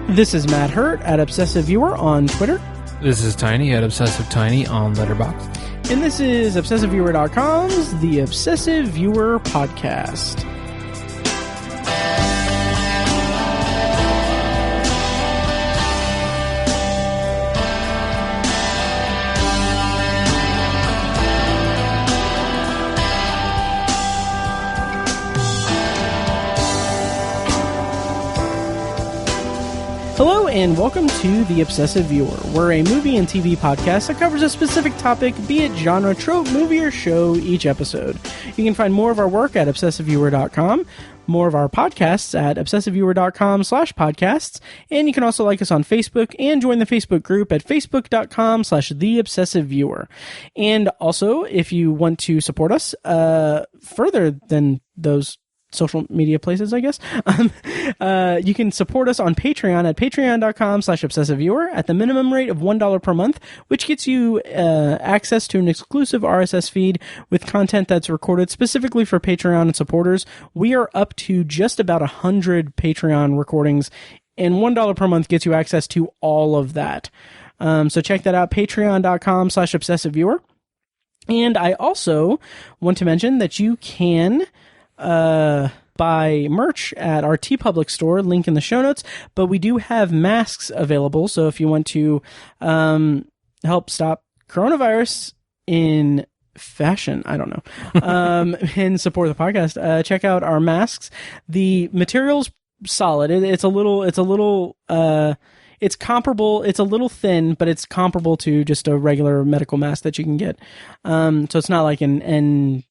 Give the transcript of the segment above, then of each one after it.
This is Matt Hurt at Obsessive Viewer on Twitter. This is Tiny at Obsessive Tiny on Letterboxd. And this is ObsessiveViewer.com's The Obsessive Viewer Podcast. Hello and welcome to The Obsessive Viewer. We're a movie and TV podcast that covers a specific topic, be it genre, trope, movie, or show each episode. You can find more of our work at ObsessiveViewer.com, more of our podcasts at ObsessiveViewer.com/podcasts, and you can also like us on Facebook and join the Facebook group at Facebook.com/TheObsessiveViewer. And also, if you want to support us further than those social media places, I guess. You can support us on Patreon at patreon.com/obsessiveviewer at the minimum rate of $1 per month, which gets you access to an exclusive RSS feed with content that's recorded specifically for Patreon supporters. We are up to just about 100 Patreon recordings, and $1 per month gets you access to all of that. So check that out, patreon.com/obsessiveviewer. And I also want to mention that you can buy merch at our TeePublic store, link in the show notes, but we do have masks available, so if you want to help stop coronavirus in fashion, I don't know, and support the podcast, check out our masks. The material's solid. It's comparable. It's a little thin, but it's comparable to just a regular medical mask that you can get. So it's not like an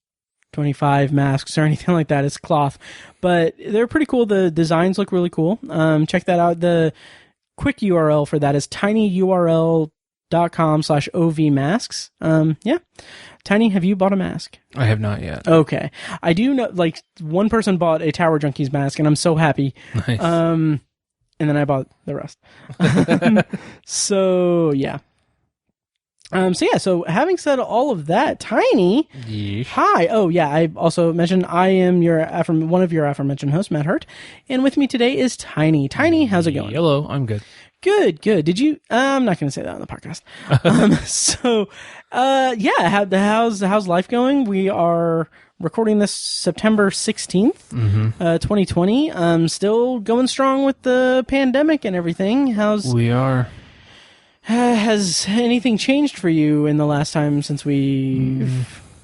N25 masks or anything like that. It's cloth, but they're pretty cool. The designs look really cool. Check that out. The quick URL for that is tinyurl.com/ovmasks. Yeah. Tiny, have you bought a mask? I have not yet. Okay. I do know, like, one person bought a Tower Junkies mask, and I'm so happy. Nice. And then I bought the rest. So, yeah. So having said all of that, Tiny, Yeesh. Hi. Oh, yeah, I also mentioned I am one of your aforementioned hosts, Matt Hurt, and with me today is Tiny. Tiny, how's it going? Hello, I'm good. Good. Did you, I'm not going to say that on the podcast. How's life going? We are recording this September 16th, 2020. Still going strong with the pandemic and everything. We are. Has anything changed for you in the last time since we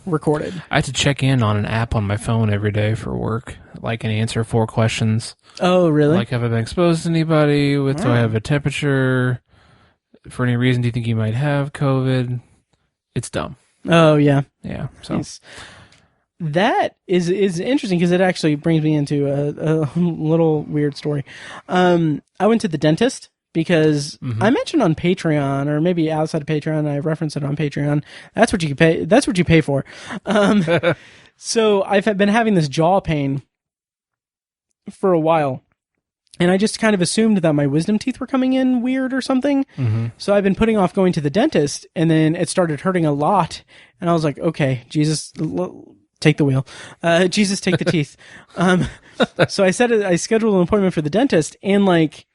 recorded? I have to check in on an app on my phone every day for work, like, and answer 4 questions. Oh, really? Like, have I been exposed to anybody? Do I have a temperature? For any reason, do you think you might have COVID? It's dumb. Oh, yeah. Yeah. So nice. That is interesting because it actually brings me into a little weird story. I went to the dentist. Because I mentioned on Patreon, or maybe outside of Patreon, I referenced it on Patreon. That's what you pay. That's what you pay for. So I've been having this jaw pain for a while, and I just kind of assumed that my wisdom teeth were coming in weird or something. So I've been putting off going to the dentist, and then it started hurting a lot, and I was like, okay, Jesus, take the wheel. Jesus, take the teeth. So I scheduled an appointment for the dentist, and like,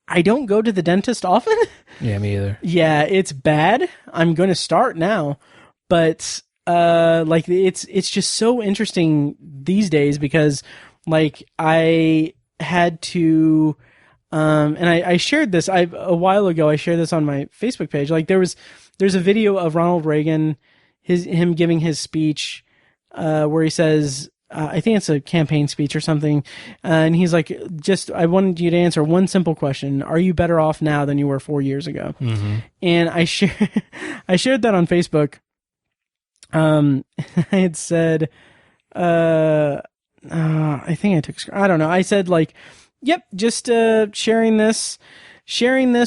I don't go to the dentist often. yeah, me either. Yeah, it's bad. I'm going to start now, but it's just so interesting these days because like I had to and I shared this a while ago. I shared this on my Facebook page. Like there's a video of Ronald Reagan, him giving his speech where he says, I think it's a campaign speech or something. And he's like, I wanted you to answer one simple question. Are you better off now than you were 4 years ago? And I shared that on Facebook. I had said, I think I took, I don't know. I said like, yep, just, sharing this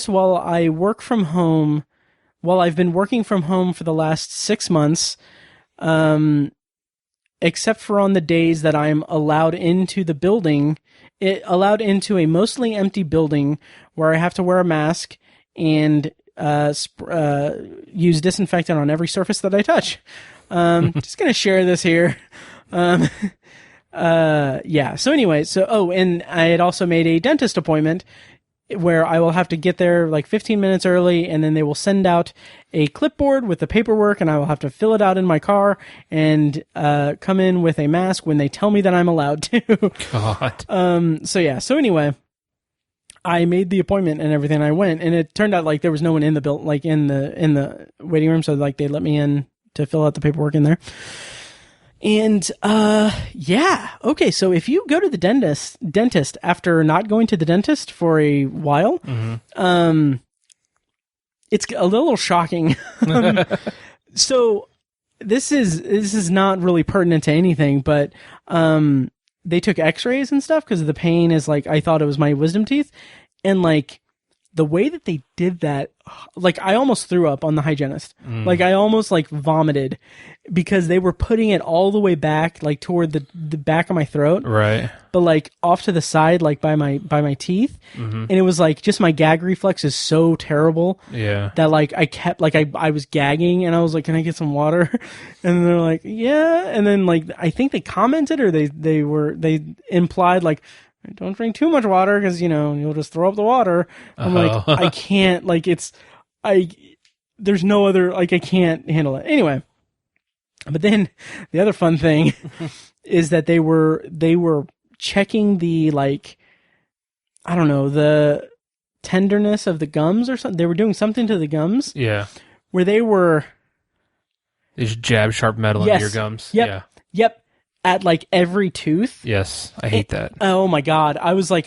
while I work from home, while I've been working from home for the last 6 months, except for on the days that I'm allowed into the building, allowed into a mostly empty building where I have to wear a mask and use disinfectant on every surface that I touch. Just going to share this here. Yeah. So anyway, and I had also made a dentist appointment where I will have to get there like 15 minutes early, and then they will send out a clipboard with the paperwork, and I will have to fill it out in my car and come in with a mask when they tell me that I'm allowed to. God. So anyway, I made the appointment and everything. I went, and it turned out like there was no one in the like in the waiting room, so like they let me in to fill out the paperwork in there. And, yeah. Okay. So if you go to the dentist after not going to the dentist for a while, it's a little shocking. So this is not really pertinent to anything, but, they took x-rays and stuff because the pain is like, I thought it was my wisdom teeth. And like, the way that they did that, like I almost threw up on the hygienist. Like I almost like vomited because they were putting it all the way back, like toward the back of my throat. Right. But like off to the side, like by my teeth. And it was like just my gag reflex is so terrible. Yeah. That like I kept like I was gagging and I was like, can I get some water? And they're like, yeah. And then like I think they commented or they implied like, don't drink too much water because, you'll just throw up the water. I'm like, I can't, like, there's no other, like, I can't handle it. Anyway. But then the other fun thing is that they were checking the, like, I don't know, the tenderness of the gums or something. They were doing something to the gums. Yeah. Where they just jab sharp metal into your gums. Yep. Yeah. Yep. At like every tooth. Yes, I hate that. Oh my God. I was like,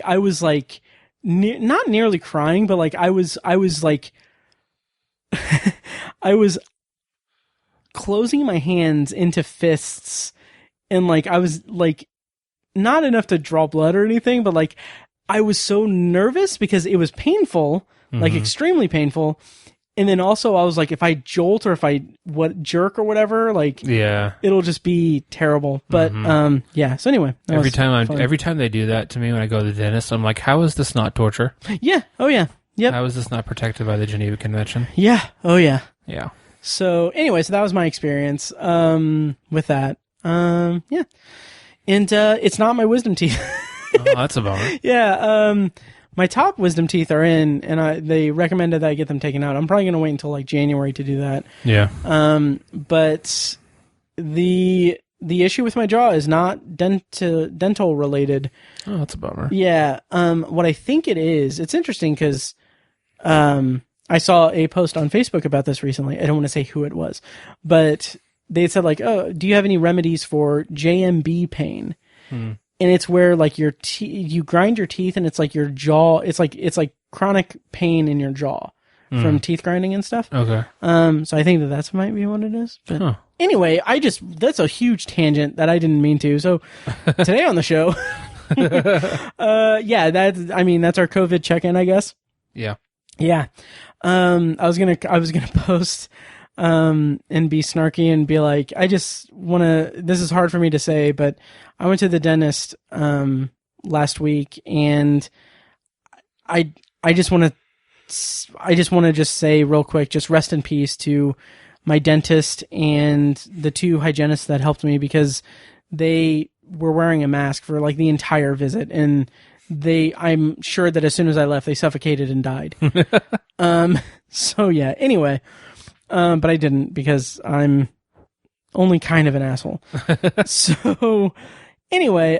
not nearly crying, but like I was like, I was closing my hands into fists and like, I was like, not enough to draw blood or anything, but like, I was so nervous because it was painful, like extremely painful. And then also I was like, if I jolt or if I jerk or whatever, like, it'll just be terrible. But, yeah. So anyway, every time they do that to me when I go to the dentist, I'm like, how is this not torture? Yeah. Oh yeah. Yep. How is this not protected by the Geneva Convention? Yeah. Oh yeah. Yeah. So anyway, so that was my experience, with that. Yeah. And, it's not my wisdom teeth. Oh, that's a bummer. Yeah. My top wisdom teeth are in, and they recommended that I get them taken out. I'm probably going to wait until like January to do that. Yeah. But the issue with my jaw is not dental related. Oh, that's a bummer. Yeah. What I think it is, it's interesting because I saw a post on Facebook about this recently. I don't want to say who it was, but they said like, oh, do you have any remedies for JMB pain? And it's where like you grind your teeth and it's like your jaw, it's like chronic pain in your jaw from teeth grinding and stuff. Okay. So I think that might be what it is. But anyway, that's a huge tangent that I didn't mean to. So today on the show, yeah, that's our COVID check-in, I guess. Yeah. Yeah. I was going to post, and be snarky and be like, this is hard for me to say, but I went to the dentist, last week and I just want to just say real quick, just rest in peace to my dentist and the two hygienists that helped me because they were wearing a mask for like the entire visit and I'm sure that as soon as I left, they suffocated and died. So yeah, anyway, but I didn't because I'm only kind of an asshole. So anyway,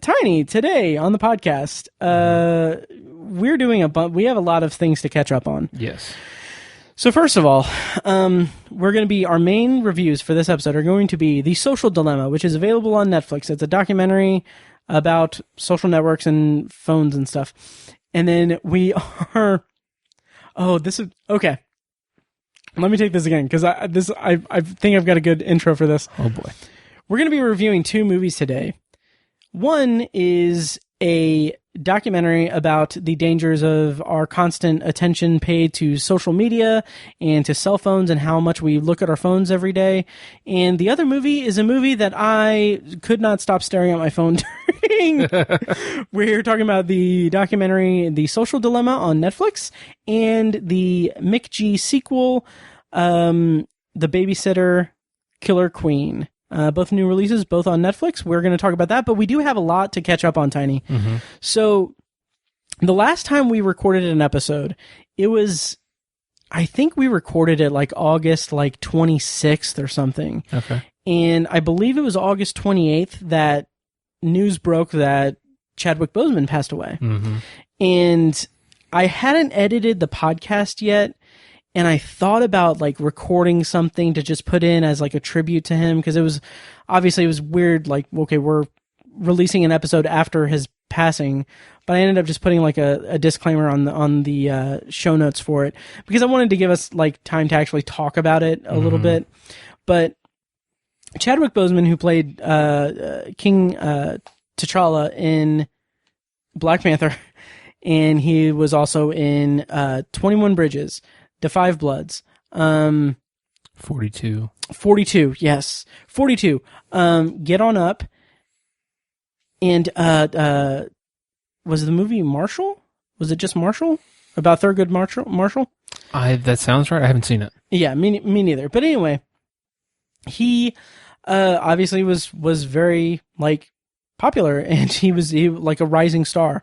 Tiny, today on the podcast, we're doing we have a lot of things to catch up on. Yes. So first of all, our main reviews for this episode are going to be The Social Dilemma, which is available on Netflix. It's a documentary about social networks and phones and stuff. And then okay. Let me take this again because I think I've got a good intro for this. Oh boy. We're going to be reviewing two movies today. One is a documentary about the dangers of our constant attention paid to social media and to cell phones and how much we look at our phones every day. And the other movie is a movie that I could not stop staring at my phone during. We're talking about the documentary The Social Dilemma on Netflix and the McG sequel, The Babysitter Killer Queen. Both new releases, both on Netflix. We're going to talk about that, but we do have a lot to catch up on, Tiny. Mm-hmm. So the last time we recorded an episode, it was, I think we recorded it like August 26th or something. Okay. And I believe it was August 28th that news broke that Chadwick Boseman passed away. Mm-hmm. And I hadn't edited the podcast yet. And I thought about like recording something to just put in as like a tribute to him. Cause it was weird. Like, okay, we're releasing an episode after his passing, but I ended up just putting like a disclaimer on the show notes for it because I wanted to give us like time to actually talk about it a little bit. But Chadwick Boseman, who played King T'Challa in Black Panther, and he was also in 21 Bridges, The Five Bloods, 42, yes, 42. Get On Up, and was the movie Marshall? Was it just Marshall? About Thurgood Marshall? That sounds right. I haven't seen it. Yeah, me neither. But anyway, he obviously was very like popular, and he was like a rising star.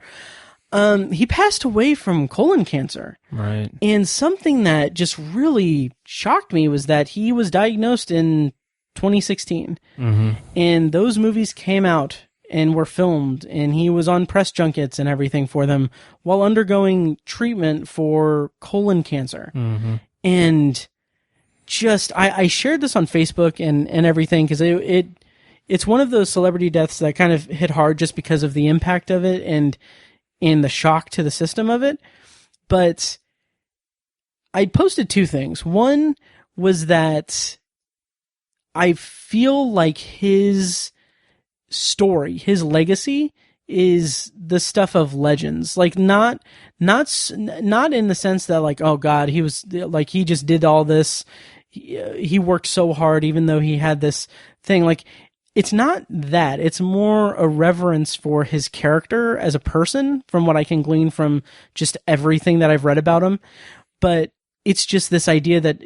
He passed away from colon cancer. Right. And something that just really shocked me was that he was diagnosed in 2016. Mm-hmm. And those movies came out and were filmed, and he was on press junkets and everything for them while undergoing treatment for colon cancer. Mm-hmm. And just, I shared this on Facebook and everything because it's one of those celebrity deaths that kind of hit hard just because of the impact of it and the shock to the system of it. But I posted two things. One was that I feel like his story, his legacy is the stuff of legends. Like not in the sense that like, oh God, he was like, he just did all this. He worked so hard, even though he had this thing. Like, it's not that. It's more a reverence for his character as a person, from what I can glean from just everything that I've read about him. But it's just this idea that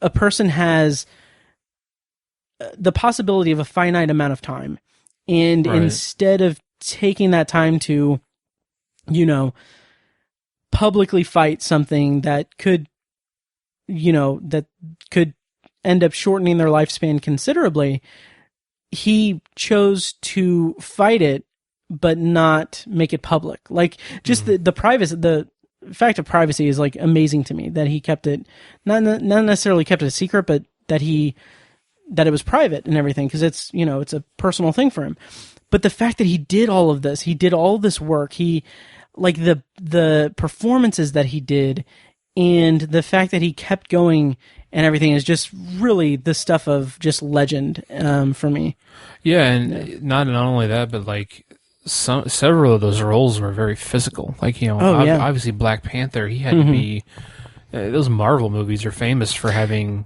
a person has the possibility of a finite amount of time. And right. Instead of taking that time to, publicly fight something that could, that could end up shortening their lifespan considerably, he chose to fight it, but not make it public. Like, just the privacy, the fact of privacy is like amazing to me, that he kept it, not necessarily kept it a secret, but that it was private and everything, because it's, it's a personal thing for him. But the fact that he did all of this, he did all this work, he, like the performances that he did, and the fact that he kept going and everything is just really the stuff of just legend for me. Yeah, and not only that, but like several of those roles were very physical. Like, obviously Black Panther, he had to be. Those Marvel movies are famous for having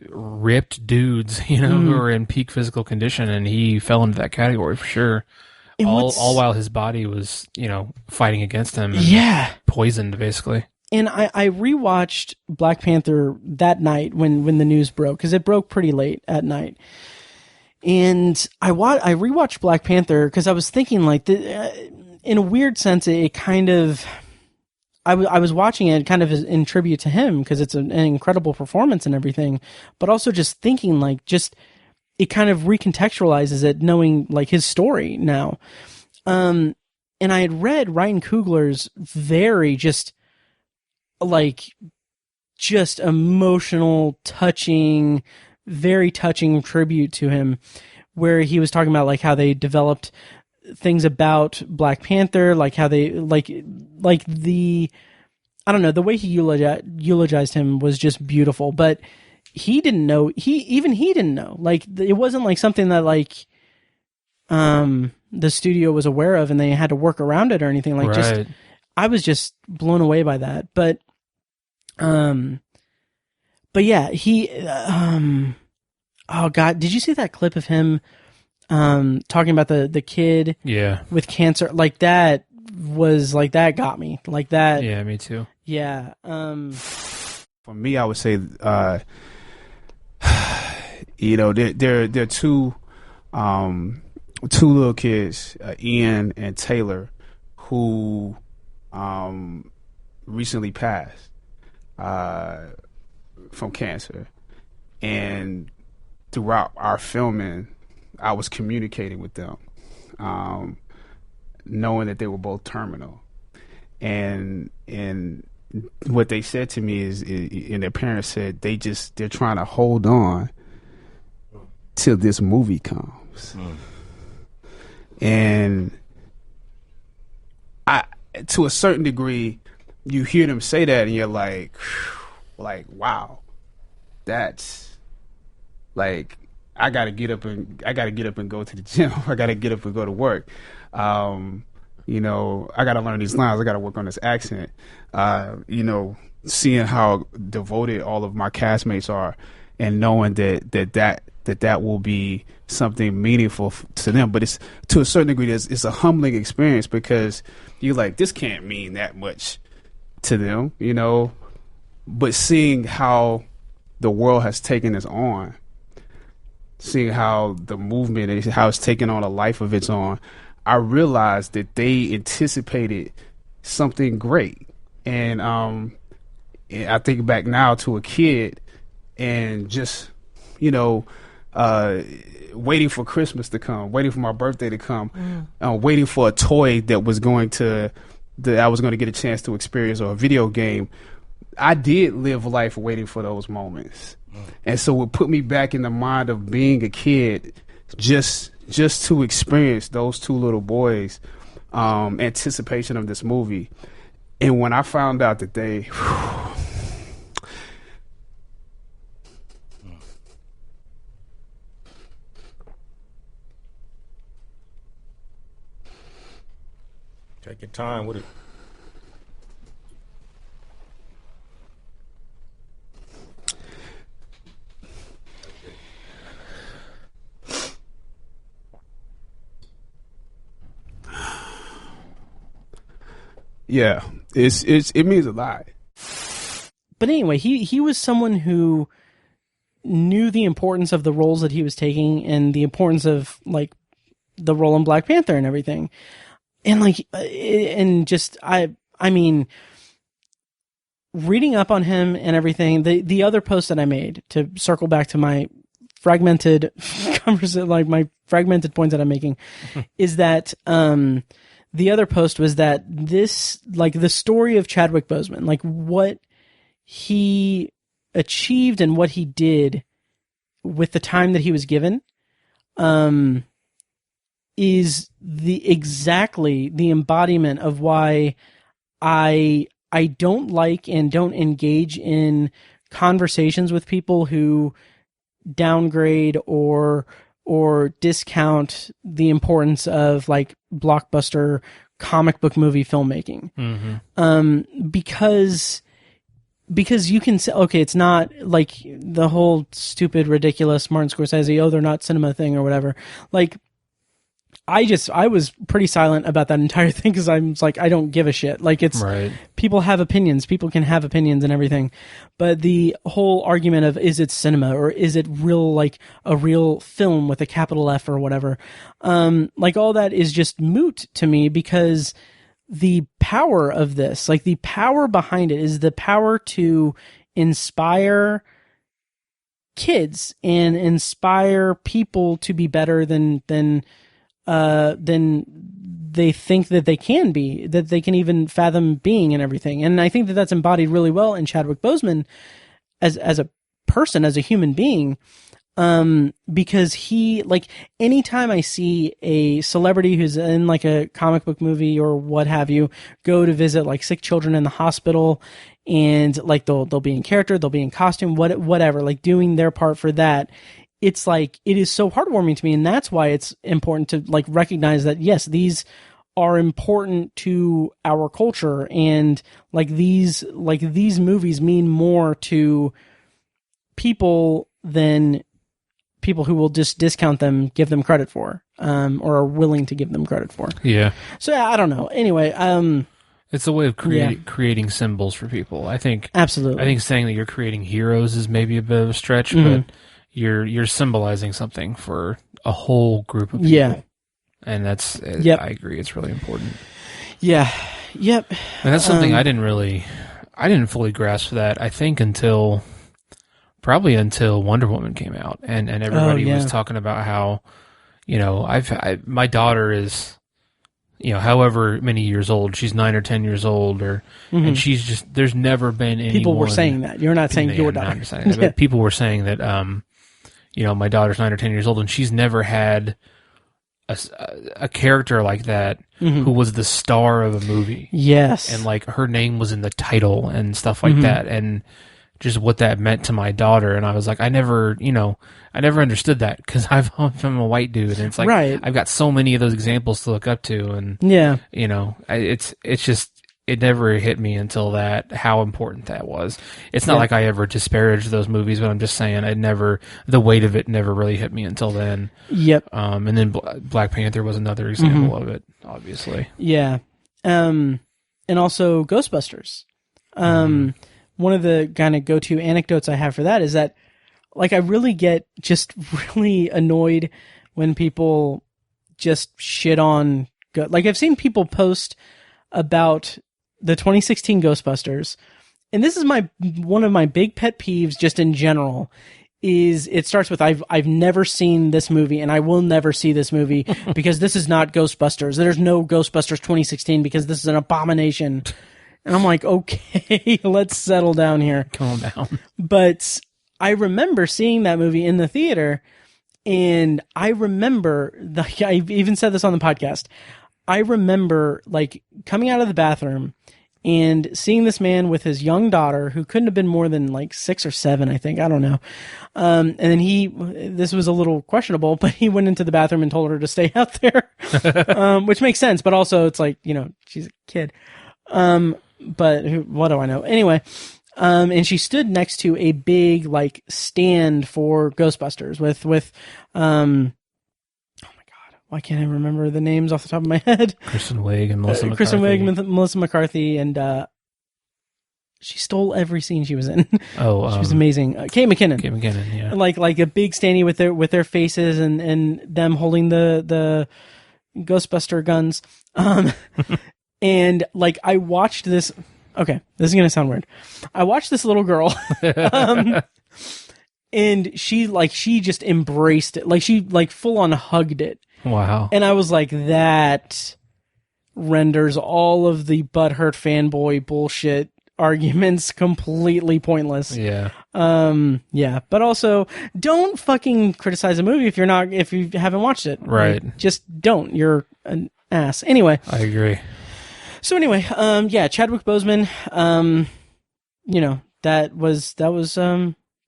ripped dudes, who are in peak physical condition, and he fell into that category for sure. All while his body was, fighting against him. And poisoned, basically. And I rewatched Black Panther that night when the news broke, because it broke pretty late at night. And I rewatched Black Panther because I was thinking, like, in a weird sense, it kind of, I was watching it kind of in tribute to him because it's an incredible performance and everything, but also just thinking, like, just it kind of recontextualizes it, knowing like his story now. And I had read Ryan Coogler's very just emotional, touching, very touching tribute to him, where he was talking about like how they developed things about Black Panther, like how they like the, I don't know, the way he eulogized him was just beautiful. But he didn't know, he didn't know, like, it wasn't like something that like the studio was aware of and they had to work around it or anything. Like, just I was just blown away by that. But yeah, he oh God, did you see that clip of him talking about the kid with cancer? Like, that was like, that got me like that. Yeah, me too. Yeah. For me, I would say you know, they're two little kids, Ian and Taylor, who recently passed from cancer. And throughout our filming, I was communicating with them, knowing that they were both terminal. And what they said to me is, and their parents said, they're trying to hold on till this movie comes. And to a certain degree, you hear them say that, and you're like, wow, that's like, I gotta get up and go to the gym. I gotta get up and go to work. You know, I gotta learn these lines. I gotta work on this accent. You know, seeing how devoted all of my castmates are, and knowing that will be something meaningful to them. But it's, to a certain degree, it's a humbling experience, because you're like, this can't mean that much to them, you know. But seeing how the world has taken us on, seeing how the movement and how it's taken on a life of its own, I realized that they anticipated something great. And I think back now to a kid, and just, you know, waiting for Christmas to come, waiting for my birthday to come, waiting for a toy that I was going to get a chance to experience, or a video game. I did live life waiting for those moments. And so it put me back in the mind of being a kid, just to experience those two little boys' anticipation of this movie. And when I found out that they... Take your time with it. Yeah, it means a lot. But anyway, he was someone who knew the importance of the roles that he was taking, and the importance of, like, the role in Black Panther and everything. And like, and just, I mean, reading up on him and everything, the other post that I made, to circle back to my fragmented conversation, like my fragmented points that I'm making, is that, the other post was that this, like, the story of Chadwick Boseman, like what he achieved and what he did with the time that he was given, is exactly the embodiment of why I don't like and don't engage in conversations with people who downgrade or discount the importance of, like, blockbuster comic book movie filmmaking. Because you can say, okay, it's not like the whole stupid, ridiculous Martin Scorsese, oh, they're not cinema thing or whatever. Like, I was pretty silent about that entire thing, because I'm like, I don't give a shit. Like, it's right. People have opinions. People can have opinions and everything. But the whole argument of, is it cinema or is it real, like a real film with a capital F or whatever? Like, all that is just moot to me, because the power of this, like the power behind it, is the power to inspire kids and inspire people to be better than they think that they can be, that they can even fathom being, and everything. And I think that that's embodied really well in Chadwick Boseman as a person, as a human being, because he, like, anytime I see a celebrity who's in, like, a comic book movie or what have you, go to visit, like, sick children in the hospital, and, like, they'll be in character, they'll be in costume, whatever, like, doing their part for that. It's like, it is so heartwarming to me, and that's why it's important to, like, recognize that, yes, these are important to our culture, and these movies mean more to people than people who will just discount them, give them credit for, or are willing to give them credit for. Yeah. So yeah, I don't know. Anyway, it's a way of creating symbols for people. I think absolutely. I think saying that you're creating heroes is maybe a bit of a stretch, but you're symbolizing something for a whole group of people. Yeah. And that's, I agree, it's really important. Yeah. Yep. And that's something I didn't fully grasp that, I think, until Wonder Woman came out. And everybody was talking about how, my daughter is, however many years old, she's 9 or 10 years old, and she's just, there's never been anyone. People were saying that. You're not saying your daughter. Not saying that, but people were saying that, my daughter's 9 or 10 years old, and she's never had a character like that who was the star of a movie. Yes. And like her name was in the title and stuff like that. And just what that meant to my daughter. And I was like, I never understood that because I'm a white dude. And it's like, I've got so many of those examples to look up to. And, it's just, it never hit me until how important that was. It's not like I ever disparaged those movies, but I'm just saying the weight of it never really hit me until then. Yep. And then Black Panther was another example of it, obviously. Yeah. And also Ghostbusters. One of the kind of go-to anecdotes I have for that is that, like, I really get just really annoyed when people just shit on, like, I've seen people post about the 2016 Ghostbusters, and this is one of my big pet peeves just in general, is it starts with, I've never seen this movie, and I will never see this movie, because this is not Ghostbusters. There's no Ghostbusters 2016, because this is an abomination. And I'm like, okay, let's settle down here. Calm down. But I remember seeing that movie in the theater, and I remember, I even said this on the podcast, I remember like coming out of the bathroom and seeing this man with his young daughter, who couldn't have been more than like 6 or 7, I think. I don't know. And then this was a little questionable, but he went into the bathroom and told her to stay out there, which makes sense. But also it's like, she's a kid. But what do I know? Anyway, and she stood next to a big like stand for Ghostbusters with oh my God, why can't I remember the names off the top of my head? Kristen Wiig and Melissa McCarthy. Kristen Wiig and Melissa McCarthy, and she stole every scene she was in. Oh, she was amazing. Kate McKinnon. Kate McKinnon, yeah. Like a big standee with their faces and them holding the Ghostbuster guns. And like I watched this. Okay, this is gonna sound weird. I watched this little girl, and she just embraced it. Like she like full on hugged it. Wow. And I was like, that renders all of the butthurt fanboy bullshit arguments completely pointless. Yeah. Yeah. But also, don't fucking criticize a movie if you haven't watched it. Right. Like, just don't. You're an ass. Anyway. I agree. So anyway, Chadwick Boseman, that was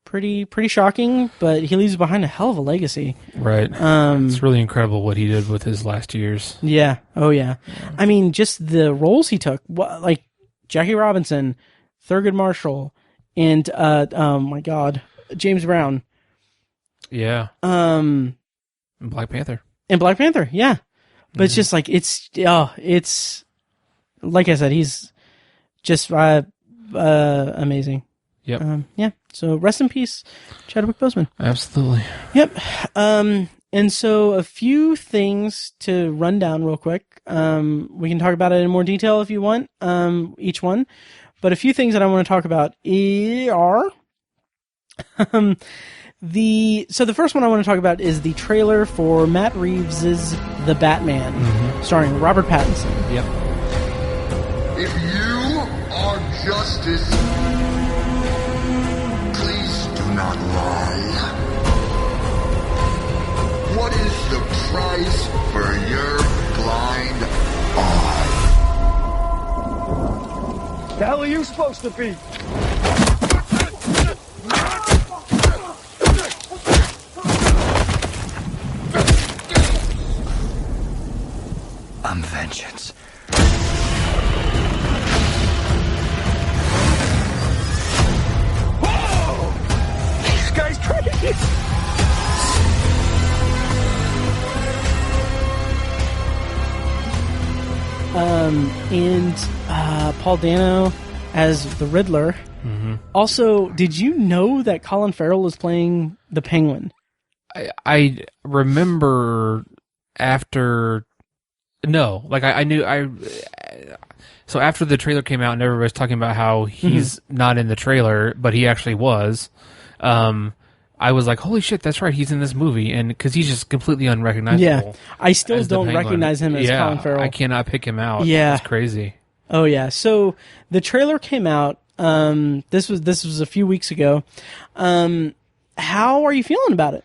pretty shocking, but he leaves behind a hell of a legacy. Right. It's really incredible what he did with his last years. Yeah. Oh yeah. I mean, just the roles he took, like Jackie Robinson, Thurgood Marshall, and oh my God, James Brown. Yeah. And Black Panther. Yeah. But it's just like it's like I said, he's just amazing. Yep. Yeah. So rest in peace, Chadwick Boseman. Absolutely. Yep. And so a few things to run down real quick. We can talk about it in more detail if you want, each one. But a few things that I want to talk about are the first one I want to talk about is the trailer for Matt Reeves' The Batman, starring Robert Pattinson. Yep. If you are justice, please do not lie. What is the price for your blind eye? The hell are you supposed to be? I'm vengeance. This guy's crazy. And Paul Dano as the Riddler. Also, did you know that Colin Farrell is playing the Penguin? I remember after. No, like I knew So after the trailer came out and everybody was talking about how he's not in the trailer, but he actually was. I was like, holy shit, that's right, he's in this movie, and because he's just completely unrecognizable. Yeah, I still don't recognize him as Colin Farrell. I cannot pick him out. Yeah, it's crazy. Oh yeah. So the trailer came out. This was a few weeks ago. How are you feeling about it?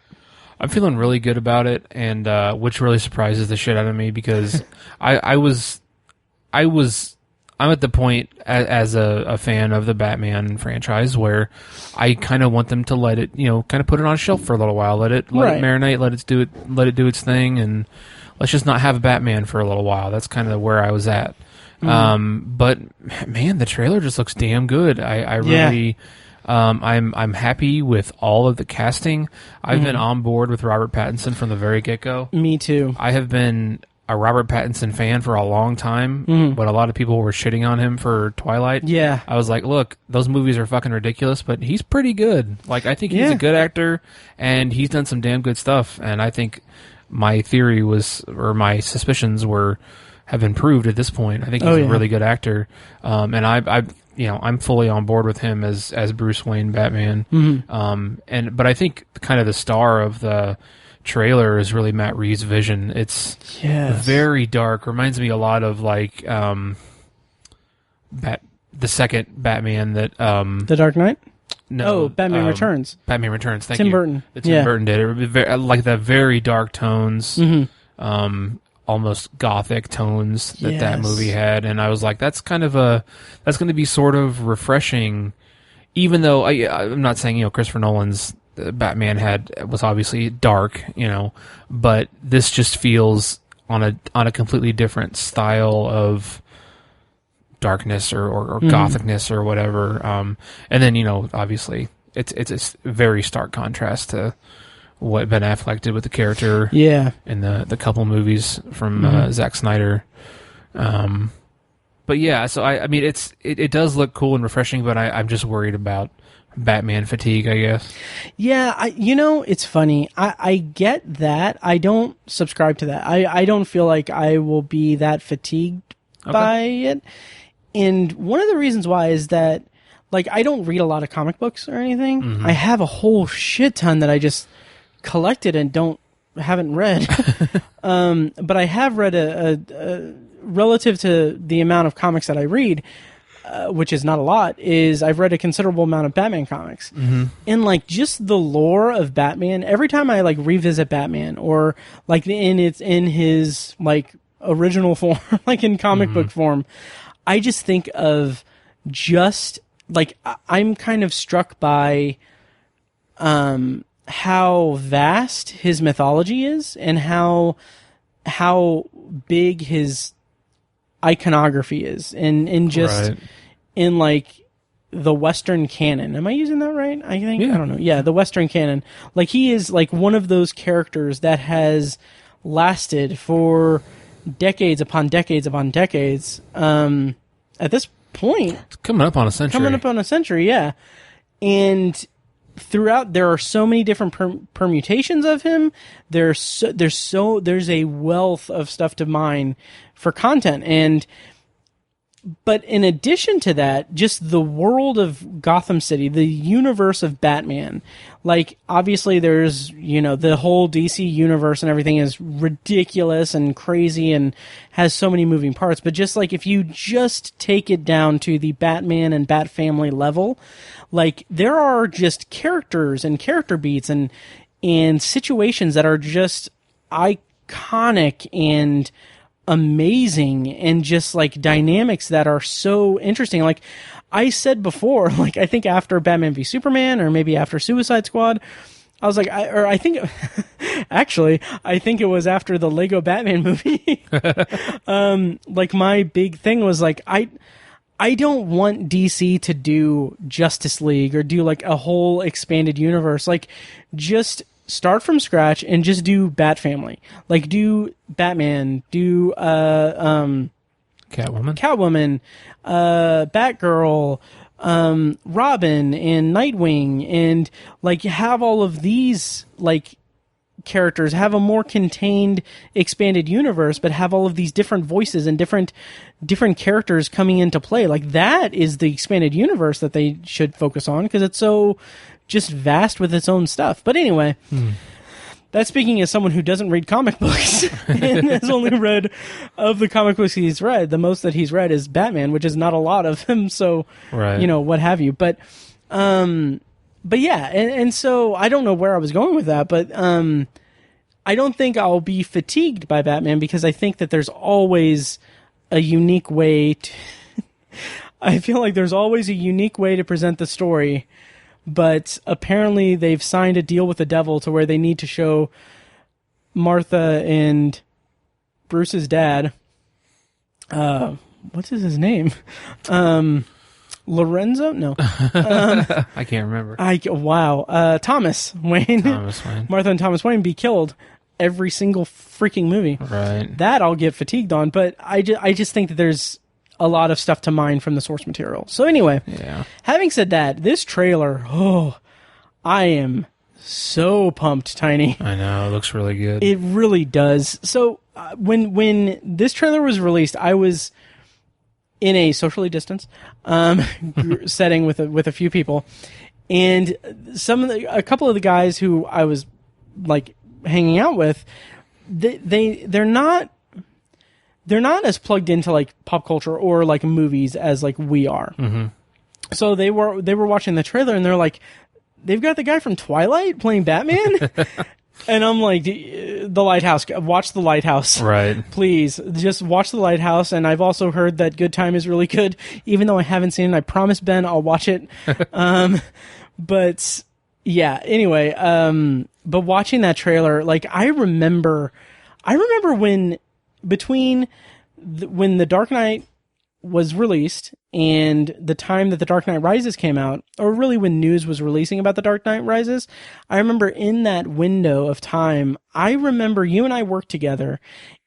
I'm feeling really good about it, and which really surprises the shit out of me because I'm at the point as a fan of the Batman franchise where I kind of want them to let it, kind of put it on a shelf for a little while, let it marinate, let it do its thing, and let's just not have Batman for a little while. That's kind of where I was at. But man, the trailer just looks damn good. I really, I'm happy with all of the casting. I've been on board with Robert Pattinson from the very get-go. Me too. I have been a Robert Pattinson fan for a long time, but a lot of people were shitting on him for Twilight. Yeah. I was like, look, those movies are fucking ridiculous, but he's pretty good. Like, I think he's a good actor, and he's done some damn good stuff, and I think my theory was, or my suspicions have been proved at this point. I think he's a really good actor, and I'm fully on board with him as Bruce Wayne Batman. But I think kind of the star of the trailer is really Matt Reeves' vision. It's very dark. Reminds me a lot of like the second Batman that The Dark Knight. No, Batman Returns. Batman Returns. Thank Tim you. Burton. Tim Burton did it. Like the very dark tones, almost gothic tones that movie had, and I was like, that's going to be sort of refreshing. Even though I'm not saying Christopher Nolan's Batman was obviously dark, but this just feels on a completely different style of darkness or gothicness or whatever. And then obviously it's a very stark contrast to what Ben Affleck did with the character. In the couple movies from Zack Snyder. But yeah, so I mean it does look cool and refreshing, but I'm just worried about Batman fatigue, I guess. Yeah, it's funny. I get that. I don't subscribe to that. I don't feel like I will be that fatigued by it. And one of the reasons why is that, like, I don't read a lot of comic books or anything. I have a whole shit ton that I just collected and haven't read. But I have read a relative to the amount of comics that I read, which is not a lot, is I've read a considerable amount of Batman comics. And like just the lore of Batman, every time I like revisit Batman or like in his like original form, like in comic book form, I just think of just like I'm kind of struck by how vast his mythology is and how big his iconography is and just in like the Western canon. Am I using that right? I think I don't know. Yeah, the Western canon. Like he is like one of those characters that has lasted for decades upon decades upon decades. At this point, it's coming up on a century. Yeah. And throughout, there are so many different permutations of him. There's a wealth of stuff to mine for content. But in addition to that, just the world of Gotham City, the universe of Batman, like obviously there's, the whole DC universe and everything is ridiculous and crazy and has so many moving parts. But just like if you just take it down to the Batman and Bat family level, like there are just characters and character beats and situations that are just iconic and amazing and just like dynamics that are so interesting. Like I said before, like I think after Batman v Superman or maybe after Suicide Squad, I was like, I think it was after the Lego Batman movie. Like my big thing was like, I don't want DC to do Justice League or do like a whole expanded universe. Like just start from scratch and just do Bat Family. Like do Batman, do Catwoman, Batgirl, Robin and Nightwing, and like have all of these like characters, have a more contained, expanded universe, but have all of these different voices and different characters coming into play. Like that is the expanded universe that they should focus on, because it's so just vast with its own stuff. But anyway, that's speaking as someone who doesn't read comic books and has only read, of the comic books he's read, the most that he's read is Batman, which is not a lot of them. So, you know, what have you. But yeah, and so I don't know where I was going with that, but I don't think I'll be fatigued by Batman, because I think that there's always a unique way to I feel like there's always a unique way to present the story, but apparently they've signed a deal with the devil to where they need to show Martha and Bruce's dad, what's his name? Lorenzo? No. I can't remember. Thomas Wayne. Thomas Wayne. Martha and Thomas Wayne be killed every single freaking movie. Right. That I'll get fatigued on, but I just think that there's a lot of stuff to mine from the source material. So anyway, having said that, this trailer, I am so pumped, Tiny. I know, it looks really good. It really does. So when this trailer was released, I was in a socially distanced setting with a few people, and a couple of the guys who I was like hanging out with, they're not as plugged into like pop culture or like movies as like we are. Mm-hmm. So they were watching the trailer, and they're like, they've got the guy from Twilight playing Batman. And I'm like, The Lighthouse, watch The Lighthouse. Right. Please, just watch The Lighthouse. And I've also heard that Good Time is really good, even though I haven't seen it. I promise, Ben, I'll watch it. But yeah, anyway, but watching that trailer, like I remember when when The Dark Knight was released and the time that The Dark Knight Rises came out, or really when news was releasing about The Dark Knight Rises, I remember in that window of time, I remember you and I worked together,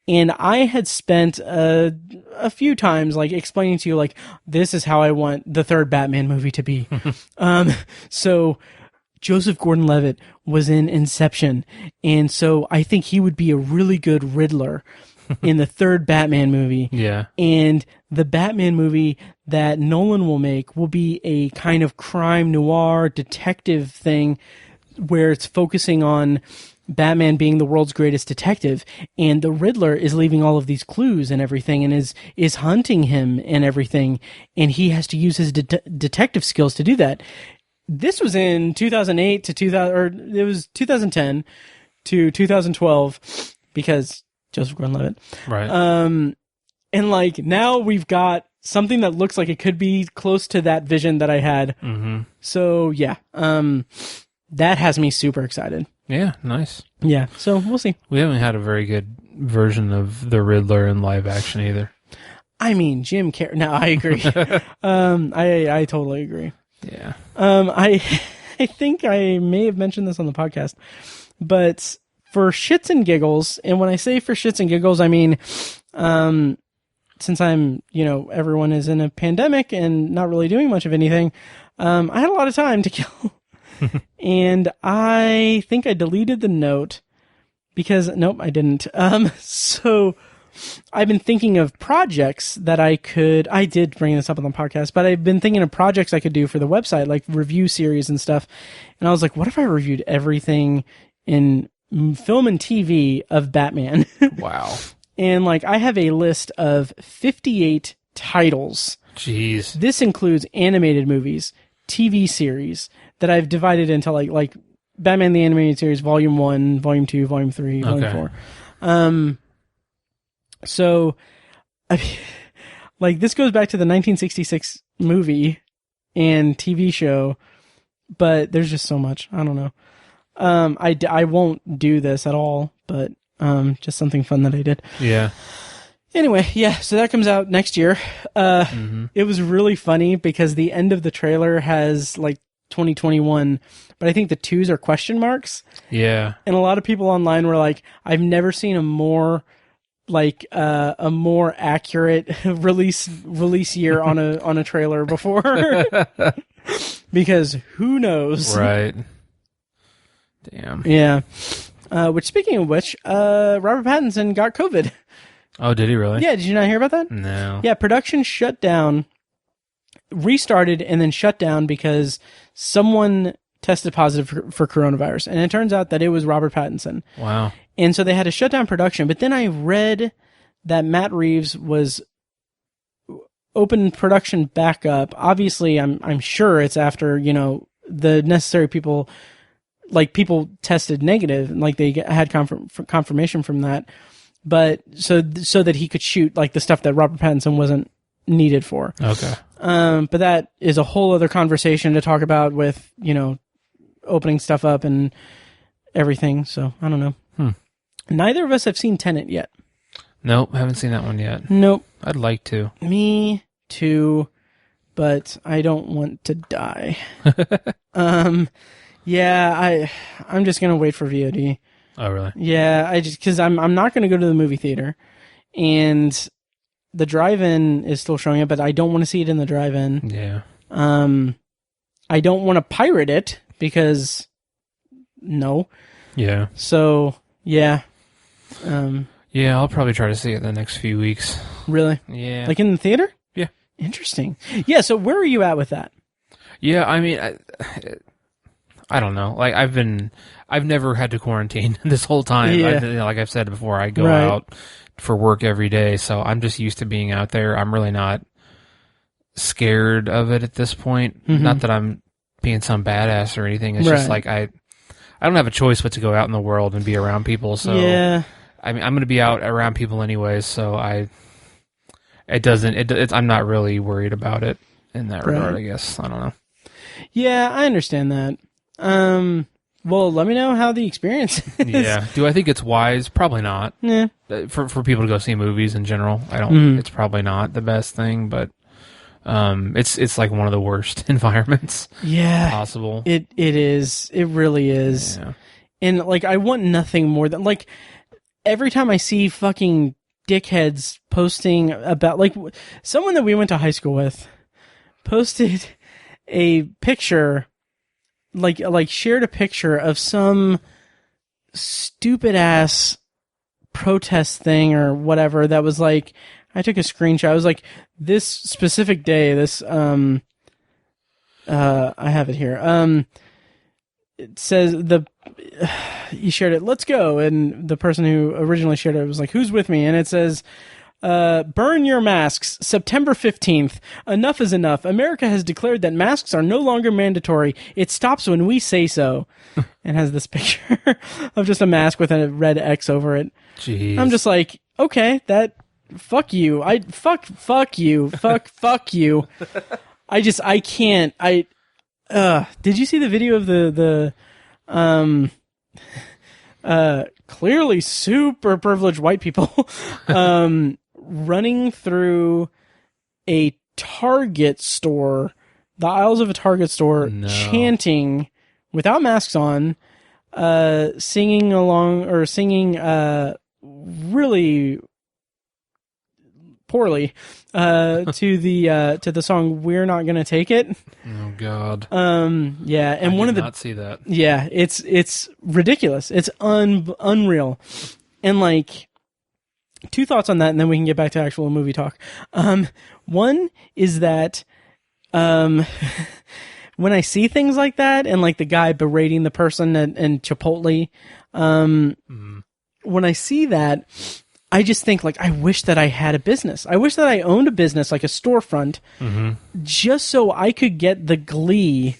and I had spent a few times like explaining to you, like, this is how I want the third Batman movie to be. So Joseph Gordon-Levitt was in Inception, and so I think he would be a really good Riddler in the third Batman movie. Yeah. And the Batman movie that Nolan will make will be a kind of crime noir detective thing where it's focusing on Batman being the world's greatest detective, and the Riddler is leaving all of these clues and everything, and is hunting him and everything, and he has to use his detective skills to do that. This was in 2008 to 2000, or it was 2010 to 2012, because Joseph Gordon-Levitt. Right. And like now we've got something that looks like it could be close to that vision that I had. Mm-hmm. So yeah, that has me super excited. Yeah, nice. Yeah, so we'll see. We haven't had a very good version of the Riddler in live action either. I mean, Jim Carrey. No, I agree. I totally agree. Yeah. I think I may have mentioned this on the podcast, but for shits and giggles, and when I say for shits and giggles, I mean, since everyone is in a pandemic and not really doing much of anything, I had a lot of time to kill. And I think I deleted the note because, nope, I didn't. So I've been thinking of projects that I did bring this up on the podcast, but I've been thinking of projects I could do for the website, like review series and stuff. And I was like, what if I reviewed everything in film and TV of Batman? Wow. And like, I have a list of 58 titles. Jeez. This includes animated movies, TV series that I've divided into like Batman the Animated Series, Volume 1, Volume 2, Volume 3, Volume 4. So, I mean, like, this goes back to the 1966 movie and TV show, but there's just so much. I don't know. I won't do this at all, but just something fun that I did. Yeah. Anyway, yeah, so that comes out next year. It was really funny because the end of the trailer has like 2021, but I think the 2s are question marks. Yeah. And a lot of people online were like, I've never seen a more like a more accurate release year on a trailer before. Because who knows? Right. Damn. Yeah. Which, speaking of which, Robert Pattinson got COVID. Oh, did he really? Yeah, did you not hear about that? No. Yeah, production shut down, restarted, and then shut down because someone tested positive for coronavirus. And it turns out that it was Robert Pattinson. Wow. And so they had to shut down production. But then I read that Matt Reeves was open production back up. Obviously, I'm sure it's after, the necessary people, like people tested negative, like they had confirmation from that. But so that he could shoot like the stuff that Robert Pattinson wasn't needed for. Okay. But that is a whole other conversation to talk about with, opening stuff up and everything. So I don't know. Neither of us have seen Tenet yet. Nope, haven't seen that one yet. Nope. I'd like to. Me too, but I don't want to die. Yeah, I'm just gonna wait for VOD. Oh, really? Yeah, because I'm not gonna go to the movie theater, and the drive-in is still showing it, but I don't want to see it in the drive-in. Yeah. I don't want to pirate it because no. Yeah. So yeah. Yeah, I'll probably try to see it in the next few weeks. Really? Yeah. Like in the theater? Yeah. Interesting. Yeah. So where are you at with that? Yeah, I mean, I don't know. Like I've never had to quarantine this whole time. Yeah. Like I've said before, I go out for work every day, so I'm just used to being out there. I'm really not scared of it at this point. Mm-hmm. Not that I'm being some badass or anything. It's just like I don't have a choice but to go out in the world and be around people. So yeah. I mean, I'm going to be out around people anyways, so I'm not really worried about it in that regard, I guess. I don't know. Yeah, I understand that. Well, let me know how the experience is. Yeah. Do I think it's wise? Probably not. Yeah. For people to go see movies in general, I don't. It's probably not the best thing, but it's like one of the worst environments. Possible. It is. It really is. Yeah. And like, I want nothing more than like. Every time I see fucking dickheads posting about, like, someone that we went to high school with posted a picture, like shared a picture of some stupid ass protest thing or whatever that was like, I took a screenshot. I was like, this specific day, this, I have it here. It says he shared it, let's go. And the person who originally shared it was like, who's with me? And it says, burn your masks, September 15th. Enough is enough. America has declared that masks are no longer mandatory. It stops when we say so. And has this picture of just a mask with a red X over it. Jeez. I'm just like, okay, fuck you. Fuck you. Fuck you. I can't. Did you see the video of the clearly super privileged white people running through a Target store, the aisles of a Target store, chanting without masks on, singing really poorly to the song "We're Not Gonna Take It." Oh God. Yeah, and I one did of the not see that. Yeah, it's ridiculous. It's unreal. And like, two thoughts on that, and then we can get back to actual movie talk. One is that when I see things like that, and like the guy berating the person in Chipotle, when I see that, I just think, like, I wish that I had a business. I wish that I owned a business, like a storefront, just so I could get the glee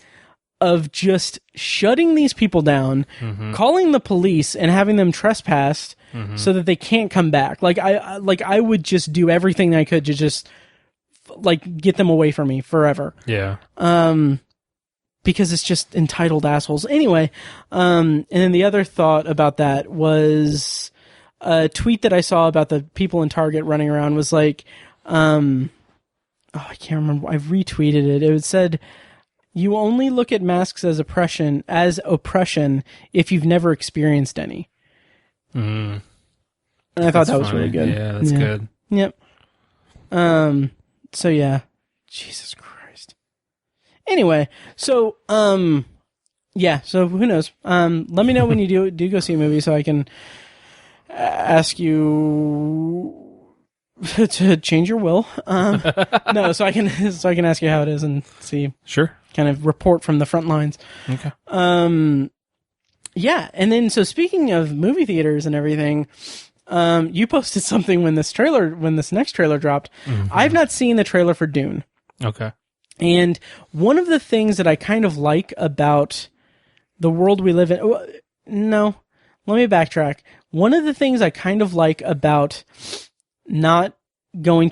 of just shutting these people down, calling the police and having them trespassed so that they can't come back. Like, I would just do everything I could to just, like, get them away from me forever. Yeah. Because it's just entitled assholes. Anyway, and then the other thought about that was a tweet that I saw about the people in Target running around was like, I can't remember. I retweeted it. It said, "You only look at masks as oppression if you've never experienced any." And I thought that was really good. Yeah, that's good. Yep. So yeah. Jesus Christ. Anyway, so yeah, so who knows? Let me know when you do go see a movie so I can ask you to change your will. No, so I can ask you how it is and see. Sure. Kind of report from the front lines. Okay. Yeah, and then so speaking of movie theaters and everything, you posted something when this next trailer dropped. Mm-hmm. I've not seen the trailer for Dune. Okay. And one of the things that I kind of like about the world we live in, no, let me backtrack. One of the things I kind of like about not being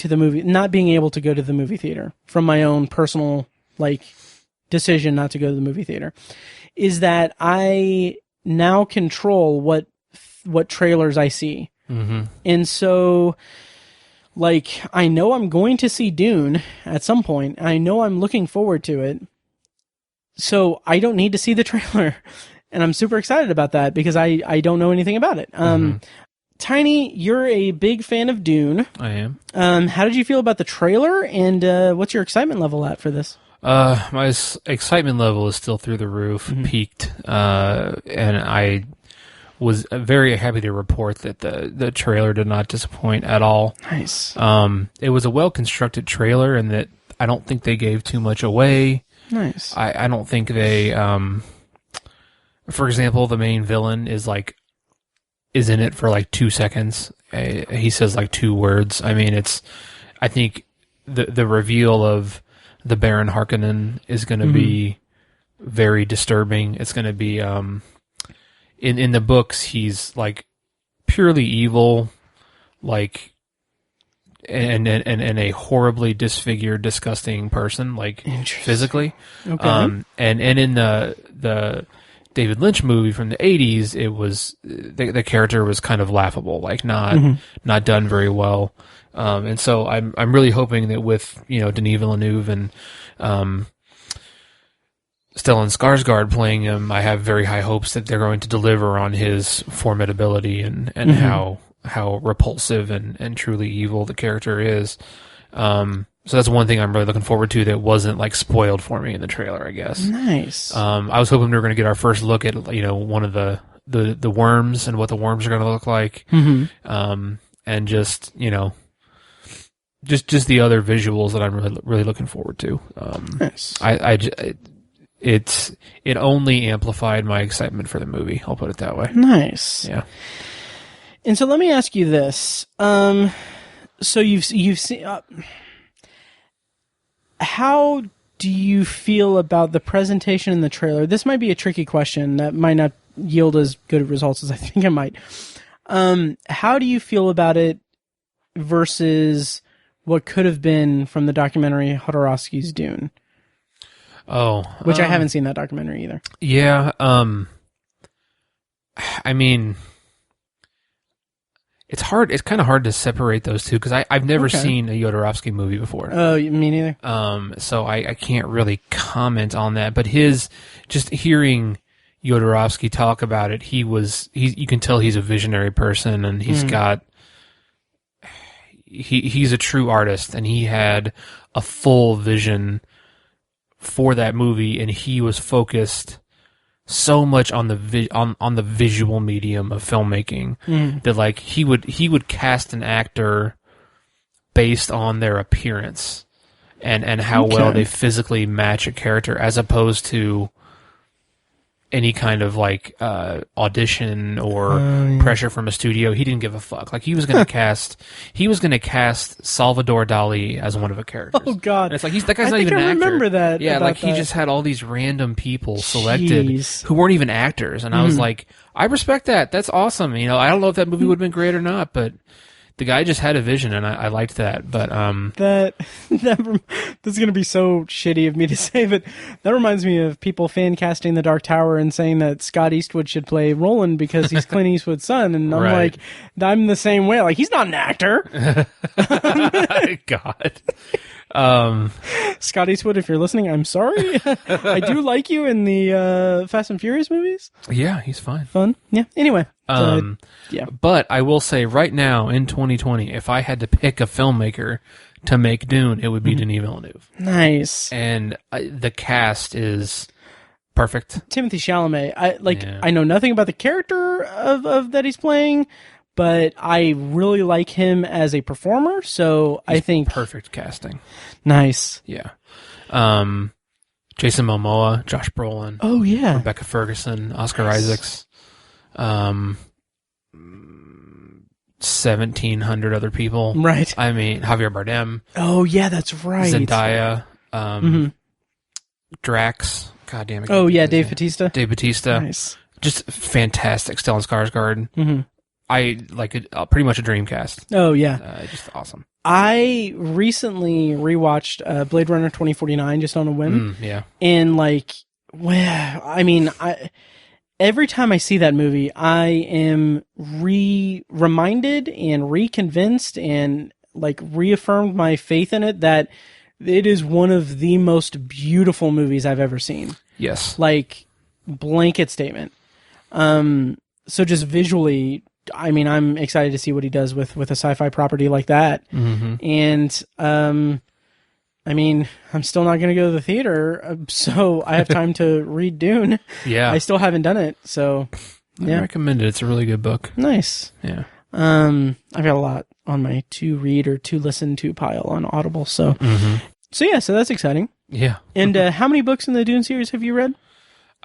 able to go to the movie theater from my own personal, decision not to go to the movie theater is that I now control what trailers I see. Mm-hmm. And so, I know I'm going to see Dune at some point. I know I'm looking forward to it. So I don't need to see the trailer. And I'm super excited about that because I don't know anything about it. Tiny, you're a big fan of Dune. I am. How did you feel about the trailer, and what's your excitement level at for this? My excitement level is still through the roof, peaked, and I was very happy to report that the trailer did not disappoint at all. Nice. It was a well-constructed trailer, and that I don't think they gave too much away. Nice. I don't think they, for example, the main villain is in it for 2 seconds. He says 2 words. I mean, I think the reveal of the Baron Harkonnen is going to be very disturbing. It's going to be, in the books, he's purely evil, and a horribly disfigured, disgusting person, physically. Okay. And in the David Lynch movie from the 80s, it was the character was kind of laughable, not done very well. And so I'm really hoping that with Denis Villeneuve and Stellan Skarsgård playing him, I have very high hopes that they're going to deliver on his formidability and how repulsive and truly evil the character is. So that's one thing I'm really looking forward to that wasn't spoiled for me in the trailer, I guess. Nice. I was hoping we were going to get our first look at one of the worms and what the worms are going to look like, and just just the other visuals that I'm really looking forward to. Nice. It only amplified my excitement for the movie. I'll put it that way. Nice. Yeah. And so let me ask you this. So you've seen. How do you feel about the presentation in the trailer? This might be a tricky question that might not yield as good results as I think it might. How do you feel about it versus what could have been from the documentary Jodorowsky's Dune? Oh. Which I haven't seen that documentary either. Yeah. I mean, it's hard. It's kind of hard to separate those two because I've never seen a Jodorowsky movie before. Oh, me neither. So I can't really comment on that. But just hearing Jodorowsky talk about it, you can tell he's a visionary person, and he's got. He's a true artist, and he had a full vision for that movie, and he was focused so much on the visual medium of filmmaking that he would cast an actor based on their appearance and how well they physically match a character, as opposed to any kind of audition or pressure from a studio. He didn't give a fuck. He was going to cast Salvador Dali as one of the characters. Oh God! And it's that guy's not even an actor. I remember that. Yeah, he just had all these random people selected who weren't even actors, and I was like, I respect that. That's awesome. I don't know if that movie would have been great or not, but the guy just had a vision, and I liked that. But that's going to be so shitty of me to say, but that reminds me of people fan casting The Dark Tower and saying that Scott Eastwood should play Roland because he's Clint Eastwood's son, and I'm I'm the same way. He's not an actor. God. Scott Eastwood, if you're listening, I'm sorry. I do like you in the Fast and Furious movies. Yeah, he's fine. Fun. Yeah. Anyway, Yeah. But I will say right now in 2020, if I had to pick a filmmaker to make Dune, it would be Denis Villeneuve. Nice. And the cast is perfect. Timothée Chalamet. I know nothing about the character of that he's playing, but I really like him as a performer. So I think perfect casting. Nice. Yeah. Jason Momoa, Josh Brolin. Oh yeah. Rebecca Ferguson, Oscar Isaacs. 1,700 other people. Right. I mean, Javier Bardem. Oh yeah, that's right. Zendaya. Drax. God damn it. Oh yeah, Dave Bautista. Dave Bautista. Nice. Just fantastic. Stellan Skarsgård. I like it. Pretty much a dream cast. Oh yeah. Just awesome. I recently rewatched Blade Runner 2049 just on a whim. Yeah. And every time I see that movie, I am reminded and reconvinced and reaffirmed my faith in it that it is one of the most beautiful movies I've ever seen. Yes. Blanket statement. So just visually, I mean, I'm excited to see what he does with a sci-fi property like that. And, I mean, I'm still not going to go to the theater, so I have time to read Dune. Yeah. I still haven't done it, so yeah. I recommend it. It's a really good book. Nice. Yeah. I've got a lot on my to read or to listen to pile on Audible, so so that's exciting. Yeah. And how many books in the Dune series have you read?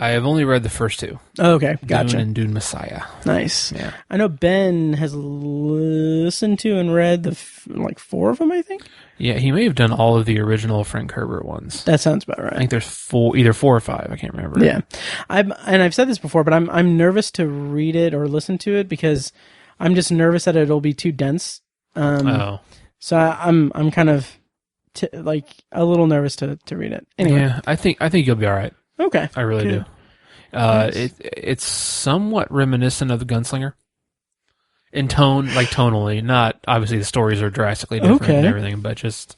I have only read the first two. Oh, okay, gotcha. Dune and Dune Messiah. Nice. Yeah. I know Ben has listened to and read the 4 of them, I think. Yeah, he may have done all of the original Frank Herbert ones. That sounds about right. I think there's either 4 or 5. I can't remember. Yeah, I've said this before, but I'm nervous to read it or listen to it because I'm just nervous that it'll be too dense. So I'm kind of a little nervous to read it. Anyway. Yeah, I think you'll be all right. Okay, I really do. Nice. It's somewhat reminiscent of The Gunslinger in tone, tonally. Not obviously the stories are drastically different and everything, but just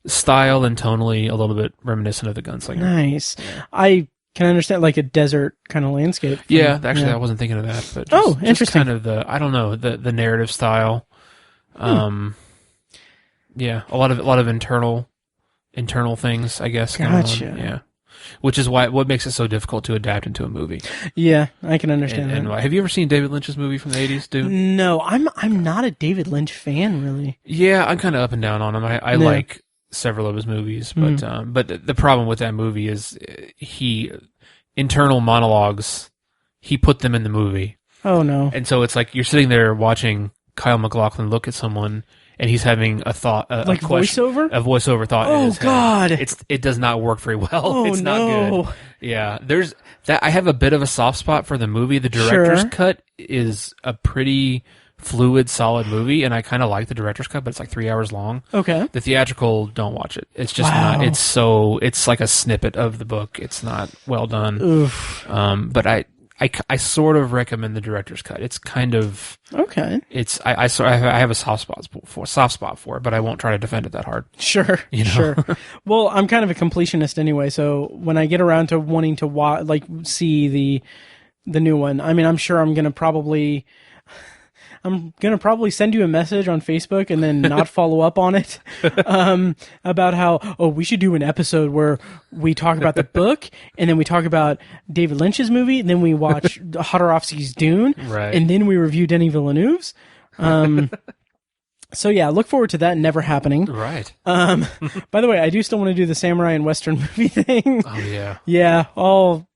style and tonally a little bit reminiscent of The Gunslinger. Nice. Yeah. I can understand a desert kind of landscape. Yeah, actually, I wasn't thinking of that. But just, interesting. Just kind of the narrative style. Yeah, a lot of internal things, I guess. Gotcha. Going on. Yeah. Which is what makes it so difficult to adapt into a movie. Yeah, I can understand that. And have you ever seen David Lynch's movie from the 80s, Dune? No, I'm not a David Lynch fan, really. Yeah, I'm kind of up and down on him. I like several of his movies, but the problem with that movie is internal monologues, he put them in the movie. Oh, no. And so it's like you're sitting there watching Kyle MacLachlan look at someone, and he's having a thought, a voiceover? A voiceover thought in his head. God. It does not work very well. Oh, it's not good. Yeah. There's that. I have a bit of a soft spot for the movie. The director's cut is a pretty fluid, solid movie, and I kind of like the director's cut, but it's 3 hours long. Okay. The theatrical, don't watch it. It's just not, it's like a snippet of the book. It's not well done. Oof. But I sort of recommend the director's cut. It's kind of okay. It's I have a soft spot for it, but I won't try to defend it that hard. Sure, sure. Well, I'm kind of a completionist anyway, so when I get around to wanting to see the new one, I mean, I'm sure I'm gonna probably send you a message on Facebook and then not follow up on it about how, we should do an episode where we talk about the book and then we talk about David Lynch's movie and then we watch Jodorowsky's Dune and then we review Denis Villeneuve's. So yeah, look forward to that never happening. Right. By the way, I do still want to do the samurai and Western movie thing. Oh yeah. Yeah, I'll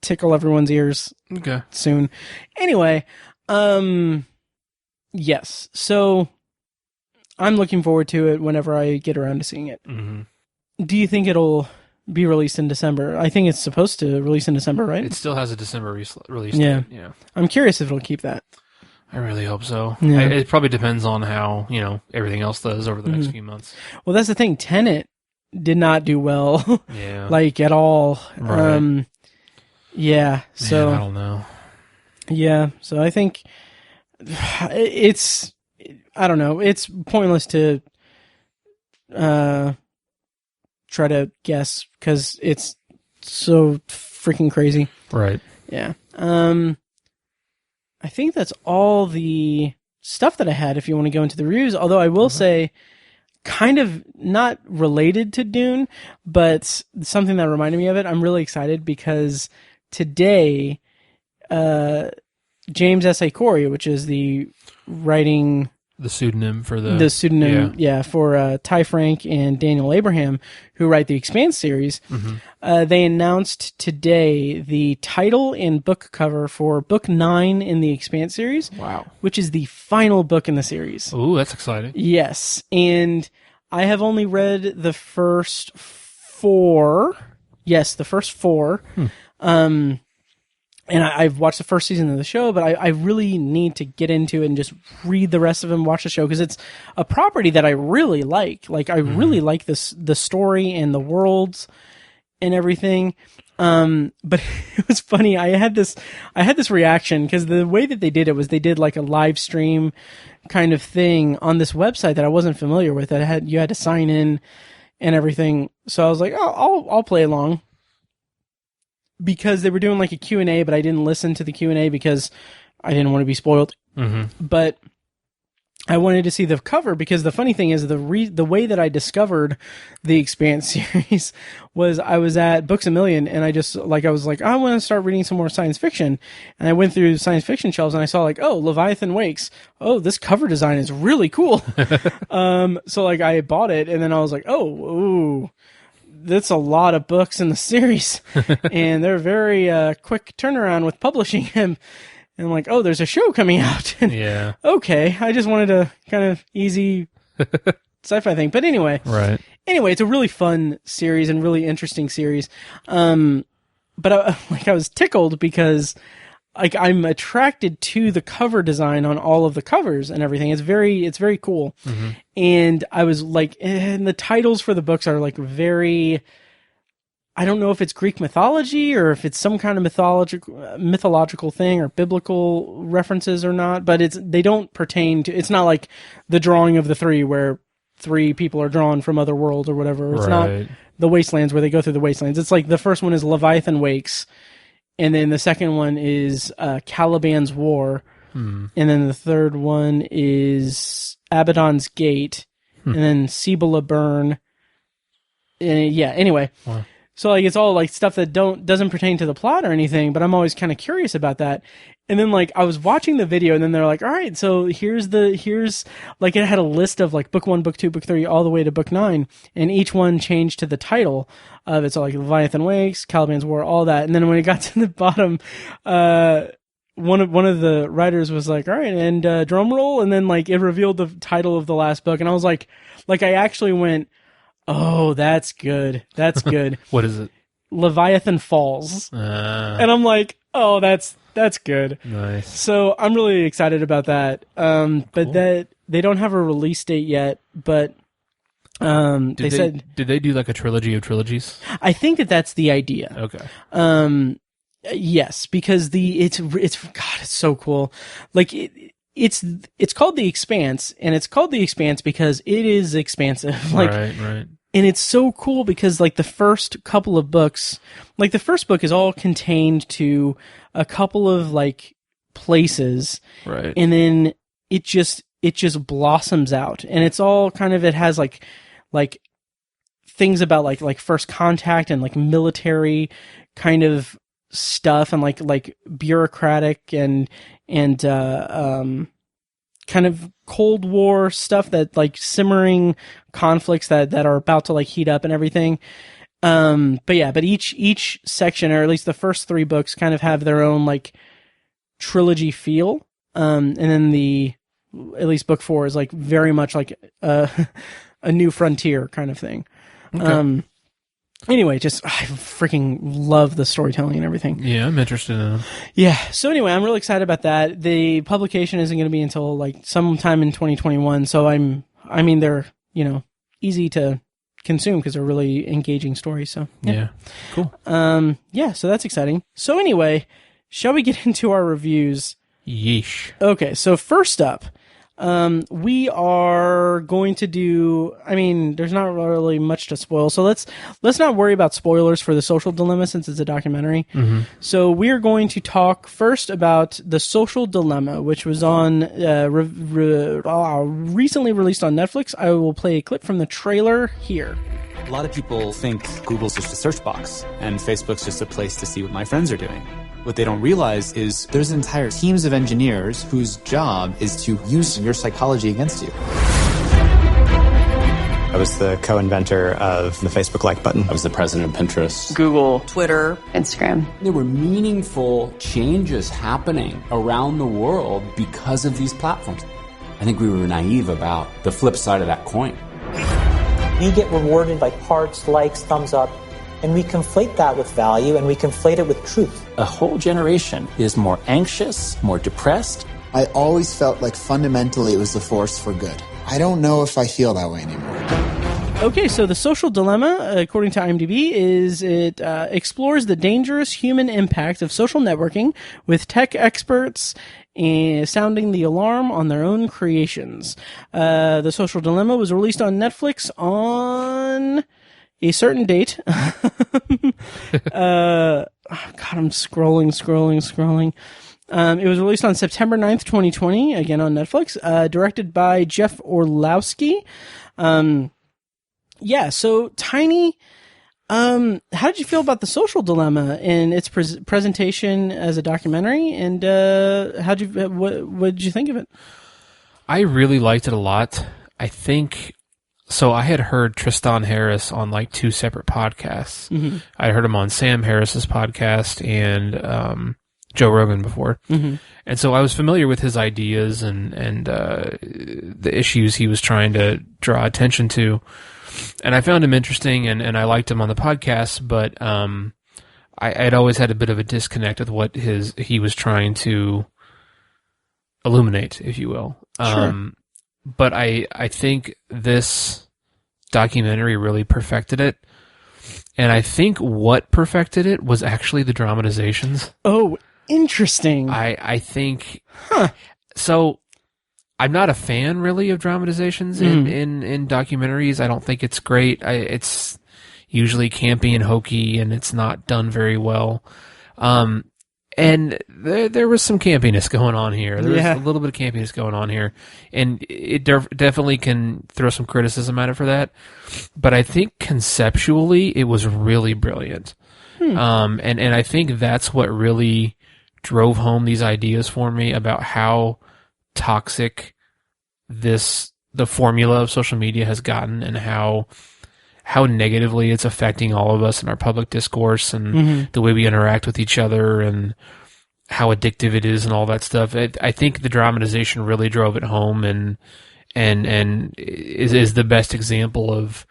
tickle everyone's ears soon. Anyway, yes. So I'm looking forward to it whenever I get around to seeing it. Mm-hmm. Do you think it'll be released in December? I think it's supposed to release in December, right? It still has a December release yeah. date. Yeah. I'm curious if it'll keep that. I really hope so. Yeah. It probably depends on how, everything else does over the next few months. Well, that's the thing. Tenet did not do well. Yeah. At all. Right. Yeah, so man, I don't know. Yeah, so I think it's I don't know. It's pointless to try to guess because it's so freaking crazy. Right. Yeah. I think that's all the stuff that I had if you want to go into the reviews. Although I will say, kind of not related to Dune, but something that reminded me of it. I'm really excited because today, James S.A. Corey, which is the writing... The pseudonym for for Ty Frank and Daniel Abraham, who write the Expanse series. They announced today the title and book cover for book 9 in the Expanse series. Wow. Which is the final book in the series. Ooh, that's exciting. Yes. And I have only read the first 4. Yes, the first 4. And I've watched the first season of the show, but I really need to get into it and just read the rest of them, watch the show, because it's a property that I really like. Like, I really like the story and the worlds and everything. But it was funny. I had this reaction because the way that they did it was they did like a live stream kind of thing on this website that I wasn't familiar with. That you had to sign in and everything. So I was like, oh, I'll play along. Because they were doing like a Q&A, but I didn't listen to the Q&A because I didn't want to be spoiled. But I wanted to see the cover because the funny thing is the way that I discovered the Expanse series was I was at Books A Million and I was like, I want to start reading some more science fiction. And I went through science fiction shelves and I saw like, oh, Leviathan Wakes. Oh, this cover design is really cool. So like I bought it and then I was like, ooh. That's a lot of books in the series, and they're very quick turnaround with publishing him. And I'm like, oh, there's a show coming out. Yeah. Okay, I just wanted a kind of easy sci-fi thing, but anyway, right. Anyway, it's a really fun series and really interesting series. But I was tickled because like I'm attracted to the cover design on all of the covers and everything. It's very cool. And I was like, and the titles for the books are like very, I don't know if it's Greek mythology or if it's some kind of mythological thing or biblical references or not, but they don't pertain to, it's not like the drawing of the 3 where 3 people are drawn from other worlds or whatever. It's not the Wastelands where they go through the Wastelands. It's like the first one is Leviathan Wakes. And then the second one is Caliban's War. And then the third one is Abaddon's Gate. And then Cibola Burn. And anyway. Wow. So like it's all like stuff that doesn't pertain to the plot or anything, but I'm always kind of curious about that. And then like I was watching the video and then they're like, all right, so here's like it had a list of like book 1, book 2, book 3, all the way to book 9, and each one changed to the title of it. So like Leviathan Wakes, Caliban's War, all that. And then when it got to the bottom, one of the writers was like, all right, and drum roll, and then like it revealed the title of the last book, and I was like I actually went, oh, that's good. That's good. What is it? Leviathan Falls. And I'm like, oh, that's good. Nice. So I'm really excited about that. But cool. That they don't have a release date yet, but did they do like a trilogy of trilogies? I think that's the idea. Okay. Yes, because it's God, it's so cool. Like it's called The Expanse, and it's called The Expanse because it is expansive. Like, right. And it's so cool because like the first couple of books, like the first book is all contained to a couple of like places. Right. And then it just blossoms out, and it's all kind of, it has like things about like first contact and like military kind of stuff and like bureaucratic and kind of Cold War stuff, that like simmering conflicts that are about to like heat up and everything. But each section, or at least the first 3 books, kind of have their own like trilogy feel. And then at least book 4 is like very much like a new frontier kind of thing. Okay. Anyway, just I freaking love the storytelling and everything. Yeah, I'm interested in it. Yeah. So anyway, I'm really excited about that. The publication isn't going to be until like sometime in 2021. So they're, easy to consume because they're really engaging stories. So yeah. Cool. So that's exciting. So anyway, shall we get into our reviews? Yeesh. Okay. So first up, we are going to do, I mean, there's not really much to spoil, so let's not worry about spoilers for the Social Dilemma since it's a documentary. Mm-hmm. So we're going to talk first about the Social Dilemma, which was on recently released on Netflix. I will play a clip from the trailer here. A lot of people think Google's just a search box and Facebook's just a place to see what my friends are doing. What they don't realize is there's entire teams of engineers whose job is to use your psychology against you. I was the co-inventor of the Facebook like button. I was the president of Pinterest, Google, Twitter, Instagram. There were meaningful changes happening around the world because of these platforms. I think we were naive about the flip side of that coin. We get rewarded by hearts, likes, thumbs up, and we conflate that with value, and we conflate it with truth. A whole generation is more anxious, more depressed. I always felt like fundamentally it was a force for good. I don't know if I feel that way anymore. Okay, so the Social Dilemma, according to IMDb, is it explores the dangerous human impact of social networking with tech experts and sounding the alarm on their own creations. The Social Dilemma was released on Netflix on a certain date. God, I'm scrolling. It was released on September 9th, 2020, again on Netflix, directed by Jeff Orlowski. So Tiny, how did you feel about the Social Dilemma and its presentation as a documentary, and what did you think of it? I really liked it a lot. I think, so I had heard Tristan Harris on like 2 separate podcasts. Mm-hmm. I heard him on Sam Harris's podcast and Joe Rogan before. Mm-hmm. And so I was familiar with his ideas and the issues he was trying to draw attention to. And I found him interesting and I liked him on the podcast, but I'd always had a bit of a disconnect with what he was trying to illuminate, if you will. Sure. But I think this documentary really perfected it. And I think what perfected it was actually the dramatizations. Oh, interesting. I think... So, I'm not a fan, really, of dramatizations in documentaries. I don't think it's great. It's usually campy and hokey, and it's not done very well. And there was some campiness going on here. There was a little bit of campiness going on here. And it definitely can throw some criticism at it for that. But I think conceptually, it was really brilliant. And I think that's what really drove home these ideas for me about how toxic the formula of social media has gotten and how negatively it's affecting all of us in our public discourse and the way we interact with each other and how addictive it is and all that stuff. I think the dramatization really drove it home and is the best example of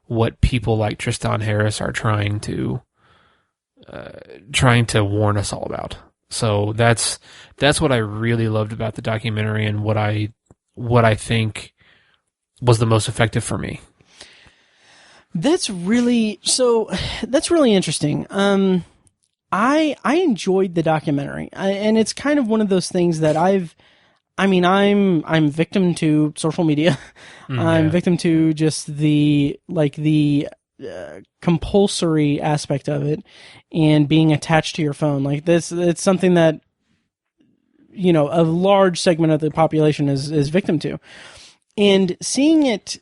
what people like Tristan Harris are trying to warn us all about. So that's what I really loved about the documentary and what I think was the most effective for me. That's really interesting. I enjoyed the documentary, and it's kind of one of those things that I'm victim to social media. I'm victim to just the compulsory aspect of it and being attached to your phone. Like this, it's something that, you know, a large segment of the population is victim to. And seeing it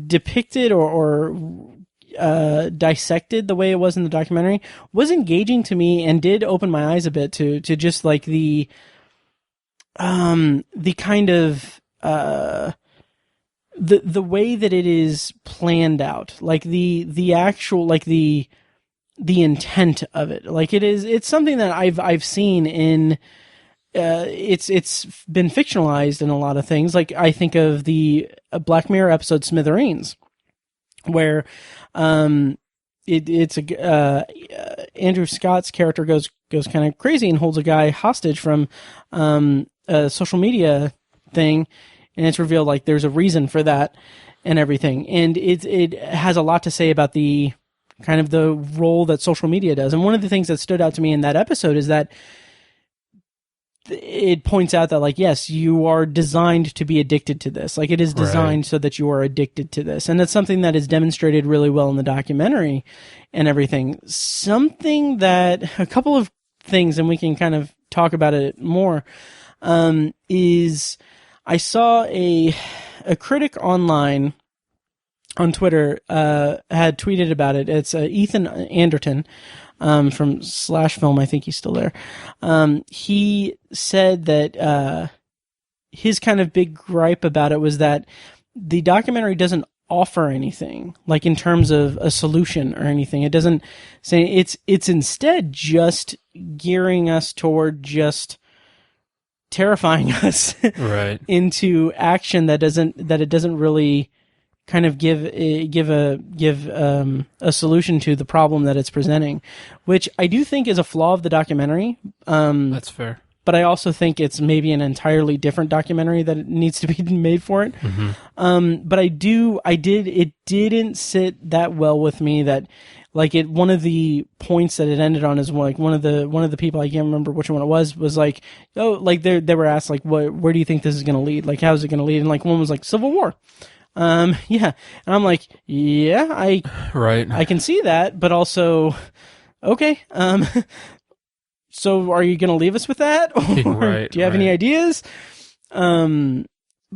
depicted or dissected the way it was in the documentary was engaging to me and did open my eyes a bit to just like the kind of the way that it is planned out, like the actual, like the intent of it. Like it's something that I've seen in it's been fictionalized in a lot of things. Like I think of the Black Mirror episode Smithereens, where it's Andrew Scott's character goes kind of crazy and holds a guy hostage from a social media thing, and it's revealed like there's a reason for that and everything. And it has a lot to say about the kind of the role that social media does. And one of the things that stood out to me in that episode is that it points out that, like, yes, you are designed to be addicted to this. Like, it is designed so that you are addicted to this. And it's something that is demonstrated really well in the documentary and everything. Something that, a couple of things, and we can kind of talk about it more, is I saw a critic online on Twitter, had tweeted about it. It's Ethan Anderton, from Slash Film. I think he's still there. He said that his kind of big gripe about it was that the documentary doesn't offer anything, like in terms of a solution or anything. It doesn't say, it's instead just gearing us toward just terrifying us into action that it doesn't really kind of give a solution to the problem that it's presenting, which I do think is a flaw of the documentary. That's fair. But I also think it's maybe an entirely different documentary that it needs to be made for it. But it didn't sit that well with me that, like, one of the points that it ended on is, like, one of the people, I can't remember which one it was like, oh, like they were asked, like, where do you think this is going to lead? Like, how's it going to lead? And, like, one was like, Civil War. Yeah. And I'm like, yeah, I can see that, but also, okay. So are you going to leave us with that? Or do you have any ideas? But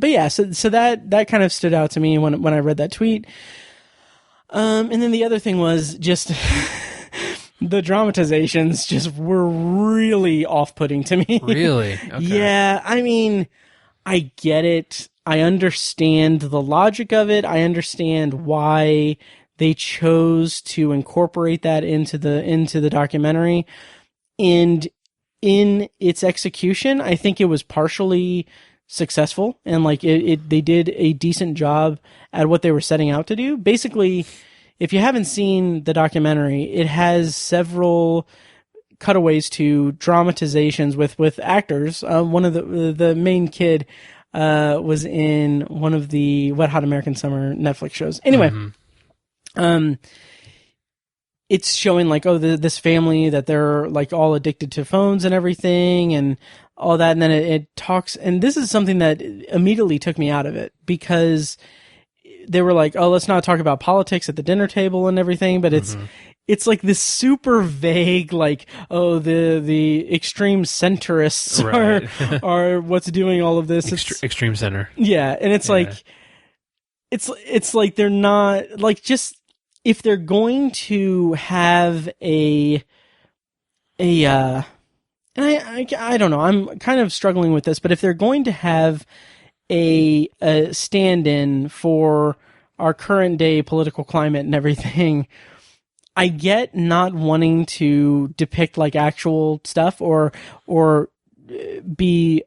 yeah, so that kind of stood out to me when I read that tweet. And then the other thing was just the dramatizations just were really off-putting to me. Really? Okay. Yeah. I mean, I get it. I understand the logic of it. I understand why they chose to incorporate that into the documentary. And in its execution, I think it was partially successful, and like they did a decent job at what they were setting out to do. Basically, if you haven't seen the documentary, it has several cutaways to dramatizations with actors. One of the main kid was in one of the Wet Hot American Summer Netflix shows. Anyway, it's showing like, oh, this family that they're like all addicted to phones and everything and all that. And then it talks, and this is something that immediately took me out of it because they were like, oh, let's not talk about politics at the dinner table and everything. But it's like this super vague, like, oh, the extreme centrists are what's doing all of this. Extreme center. Yeah. And it's like, it's like they're not like, just if they're going to have and I don't know, I'm kind of struggling with this, but if they're going to have a stand-in for our current day political climate and everything, I get not wanting to depict like actual stuff or be,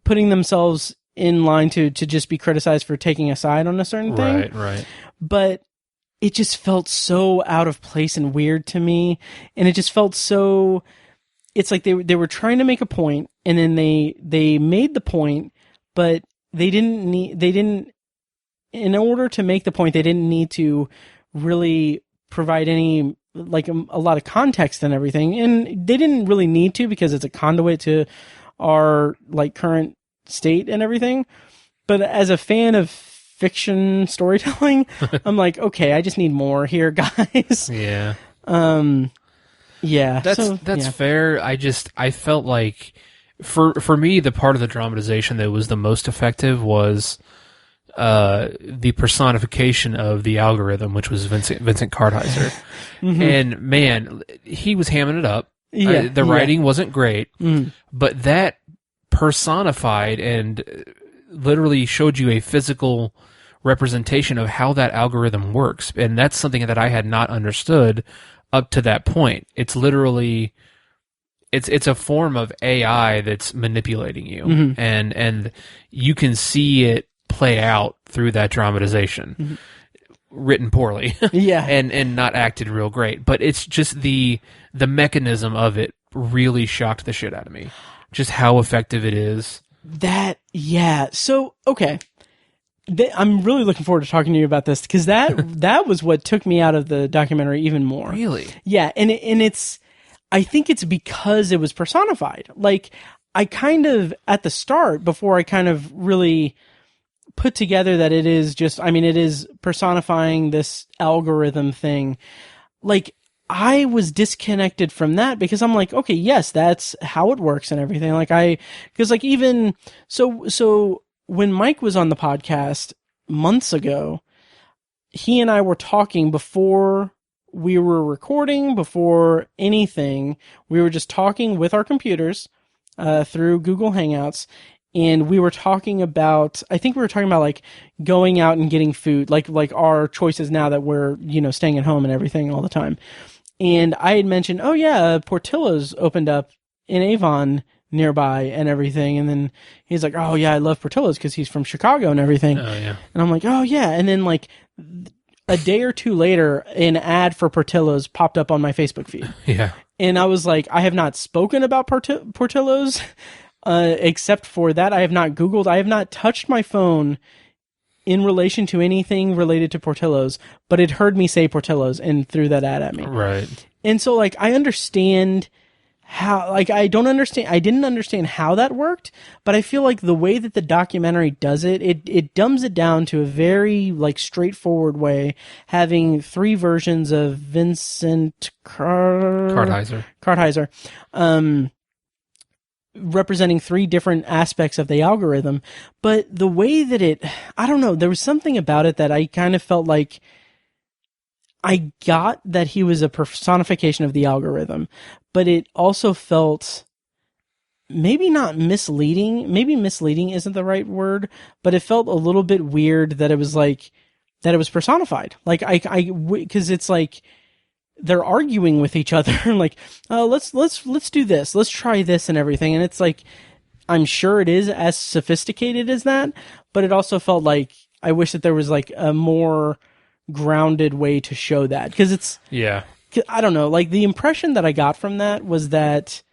putting themselves in line to just be criticized for taking a side on a certain thing. Right. But it just felt so out of place and weird to me. And it just felt so, it's like they were trying to make a point, and then they made the point, but in order to make the point, they didn't need to really provide any, like a lot of context and everything. And they didn't really need to, because it's a conduit to our like current state and everything. But as a fan of fiction storytelling, I'm like, okay, I just need more here, guys. Yeah. Yeah. That's fair. I felt like for me, the part of the dramatization that was the most effective was the personification of the algorithm, which was Vincent Kartheiser. And man, he was hamming it up. Yeah. The writing wasn't great, but that personified and literally showed you a physical representation of how that algorithm works. And that's something that I had not understood up to that point. It's literally, it's a form of AI that's manipulating you, and you can see it play out through that dramatization, written poorly, and not acted real great. But it's just the mechanism of it really shocked the shit out of me. Just how effective it is. So, okay. I'm really looking forward to talking to you about this, because that was what took me out of the documentary even more. Really? Yeah, and it's, I think it's because it was personified. Like, I kind of, at the start, before I kind of really put together that it is just, I mean, it is personifying this algorithm thing. Like, I was disconnected from that because I'm like, okay, yes, that's how it works and everything. Like, because like even, so when Mike was on the podcast months ago, he and I were talking before we were recording, before anything. We were just talking with our computers through Google Hangouts, and we were talking about, I think we were talking about like going out and getting food, like our choices now that we're, staying at home and everything all the time. And I had mentioned, oh yeah, Portillo's opened up in Avon nearby and everything. And then he's like, oh yeah, I love Portillo's because he's from Chicago and everything. Oh yeah. And I'm like, oh yeah. And then like a day or two later, an ad for Portillo's popped up on my Facebook feed. Yeah. And I was like, I have not spoken about Portillo's except for that. I have not Googled. I have not touched my phone in relation to anything related to Portillo's, but it heard me say Portillo's and threw that ad at me. Right. And so like, I understand how, like, I didn't understand how that worked, but I feel like the way that the documentary does it, it dumbs it down to a very like straightforward way, having 3 versions of Vincent Kartheiser, representing 3 different aspects of the algorithm. But the way that I don't know, there was something about it that I kind of felt like I got that he was a personification of the algorithm, but it also felt maybe not misleading. Maybe misleading isn't the right word, but it felt a little bit weird that it was like, that it was personified. Like because it's like, they're arguing with each other like, oh, let's do this. Let's try this and everything. And it's like, I'm sure it is as sophisticated as that, but it also felt like I wish that there was like a more grounded way to show that. Cause it's, yeah, I don't know. Like the impression that I got from that was that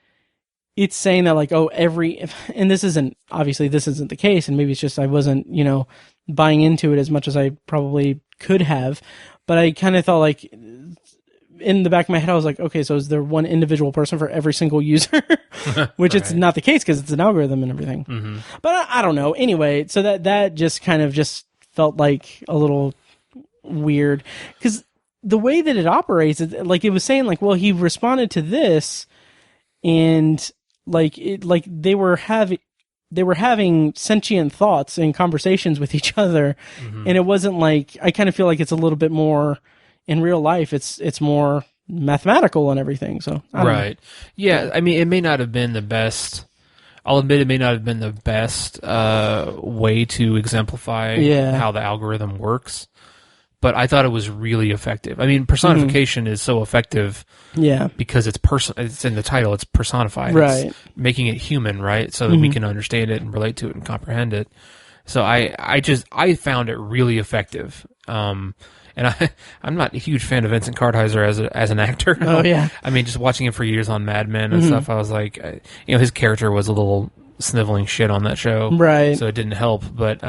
it's saying that like, oh, and this isn't the case. And maybe it's just, I wasn't, buying into it as much as I probably could have, but I kind of thought like, in the back of my head, I was like, okay, so is there one individual person for every single user? Which it's not the case because it's an algorithm and everything. Mm-hmm. But I don't know. Anyway, so that just kind of just felt like a little weird because the way that it operates, like it was saying like, well, he responded to this and like they were having sentient thoughts and conversations with each other. Mm-hmm. And it wasn't like, I kind of feel like it's a little bit more, in real life, it's more mathematical and everything. So right, yeah. I mean, it may not have been the best. I'll admit, it may not have been the best way to exemplify how the algorithm works. But I thought it was really effective. I mean, personification is so effective, because it's in the title. It's personified, right? It's making it human, right? So that we can understand it and relate to it and comprehend it. So I found it really effective. And I'm not a huge fan of Vincent Kartheiser as an actor. Oh yeah. I mean, just watching him for years on Mad Men and stuff, I was like, his character was a little sniveling shit on that show, right? So it didn't help. But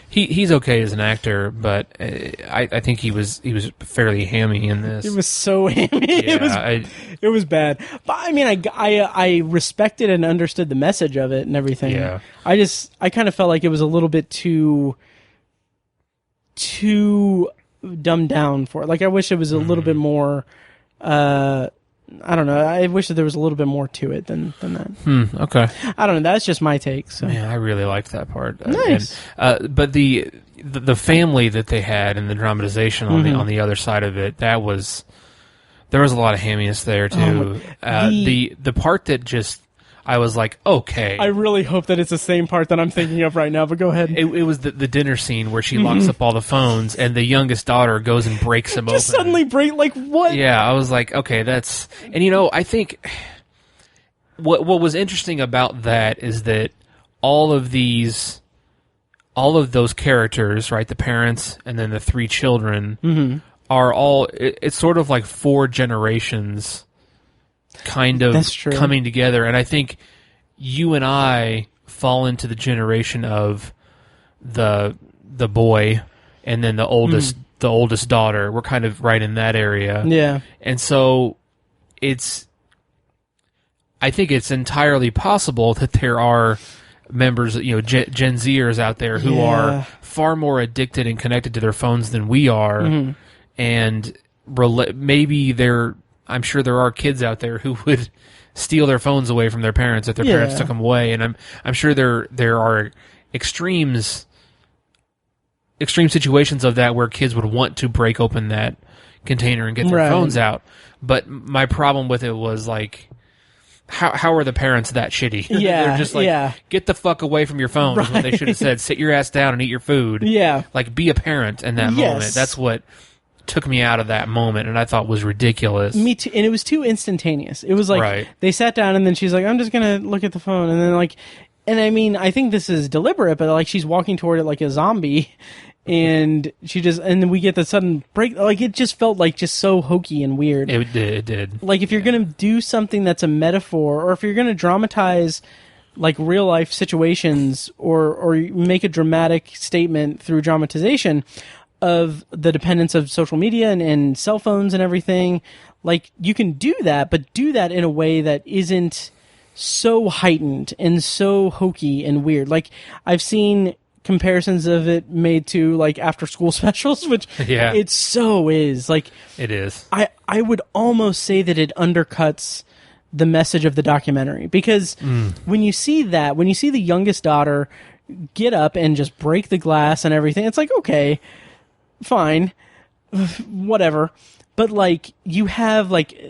he's okay as an actor, but I think he was fairly hammy in this. It was so hammy. Yeah, it was bad. But I mean, I respected and understood the message of it and everything. Yeah. I kind of felt like it was a little bit too dumbed down for it. Like I wish it was a little bit more I don't know. I wish that there was a little bit more to it than that. Okay. I don't know. That's just my take. So yeah, I really liked that part. Nice. But the family that they had and the dramatization on the other side of it, there was a lot of hamminess there too. The part that just, I was like, okay. I really hope that it's the same part that I'm thinking of right now, but go ahead. It was the dinner scene where she locks up all the phones and the youngest daughter goes and breaks them open. Just suddenly break, like what? Yeah, I was like, okay, that's... And I think what was interesting about that is that all of those characters, right, the parents and then the 3 children, are all... It's sort of like 4 generations kind of coming together, and I think you and I fall into the generation of the boy and then the oldest daughter. We're kind of right in that area. Yeah. And so it's I think it's entirely possible that there are members, Gen Zers out there who are far more addicted and connected to their phones than we are, and maybe I'm sure there are kids out there who would steal their phones away from their parents if their parents took them away, and I'm sure there are extreme situations of that where kids would want to break open that container and get their phones out. But my problem with it was like, how are the parents that shitty? Yeah, they're just like, get the fuck away from your phone. Is what they should have said. Sit your ass down and eat your food. Yeah, like be a parent in that moment. That's what took me out of that moment, and I thought was ridiculous. Me too, and it was too instantaneous. It was like they sat down, and then she's like, "I'm just gonna look at the phone," and then like, and I mean, I think this is deliberate, but like she's walking toward it like a zombie. And and then we get the sudden break. Like, it just felt like just so hokey and weird. It did. Like, if you're going to do something that's a metaphor, or if you're going to dramatize, like, real life situations, or make a dramatic statement through dramatization of the dependence of social media and cell phones and everything, like, you can do that, but do that in a way that isn't so heightened and so hokey and weird. Like, I've seen comparisons of it made to like after school specials, which it so is. Like, it is. I would almost say that it undercuts the message of the documentary, because when you see the youngest daughter get up and just break the glass and everything, it's like, okay, fine, whatever. But like, you have like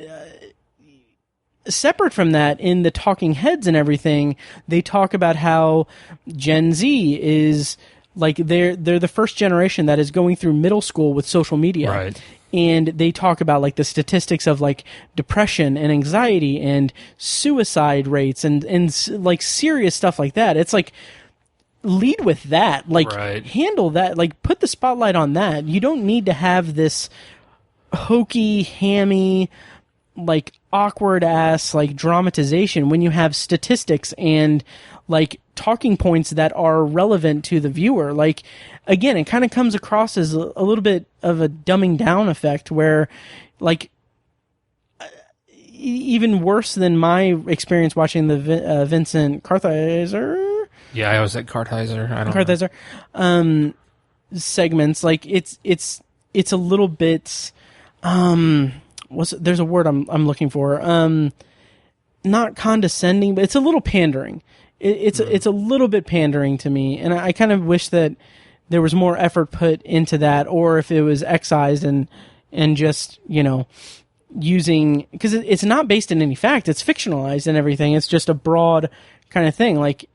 separate from that, in the talking heads and everything, they talk about how Gen Z is like they're the first generation that is going through middle school with social media. Right. And they talk about like the statistics of like depression and anxiety and suicide rates and like serious stuff like that. It's like, lead with that, like handle that, like put the spotlight on that. You don't need to have this hokey, hammy, like awkward ass like dramatization when you have statistics and like talking points that are relevant to the viewer. Like, again, it kind of comes across as a little bit of a dumbing down effect where, like, even worse than my experience watching the Vincent Kartheiser. Yeah, I was at Kartheiser. I don't know. Segments, like it's a little bit there's a word I'm looking for. Not condescending, but it's a little pandering. It's a little bbit pandering to me, and I kind of wish that there was more effort put into that, or if it was excised and just, using, because it's not based in any fact. It's fictionalized and everything. It's just a broad kind of thing. Like,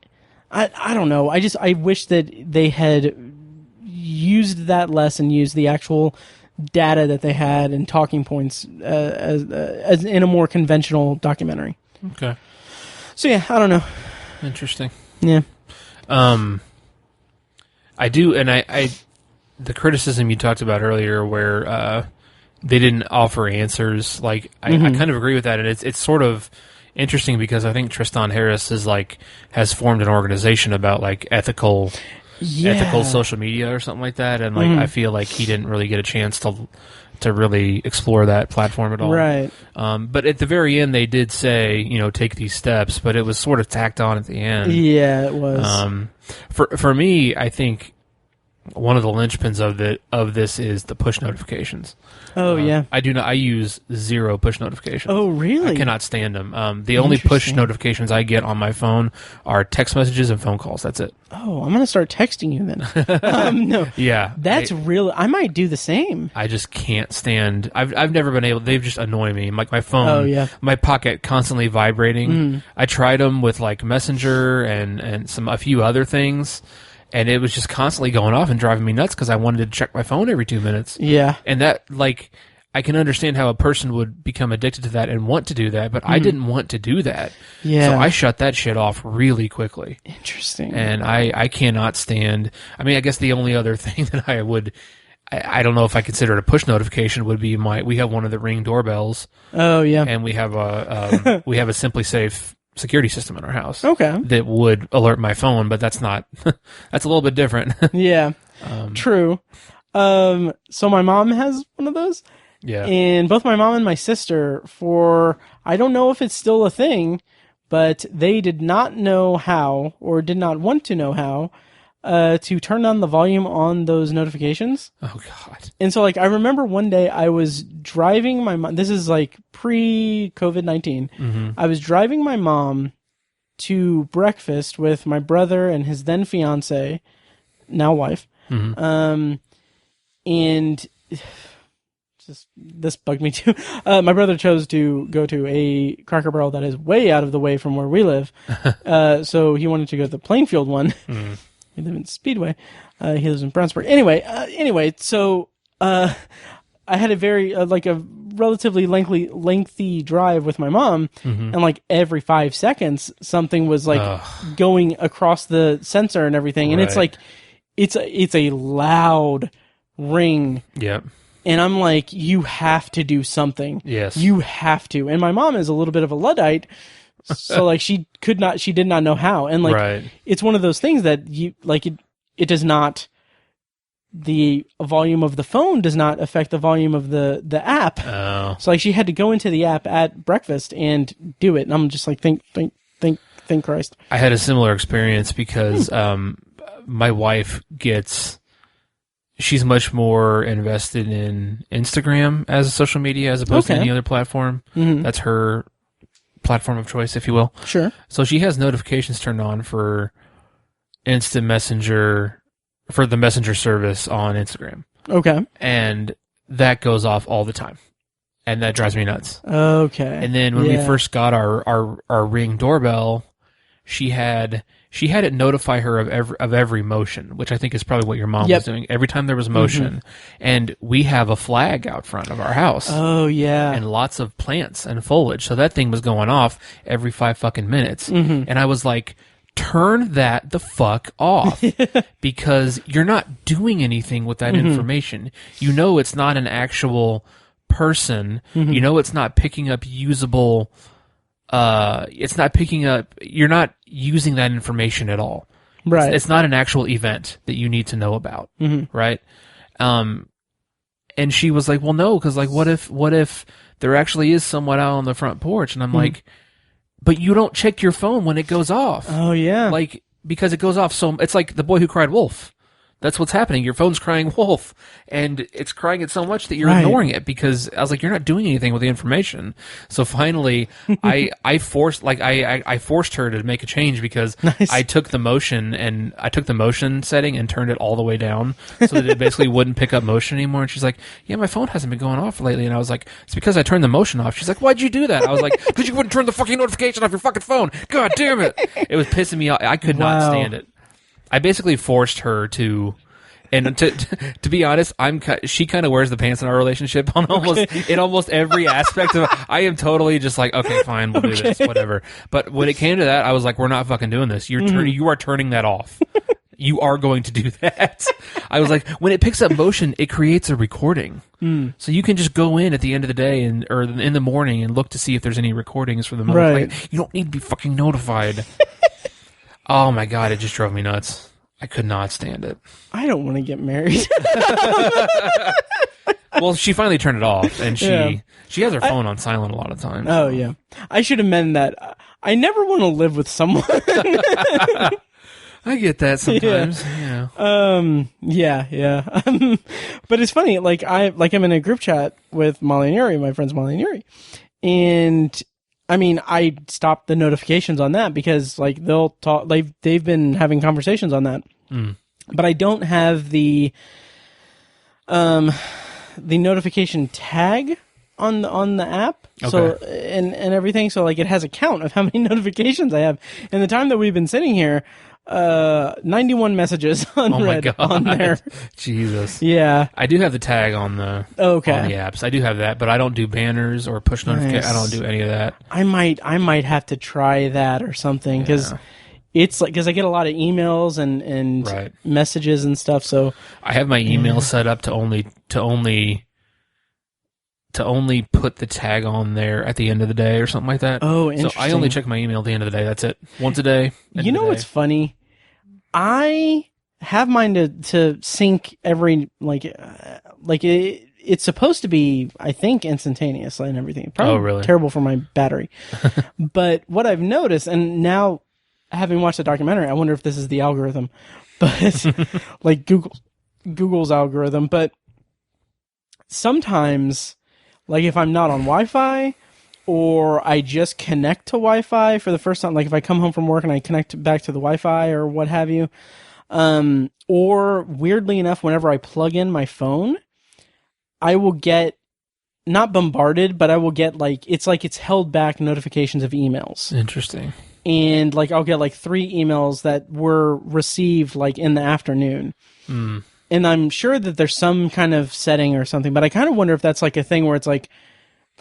I don't know. I wish that they had used that less and used the actual data that they had and talking points as in a more conventional documentary. Okay. So yeah, I don't know. Interesting. Yeah. I do, and I the criticism you talked about earlier, where they didn't offer answers. Like, I kind of agree with that, and it's sort of interesting because I think Tristan Harris has formed an organization about like ethical social media or something like that, and like I feel like he didn't really get a chance to really explore that platform at all. Right. But at the very end, they did say, take these steps, but it was sort of tacked on at the end. Yeah, it was. For me, I think one of the linchpins of this is the push notifications. Oh yeah. I use 0 push notifications. Oh really? I cannot stand them. The only push notifications I get on my phone are text messages and phone calls. That's it. Oh, I'm gonna start texting you then. No. Yeah. That's real. I might do the same. I just can't stand. I've never been able. They've just annoyed me. Like my phone. Oh yeah. My pocket constantly vibrating. I tried them with like Messenger and a few other things. And it was just constantly going off and driving me nuts because I wanted to check my phone every 2 minutes. Yeah. And that, like, I can understand how a person would become addicted to that and want to do that, but I didn't want to do that. Yeah. So I shut that shit off really quickly. Interesting. And I cannot stand, I mean, I guess the only other thing that I don't know if I consider it a push notification would be we have one of the Ring doorbells. Oh, yeah. And we have a Simply Safe security system in our house. Okay. That would alert my phone, but that's not, that's a little bit different. Yeah. True. So my mom has one of those. Yeah. And both my mom and my sister I don't know if it's still a thing, but they did not know how, or did not want to know how, to turn on the volume on those notifications. Oh, God. And so, like, I remember one day I was driving my mom. This is, like, pre-COVID-19. Mm-hmm. I was driving my mom to breakfast with my brother and his then fiance, now wife. Mm-hmm. And just this bugged me too. My brother chose to go to a Cracker Barrel that is way out of the way from where we live. So he wanted to go to the Plainfield one. Mm-hmm. He lives in Speedway. He lives in Brownsburg. Anyway, so I had a very like a relatively lengthy drive with my mom, mm-hmm. and like every 5 seconds something was like going across the sensor and everything, and it's like it's a loud ring. Yep. And I'm like, you have to do something. Yes. You have to. And my mom is a little bit of a Luddite, so like she did not know how. And like it's one of those things that you like it does not, the volume of the phone does not affect the volume of the app. Oh. So like she had to go into the app at breakfast and do it. And I'm just like, thank Christ. I had a similar experience because my wife she's much more invested in Instagram as a social media as opposed to any other platform. Mm-hmm. That's her platform of choice, if you will. Sure. So she has notifications turned on for instant messenger, for the messenger service on Instagram. Okay. And that goes off all the time. And that drives me nuts. Okay. And then when we first got our Ring doorbell, she had it notify her of every motion, which I think is probably what your mom was doing. Every time there was motion. Mm-hmm. And we have a flag out front of our house. Oh, yeah. And lots of plants and foliage. So that thing was going off every 5 fucking minutes. Mm-hmm. And I was like, turn that the fuck off. Because you're not doing anything with that information. You know it's not an actual person. Mm-hmm. You know it's not picking up usable... you're not using that information at all. Right. It's not an actual event that you need to know about. Mm-hmm. Right. And she was like, well, no, because like, what if there actually is someone out on the front porch? And I'm like, but you don't check your phone when it goes off. Oh yeah. Like, because it goes off. So it's like The Boy Who Cried Wolf. That's what's happening. Your phone's crying wolf, and it's crying it so much that you're ignoring it, because I was like, you're not doing anything with the information. So finally, I forced her to make a change, because I took the motion setting and turned it all the way down so that it basically wouldn't pick up motion anymore. And she's like, yeah, my phone hasn't been going off lately. And I was like, it's because I turned the motion off. She's like, why'd you do that? I was like, because you wouldn't turn the fucking notification off your fucking phone. God damn it. It was pissing me off. I could not stand it. I basically forced her to, and to be honest, she kind of wears the pants in our relationship on almost every aspect of. I am totally just like, okay, fine, we'll do this, whatever. But when it came to that, I was like, we're not fucking doing this. You are turning that off. You are going to do that. I was like, when it picks up motion, it creates a recording. So you can just go in at the end of the day or in the morning and look to see if there's any recordings for the moment. Right. Like, you don't need to be fucking notified. Oh my God, it just drove me nuts. I could not stand it. I don't want to get married. Well, she finally turned it off, and she has her phone on silent a lot of times. Oh, yeah. I should amend that. I never want to live with someone. I get that sometimes. Yeah. But it's funny, I'm in a group chat with Molly and Yuri, my friends Molly and Yuri. And I mean, I stopped the notifications on that because like they'll talk, they've been having conversations on that. But I don't have the notification tag on the app. Okay. So and everything. So like it has a count of how many notifications I have. In the time that we've been sitting here, 91 messages unread on there. Jesus. Yeah. I do have the tag on the apps. I do have that, but I don't do banners or push notifications. I don't do any of that. I might have to try that or something, because it's like, because I get a lot of emails and messages and stuff. So I have my email set up to only put the tag on there at the end of the day or something like that. Oh, interesting. So I only check my email at the end of the day. That's it. Once a day. You know what's funny? I have mine to sync every, it's supposed to be, I think, instantaneous and everything. Probably really? Terrible for my battery. But what I've noticed, and now having watched the documentary, I wonder if this is the algorithm, but like Google's algorithm. But sometimes, like if I'm not on Wi-Fi, or I just connect to Wi-Fi for the first time, like if I come home from work and I connect back to the Wi-Fi or what have you, or weirdly enough, whenever I plug in my phone, I will get not bombarded, but I will get it's held back notifications of emails. Interesting. And like I'll get like 3 emails that were received like in the afternoon. And I'm sure that there's some kind of setting or something, but I kind of wonder if that's like a thing where it's like,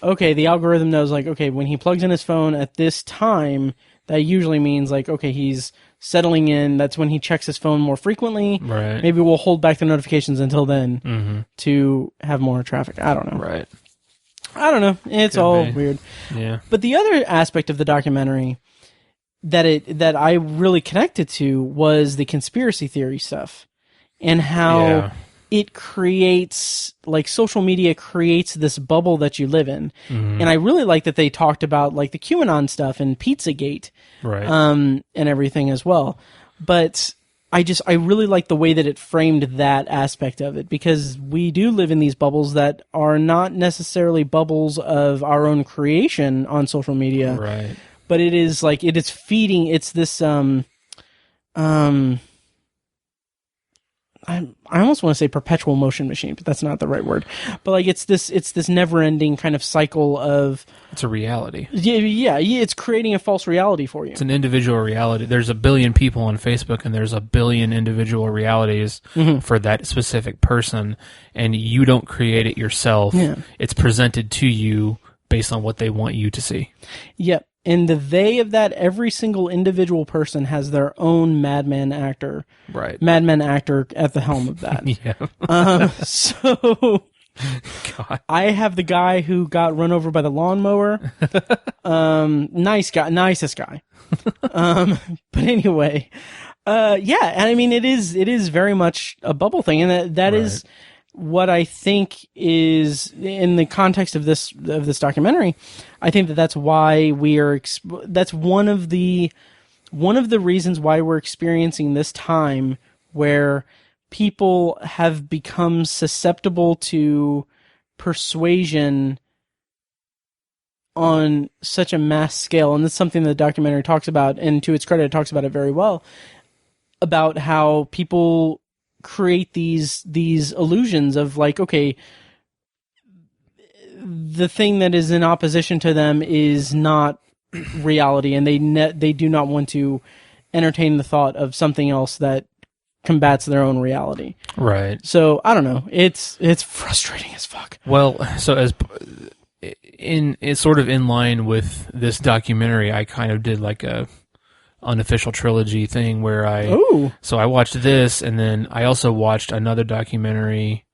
okay, the algorithm knows like, okay, when he plugs in his phone at this time, that usually means like, okay, he's settling in. That's when he checks his phone more frequently. Right. Maybe we'll hold back the notifications until then to have more traffic. I don't know. Right. I don't know. It's Could all be. weird. Yeah. But the other aspect of the documentary that I really connected to was the conspiracy theory stuff and how it creates, like, social media creates this bubble that you live in. And I really like that they talked about like the QAnon stuff and Pizzagate, right, and everything as well. But I really like the way that it framed that aspect of it, because we do live in these bubbles that are not necessarily bubbles of our own creation on social media. Right. But it is like, it is feeding, it's this, I almost want to say perpetual motion machine, but that's not the right word. But like it's this never-ending kind of cycle of... It's a reality. Yeah, it's creating a false reality for you. It's an individual reality. There's a billion people on Facebook, and there's a billion individual realities for that specific person, and you don't create it yourself. Yeah. It's presented to you based on what they want you to see. Yep. And the they of that, every single individual person has their own madman actor. Right. Madman actor at the helm of that. Yeah. So God. I have the guy who got run over by the lawnmower. Nice guy, nicest guy. But anyway, yeah, and I mean it is very much a bubble thing, and that Right. is what I think is in the context of this documentary. I think that's why that's one of the reasons why we're experiencing this time where people have become susceptible to persuasion on such a mass scale. And that's something the documentary talks about, and to its credit, it talks about it very well, about how people create these illusions of like, okay, the thing that is in opposition to them is not reality, and they do not want to entertain the thought of something else that combats their own reality. Right. So I don't know. It's frustrating as fuck. Well, so it's sort of in line with this documentary, I kind of did like a unofficial trilogy thing where I watched this, and then I also watched another documentary.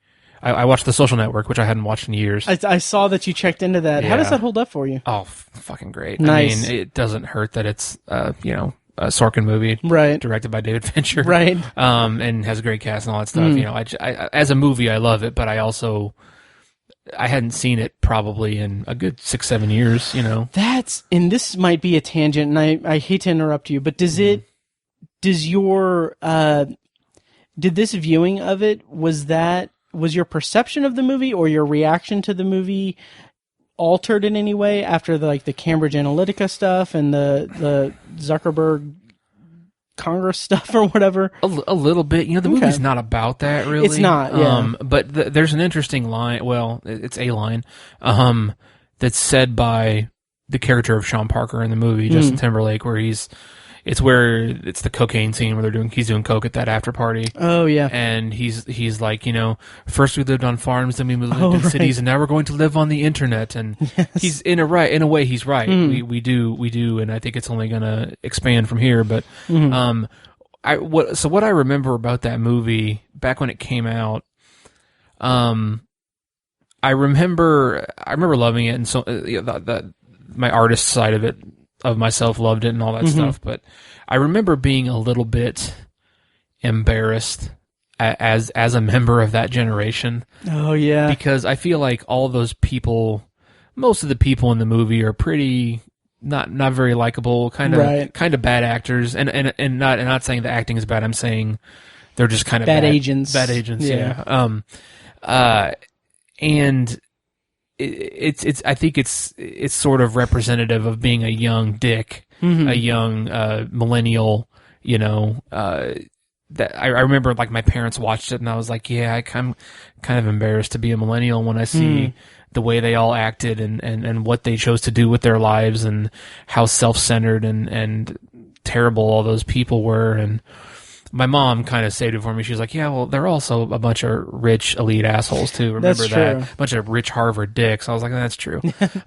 I watched The Social Network, which I hadn't watched in years. I saw that you checked into that. Yeah. How does that hold up for you? Oh, fucking great. Nice. I mean, it doesn't hurt that it's, a Sorkin movie. Right. Directed by David Fincher. Right. And has a great cast and all that stuff. You know, I as a movie, I love it, but I hadn't seen it probably in a good 6-7 years, you know. And this might be a tangent, and I hate to interrupt you, but did this viewing of it, was your perception of the movie or your reaction to the movie altered in any way after the Cambridge Analytica stuff and the Zuckerberg Congress stuff or whatever? A little bit. You know, the movie's not about that, really. It's not, yeah. But there's an interesting line, well, it's a line, that's said by the character of Sean Parker in the movie, Justin Timberlake, where it's the cocaine scene where he's doing coke at that after party. Oh yeah. And he's like, you know, first we lived on farms, then we moved into cities, and now we're going to live on the internet. And he's in a way he's right. We do, and I think it's only gonna expand from here. But what I remember about that movie back when it came out, I remember loving it, and so my artist side of myself loved it and all that stuff, but I remember being a little bit embarrassed as a member of that generation. Oh yeah, because I feel like all those people, most of the people in the movie are pretty not very likable, kind of bad actors, and not saying the acting is bad. I'm saying they're just kind of bad agents. Bad agents, yeah. And it's I think it's sort of representative of being a young dick, a young millennial, you know. That I remember, like, my parents watched it, and I was like, yeah, I'm kind of embarrassed to be a millennial when I see the way they all acted and what they chose to do with their lives and how self-centered and terrible all those people were. And my mom kind of saved it for me. She was like, yeah, well, they're also a bunch of rich elite assholes too. Remember that? A bunch of rich Harvard dicks. I was like, that's true.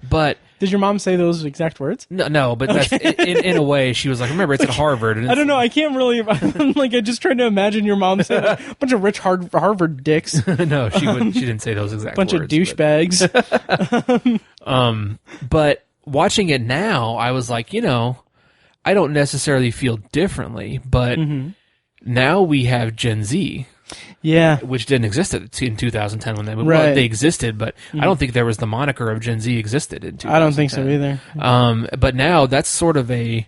But did your mom say those exact words? No, but that's, in a way, she was like, remember, it's at Harvard. And I don't know. I can't really. I'm like, I just tried to imagine your mom saying like, a bunch of rich Harvard dicks. No, she didn't say those exact words. Bunch of douchebags. But watching it now, I was like, you know, I don't necessarily feel differently, but now we have Gen Z. Yeah, which didn't exist in 2010 when they moved. Well, they existed, but I don't think there was the moniker of Gen Z existed in 2010. I don't think so either. But now that's sort of a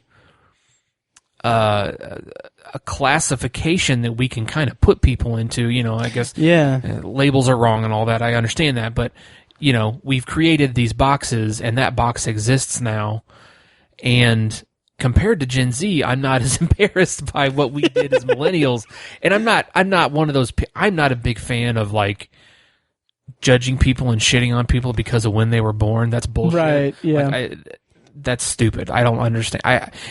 classification that we can kind of put people into. You know, I guess labels are wrong and all that. I understand that, but you know, we've created these boxes, and that box exists now, and compared to Gen Z, I'm not as embarrassed by what we did as millennials, and I'm not one of those. I'm not a big fan of like judging people and shitting on people because of when they were born. That's bullshit. Right? Yeah. Like, that's stupid. I don't understand.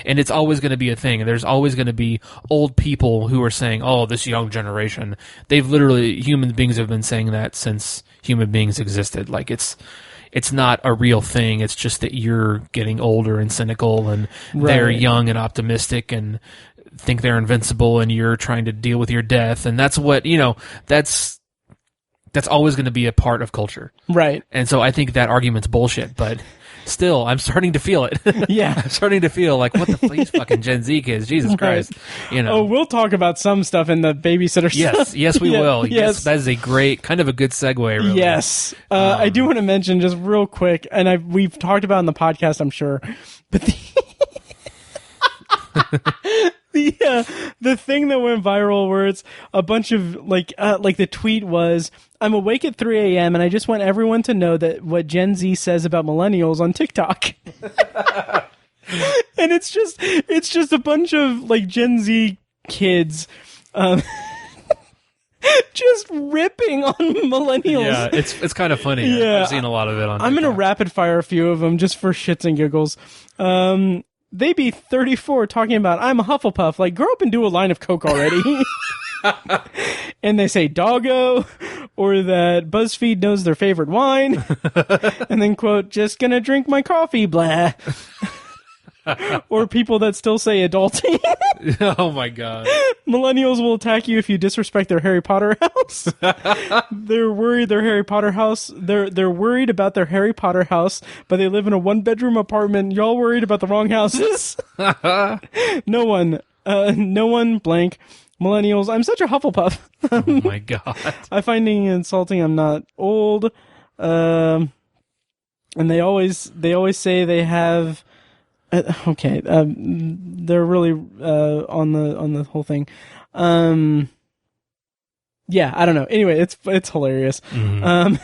And it's always going to be a thing. There's always going to be old people who are saying, "Oh, this young generation." Human beings have been saying that since human beings existed. Like it's not a real thing. It's just that you're getting older and cynical, and they're young and optimistic and think they're invincible, and you're trying to deal with your death. And that's what, you know, that's always going to be a part of culture. Right. And so I think that argument's bullshit, but still, I'm starting to feel it. Yeah. I'm starting to feel like, what the fuck, these fucking Gen Z kids, Jesus Christ. You know. Oh, we'll talk about some stuff in the Babysitter stuff. Yes, we will. Yes, that is a great, kind of a good segue, really. Yes. I do want to mention just real quick, and we've talked about it in the podcast, I'm sure, but the thing that went viral where it's a bunch of like the tweet was, I'm awake at 3 a.m. and I just want everyone to know that what Gen Z says about millennials on TikTok. And it's just a bunch of like Gen Z kids just ripping on millennials. Yeah, it's kind of funny. Yeah. I've seen a lot of it on I'm TikTok. going to rapid fire a few of them just for shits and giggles. They be 34 talking about, I'm a Hufflepuff. Like, grow up and do a line of coke already. And they say doggo, or that BuzzFeed knows their favorite wine. And then, quote, just gonna drink my coffee, blah. Or people that still say adulting. Oh my god. Millennials will attack you if you disrespect their Harry Potter house. They're worried their Harry Potter house. They're worried about their Harry Potter house, but they live in a 1-bedroom apartment. Y'all worried about the wrong houses. No one blank. Millennials, I'm such a Hufflepuff. Oh my god. I find it insulting. I'm not old. And they always say they have. Okay, they're really on the whole thing. Yeah, I don't know. Anyway, it's hilarious. Mm-hmm.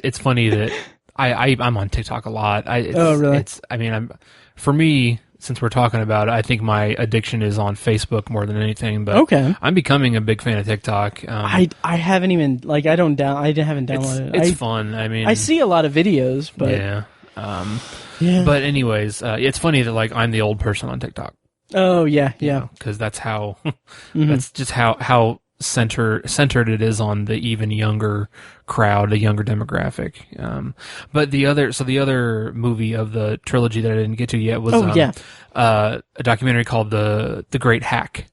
It's funny that I'm on TikTok a lot. Oh, really? For me, since we're talking about it, I think my addiction is on Facebook more than anything. But okay, I'm becoming a big fan of TikTok. I haven't even I haven't downloaded it. It's fun. I mean, I see a lot of videos, but yeah. But anyways, it's funny that like I'm the old person on TikTok. Oh yeah, yeah. Because that's how that's just how centered it is on the even younger crowd, a younger demographic. But the other movie of the trilogy that I didn't get to yet was a documentary called The Great Hack.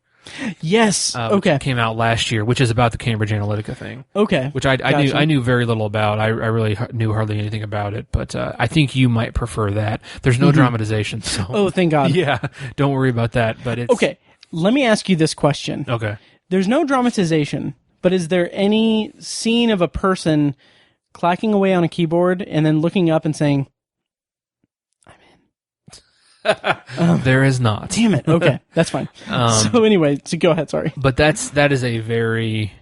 Yes. Okay. Which came out last year, which is about the Cambridge Analytica thing. Okay. Which I knew very little about. I really knew hardly anything about it, but I think you might prefer that. There's no dramatization. So. Oh, thank God. Yeah. Don't worry about that. But it's okay. Let me ask you this question. Okay. there's no dramatization, but is there any scene of a person clacking away on a keyboard and then looking up and saying, there is not. Damn it. Okay, that's fine. So anyway, go ahead. Sorry, but that is a very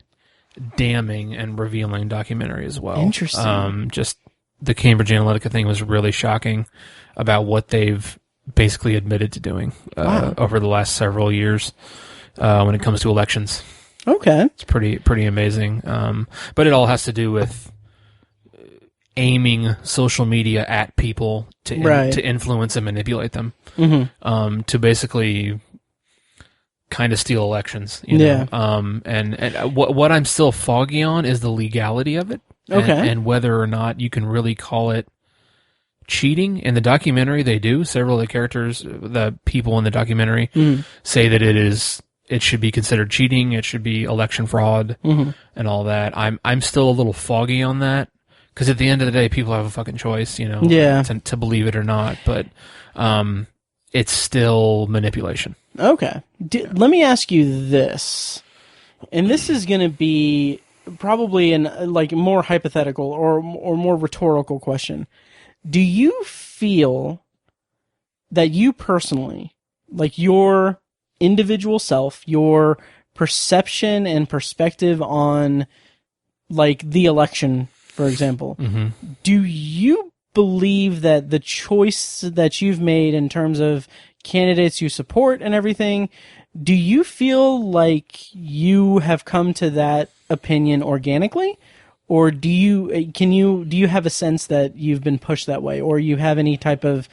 damning and revealing documentary as well. Interesting. Just the Cambridge Analytica thing was really shocking about what they've basically admitted to doing over the last several years when it comes to elections. Okay, it's pretty amazing. But it all has to do with aiming social media at people to influence and manipulate them, to basically kind of steal elections. You know? And what I'm still foggy on is the legality of it, and whether or not you can really call it cheating. In the documentary, they do. Several of the characters, the people in the documentary, say that it should be considered cheating. It should be election fraud and all that. I'm still a little foggy on that. Because at the end of the day, people have a fucking choice, you know, to believe it or not. But it's still manipulation. Okay. Let me ask you this. And this is going to be probably more hypothetical or more rhetorical question. Do you feel that you personally, like your individual self, your perception and perspective on like the election, for example, do you believe that the choice that you've made in terms of candidates you support and everything, do you feel like you have come to that opinion organically, or do you have a sense that you've been pushed that way, or you have any type of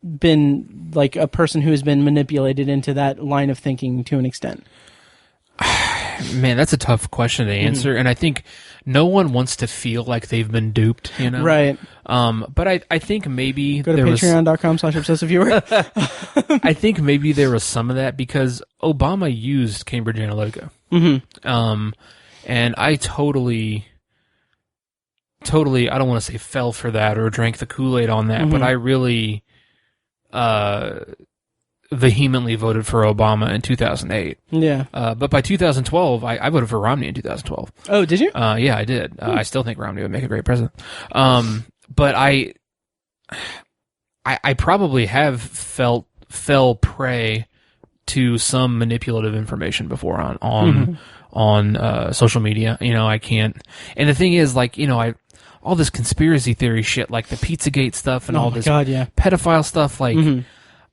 been like a person who has been manipulated into that line of thinking to an extent? Man, that's a tough question to answer, and I think no one wants to feel like they've been duped, you know? Right. But I think maybe go to patreon.com/obsessiveviewer. I think maybe there was some of that because Obama used Cambridge Analytica. And I totally, I don't want to say fell for that or drank the Kool-Aid on that, but I really vehemently voted for Obama in 2008. Yeah. But by 2012, I voted for Romney in 2012. Oh, did you? Yeah, I did. I still think Romney would make a great president. But I probably have fell prey to some manipulative information before on social media. You know, I can't. And the thing is, like, you know, all this conspiracy theory shit, like the Pizzagate stuff and all this pedophile stuff, like.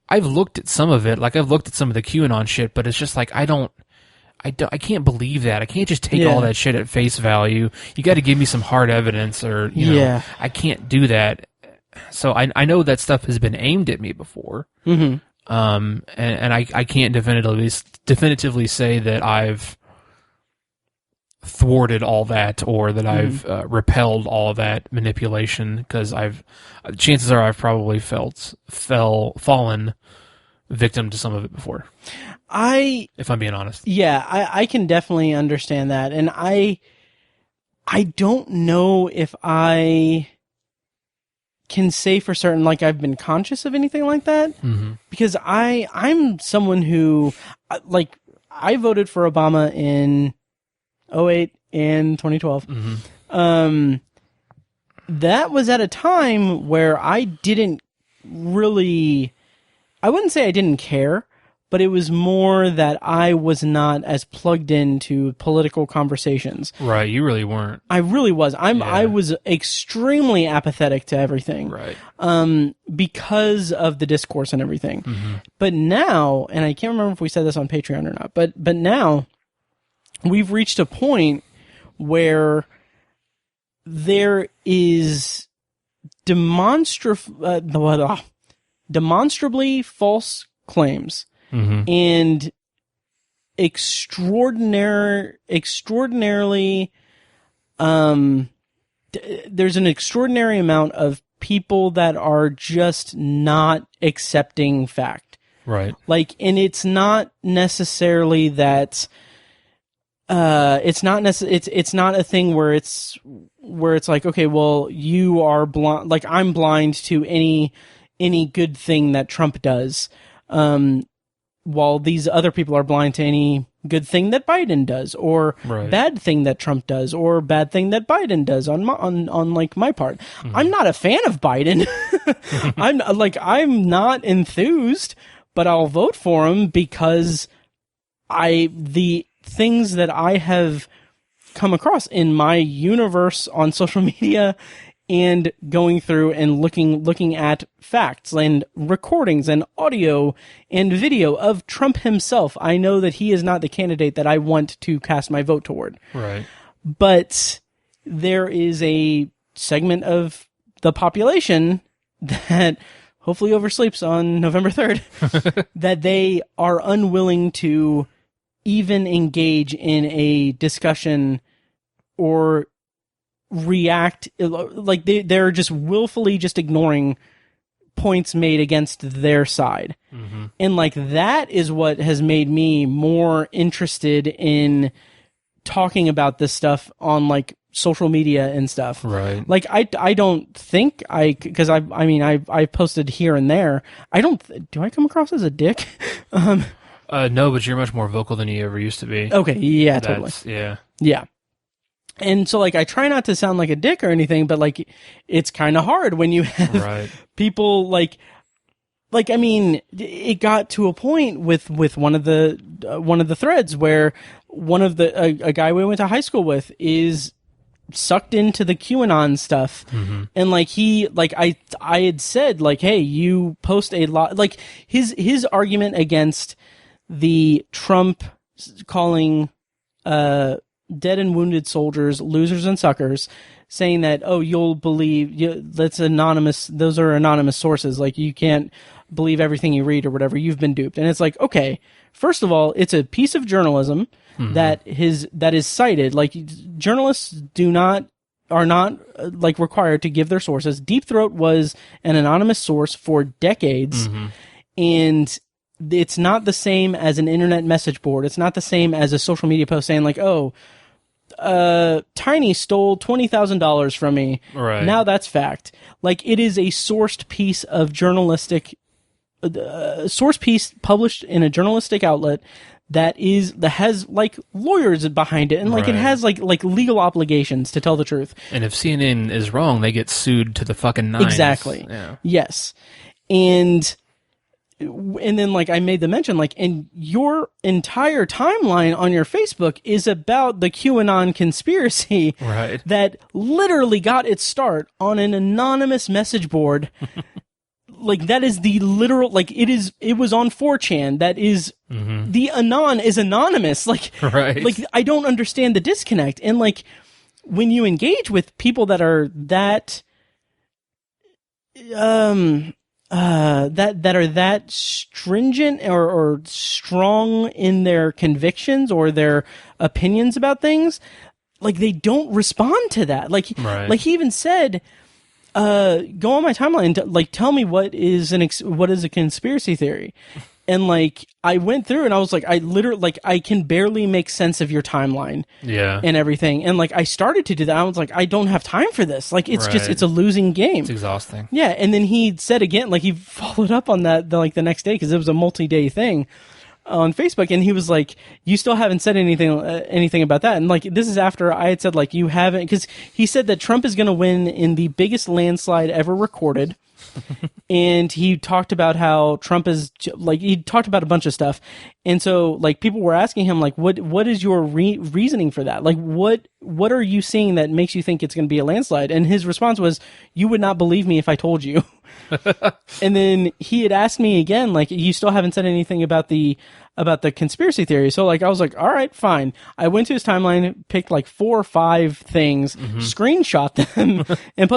I've looked at some of it, like I've looked at some of the QAnon shit, but it's just like I can't believe that. I can't just take all that shit at face value. You got to give me some hard evidence, or you know, I can't do that. So I know that stuff has been aimed at me before, and I can't definitively say that I've thwarted all that or that I've repelled all that manipulation, because chances are I've probably fallen victim to some of it before. If I'm being honest. Yeah, I can definitely understand that. And I don't know if I can say for certain, like, I've been conscious of anything like that, because I'm someone who, like, I voted for Obama in 2008 and 2012. That was at a time where I didn't really, I wouldn't say I didn't care, but it was more that I was not as plugged into political conversations. Right, you really weren't. I really was. I was extremely apathetic to everything. Right. Because of the discourse and everything. But now, and I can't remember if we said this on Patreon or not, but now we've reached a point where there is demonstrably false claims and extraordinarily there's an extraordinary amount of people that are just not accepting fact. Right. Like, and it's not necessarily that it's not a thing where it's like, okay, well, you are blind, like I'm blind to any good thing that Trump does, while these other people are blind to any good thing that Biden does, or bad thing that Trump does, or bad thing that Biden does on like my part. I'm not a fan of Biden. I'm not enthused, but I'll vote for him because the things that I have come across in my universe on social media and going through and looking at facts and recordings and audio and video of Trump himself, I know that he is not the candidate that I want to cast my vote toward. Right. But there is a segment of the population that hopefully oversleeps on November 3rd that they are unwilling to even engage in a discussion or react, like they're just willfully just ignoring points made against their side. And like that is what has made me more interested in talking about this stuff on like social media and stuff. Right. Like I don't think because I posted here and there. Do I come across as a dick? No, but you're much more vocal than you ever used to be. Okay, yeah, totally. Yeah. And so, like, I try not to sound like a dick or anything, but, like, it's kind of hard when you have people, like, I mean, it got to a point with one of the threads where a guy we went to high school with is sucked into the QAnon stuff. And, like, I had said, like, hey, you post a lot, like, his argument against the Trump calling, dead and wounded soldiers losers and suckers, saying that, oh, you'll believe that's anonymous, those are anonymous sources, like you can't believe everything you read or whatever, you've been duped. And it's like, okay, first of all, it's a piece of journalism that is cited. Like, journalists are not like required to give their sources. Deep Throat was an anonymous source for decades, and it's not the same as an internet message board. It's not the same as a social media post saying like, oh, Tiny stole $20,000 from me. Right. Now that's fact. Like, it is a sourced piece of journalistic, source piece published in a journalistic outlet that has like lawyers behind it, and like it has like legal obligations to tell the truth. And if CNN is wrong, they get sued to the fucking nines. Exactly. Yeah. Yes. And then, like, I made the mention, like, and your entire timeline on your Facebook is about the QAnon conspiracy that literally got its start on an anonymous message board. Like, that is the literal, like, it was on 4chan. That is, the Anon is anonymous. Like, like, I don't understand the disconnect. And, like, when you engage with people that are that that stringent or strong in their convictions or their opinions about things, like, they don't respond to that. Like, like he even said, go on my timeline, like, tell me what is a conspiracy theory. And, like, I went through and I was like, I can barely make sense of your timeline. Yeah. And everything. And, like, I started to do that. I was like, I don't have time for this. Like, it's just, it's a losing game. It's exhausting. Yeah. And then he said again, like, he followed up on that, the next day, because it was a multi-day thing on Facebook. And he was like, you still haven't said anything about that. And, like, this is after I had said, like, you haven't, because he said that Trump is going to win in the biggest landslide ever recorded. And he talked about how Trump is, like, he talked about a bunch of stuff. And so, like, people were asking him, like, what is your reasoning for that? Like, what are you seeing that makes you think it's going to be a landslide? And his response was, you would not believe me if I told you. And then he had asked me again, like, you still haven't said anything about the conspiracy theory. So, like, I was like, all right, fine. I went to his timeline, picked like 4 or 5 things, screenshot them, and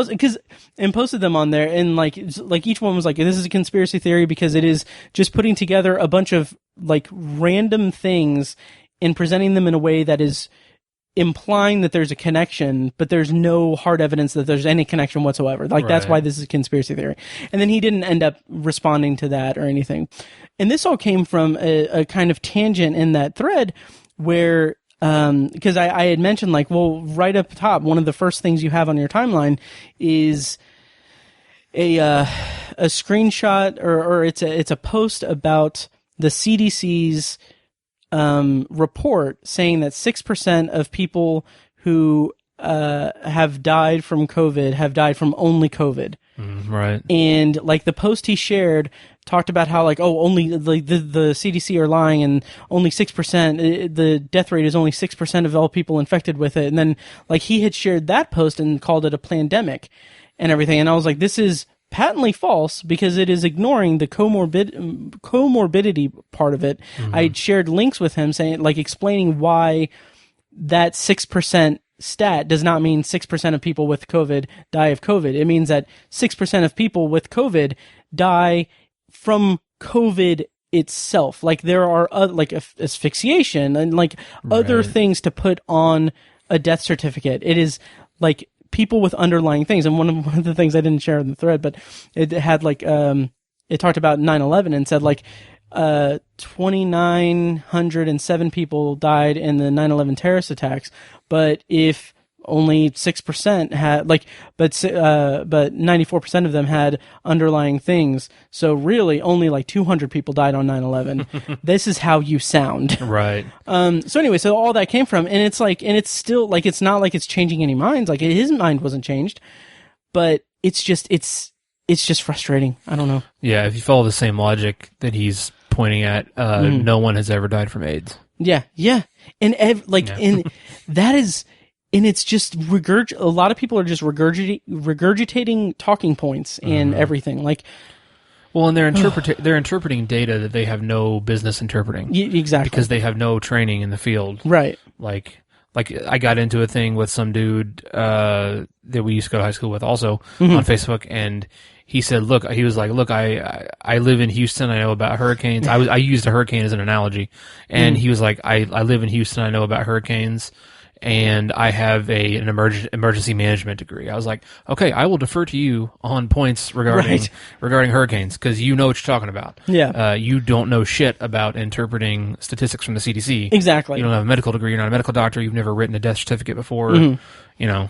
posted them on there. And like each one was like, this is a conspiracy theory because it is just putting together a bunch of like random things and presenting them in a way that is implying that there's a connection, but there's no hard evidence that there's any connection whatsoever. Like, that's why this is a conspiracy theory. And then he didn't end up responding to that or anything. And this all came from a kind of tangent in that thread where, because I had mentioned, like, well, right up top, one of the first things you have on your timeline is a screenshot or it's a post about the CDC's report saying that 6% of people who have died from COVID have died from only COVID. Right. And like the post he shared talked about how like, only like the CDC are lying and only 6%, the death rate is only 6% of all people infected with it. And then like he had shared that post and called it a pandemic and everything. And I was like, this is patently false because it is ignoring the comorbidity part of it. I shared links with him saying like explaining why that 6% stat does not mean 6% of people with COVID die of COVID. It means that 6% of people with COVID die from COVID itself. Like there are like asphyxiation and like other things to put on a death certificate. It is like people with underlying things. And one of the things I didn't share in the thread, but it had like, it talked about 9/11 and said like, 2,907 people died in the 9/11 terrorist attacks, but if only 6% had but 94% of them had underlying things. So really only like 200 people died on 9/11. This is how you sound. Right. So anyway, so all that came from, and it's like, and it's still like, it's not like it's changing any minds. Like his mind wasn't changed, but it's just frustrating. I don't know. Yeah. If you follow the same logic that he's pointing at, no one has ever died from AIDS. Yeah. Yeah. And and that is, and it's just a lot of people are just regurgitating talking points and everything. Like, well, and they're interpreting data that they have no business interpreting. Exactly. Because they have no training in the field. Right. Like I got into a thing with some dude that we used to go to high school with also on Facebook, and he said, look, I live in Houston. I know about hurricanes. I used a hurricane as an analogy. And he was like, I live in Houston. I know about hurricanes. And I have an emergency management degree. I was like, okay, I will defer to you on points regarding hurricanes because you know what you're talking about. Yeah. You don't know shit about interpreting statistics from the CDC. Exactly. You don't have a medical degree. You're not a medical doctor. You've never written a death certificate before. You know.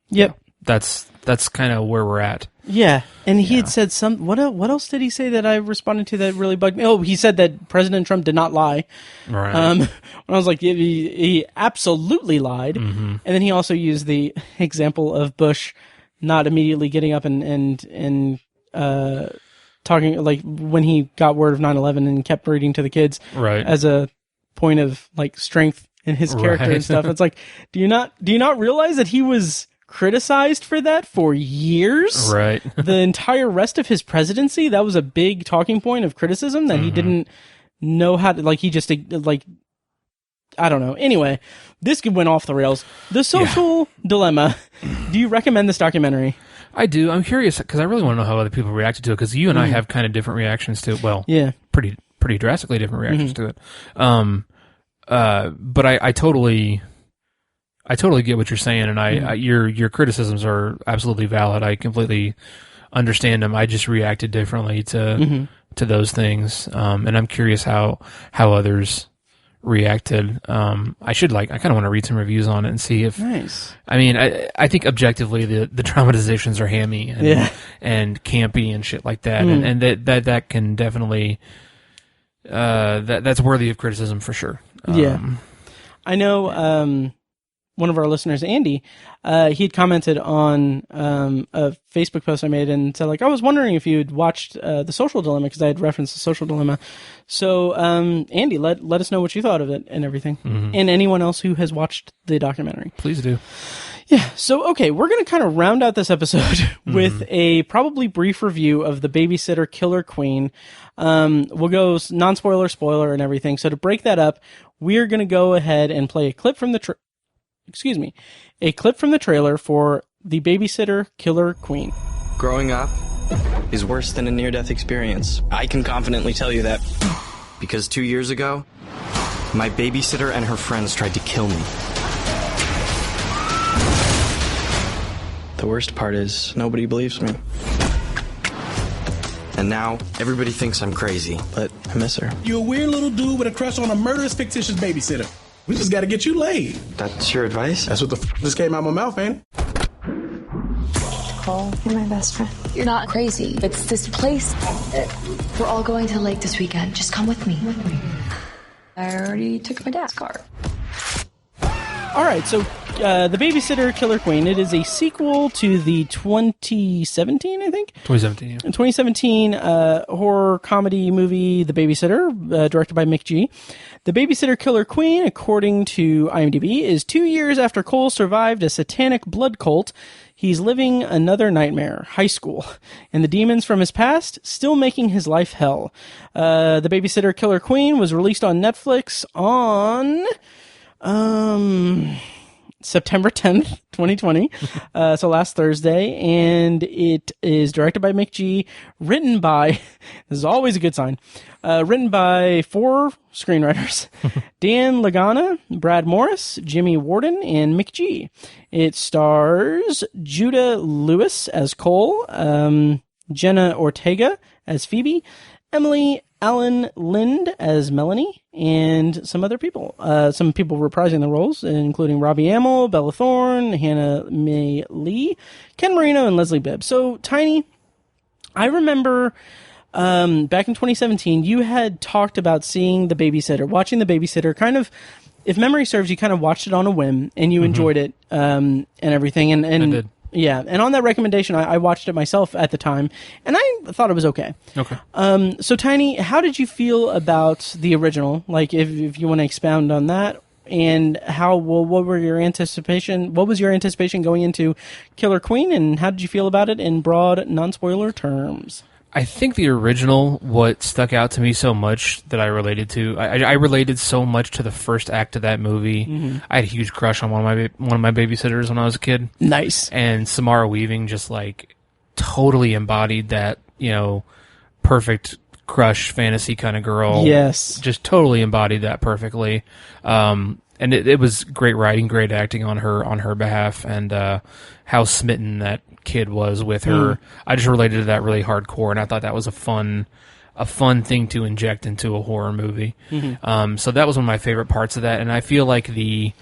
Yep. That's kind of where we're at. Yeah, and he had said what else did he say that I responded to that really bugged me? Oh, he said that President Trump did not lie. Right. When I was like, he absolutely lied. And then he also used the example of Bush not immediately getting up and talking, like when he got word of 9/11 and kept reading to the kids as a point of like strength in his character and stuff. It's like, do you not realize that he was criticized for that for years? Right. The entire rest of his presidency, that was a big talking point of criticism that he didn't know how to, like, he just, like, I don't know. Anyway, this went off the rails. The Social Dilemma. Do you recommend this documentary? I do. I'm curious because I really want to know how other people reacted to it because you and I have kind of different reactions to it. Well, pretty drastically different reactions to it. But I totally get what you're saying, and your criticisms are absolutely valid. I completely understand them. I just reacted differently to those things, and I'm curious how others reacted. I kind of want to read some reviews on it and see if. Nice. I mean, I think objectively the dramatizations are hammy and campy and shit like that, and that can definitely that's worthy of criticism for sure. I know. One of our listeners, Andy, he had commented on a Facebook post I made and said, like, I was wondering if you'd watched The Social Dilemma because I had referenced The Social Dilemma. So, Andy, let us know what you thought of it and everything. And anyone else who has watched the documentary. Please do. Yeah. So, okay, we're going to kind of round out this episode with a probably brief review of The Babysitter Killer Queen. We'll go non-spoiler, spoiler, and everything. So to break that up, we're going to go ahead and play a clip from the trailer for The Babysitter Killer Queen. Growing up is worse than a near-death experience. I can confidently tell you that because 2 years ago, my babysitter and her friends tried to kill me. The worst part is nobody believes me. And now everybody thinks I'm crazy, but I miss her. You're a weird little dude with a crush on a murderous, fictitious babysitter. We just gotta get you laid. That's your advice? That's what the just came out my mouth, ain't it? Cole, you're my best friend. You're not crazy. It's this place. We're all going to the lake this weekend. Just come with me. I already took my dad's car. All right, so The Babysitter, Killer Queen, it is a sequel to the 2017, I think? 2017, yeah. 2017 horror comedy movie, The Babysitter, directed by McG. The Babysitter, Killer Queen, according to IMDb, is 2 years after Cole survived a satanic blood cult. He's living another nightmare, high school, and the demons from his past still making his life hell. The Babysitter, Killer Queen was released on Netflix on September 10th, 2020, so last Thursday, and it is directed by McG, written by, this is always a good sign, written by 4 screenwriters, Dan Lagana, Brad Morris, Jimmy Warden, and McG. It stars Judah Lewis as Cole, Jenna Ortega as Phoebe, Emily Allen Lind as Melanie, and some other people. Some people reprising the roles, including Robbie Amell, Bella Thorne, Hannah Mae Lee, Ken Marino, and Leslie Bibb. So, Tiny, I remember back in 2017, you had talked about seeing The Babysitter, watching The Babysitter, kind of, if memory serves, you kind of watched it on a whim, and you enjoyed it, and everything. And I did. Yeah, and on that recommendation, I watched it myself at the time, and I thought it was okay. Okay. So, Tiny, how did you feel about the original? Like, if you want to expound on that, and what were your anticipation? What was your anticipation going into Killer Queen, and how did you feel about it in broad, non-spoiler terms? I think the original, what stuck out to me so much that I related to, I related so much to the first act of that movie. Mm-hmm. I had a huge crush on one of my babysitters when I was a kid. Nice. And Samara Weaving just like totally embodied that, perfect crush fantasy kind of girl. Yes. Just totally embodied that perfectly. And it was great writing, great acting on her behalf, and how smitten that kid was with her. I just related to that really hardcore, and I thought that was a fun thing to inject into a horror movie. Mm-hmm. So that was one of my favorite parts of that, and I feel like it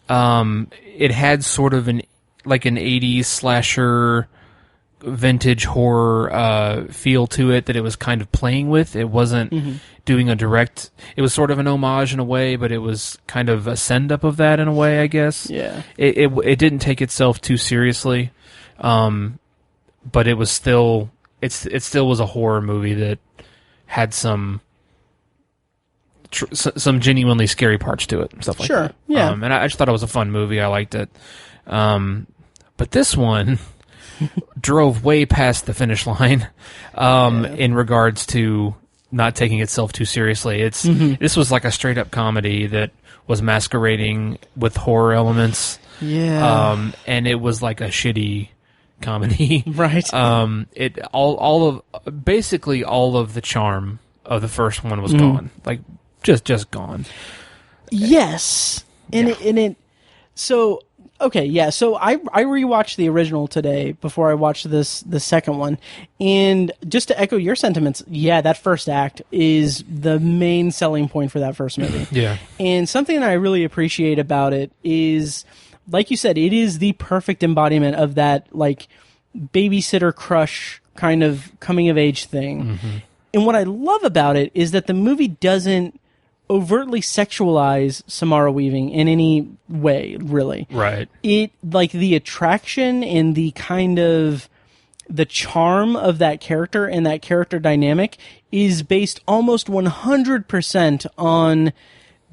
had sort of an 80s slasher vintage horror feel to it that it was kind of playing with. It wasn't doing a direct, it was sort of an homage in a way, but it was kind of a send up of that in a way, I guess. Yeah. It didn't take itself too seriously. But it was still, it still was a horror movie that had some genuinely scary parts to it and stuff like that. Sure, yeah. And I just thought it was a fun movie. I liked it. But this one drove way past the finish line, in regards to not taking itself too seriously. This was like a straight up comedy that was masquerading with horror elements. Yeah. And it was like a shitty comedy. Right. Basically all of the charm of the first one was gone. Like just gone. Yes. So okay, yeah. So I rewatched the original today before I watched the second one, and just to echo your sentiments, yeah, that first act is the main selling point for that first movie. Yeah. And something that I really appreciate about it is, like you said, it is the perfect embodiment of that like babysitter crush kind of coming of age thing. Mm-hmm. And what I love about it is that the movie doesn't overtly sexualize Samara Weaving in any way, really. Right. It, like, the attraction and the kind of the charm of that character and that character dynamic is based almost 100% on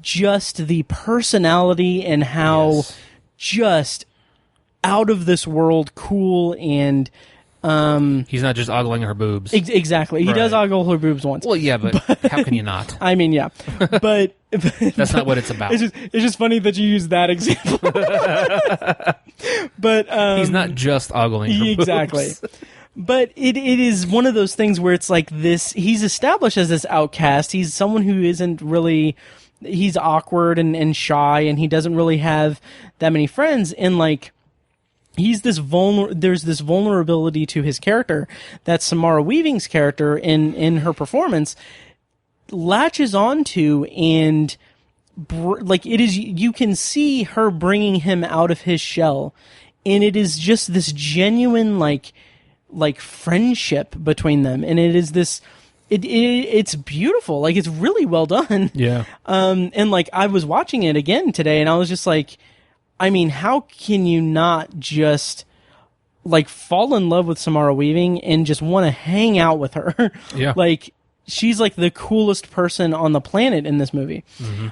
just the personality and how just out of this world cool and he's not just ogling her boobs. Exactly. He does ogle her boobs once. Well, yeah, but how can you not? I mean, yeah. But that's not what it's about. It's just funny that you use that example. But he's not just ogling her boobs. Exactly. But it is one of those things where it's like this, he's established as this outcast. He's someone who isn't really, he's awkward and shy, and he doesn't really have that many friends, and like he's this there's this vulnerability to his character that Samara Weaving's character in her performance latches onto, and like it is, you can see her bringing him out of his shell, and it is just this genuine like friendship between them, and it is this it's beautiful. Like, it's really well done. Yeah. And like, I was watching it again today, and I was just like, I mean, how can you not just like fall in love with Samara Weaving and just want to hang out with her? Yeah. Like, she's like the coolest person on the planet in this movie.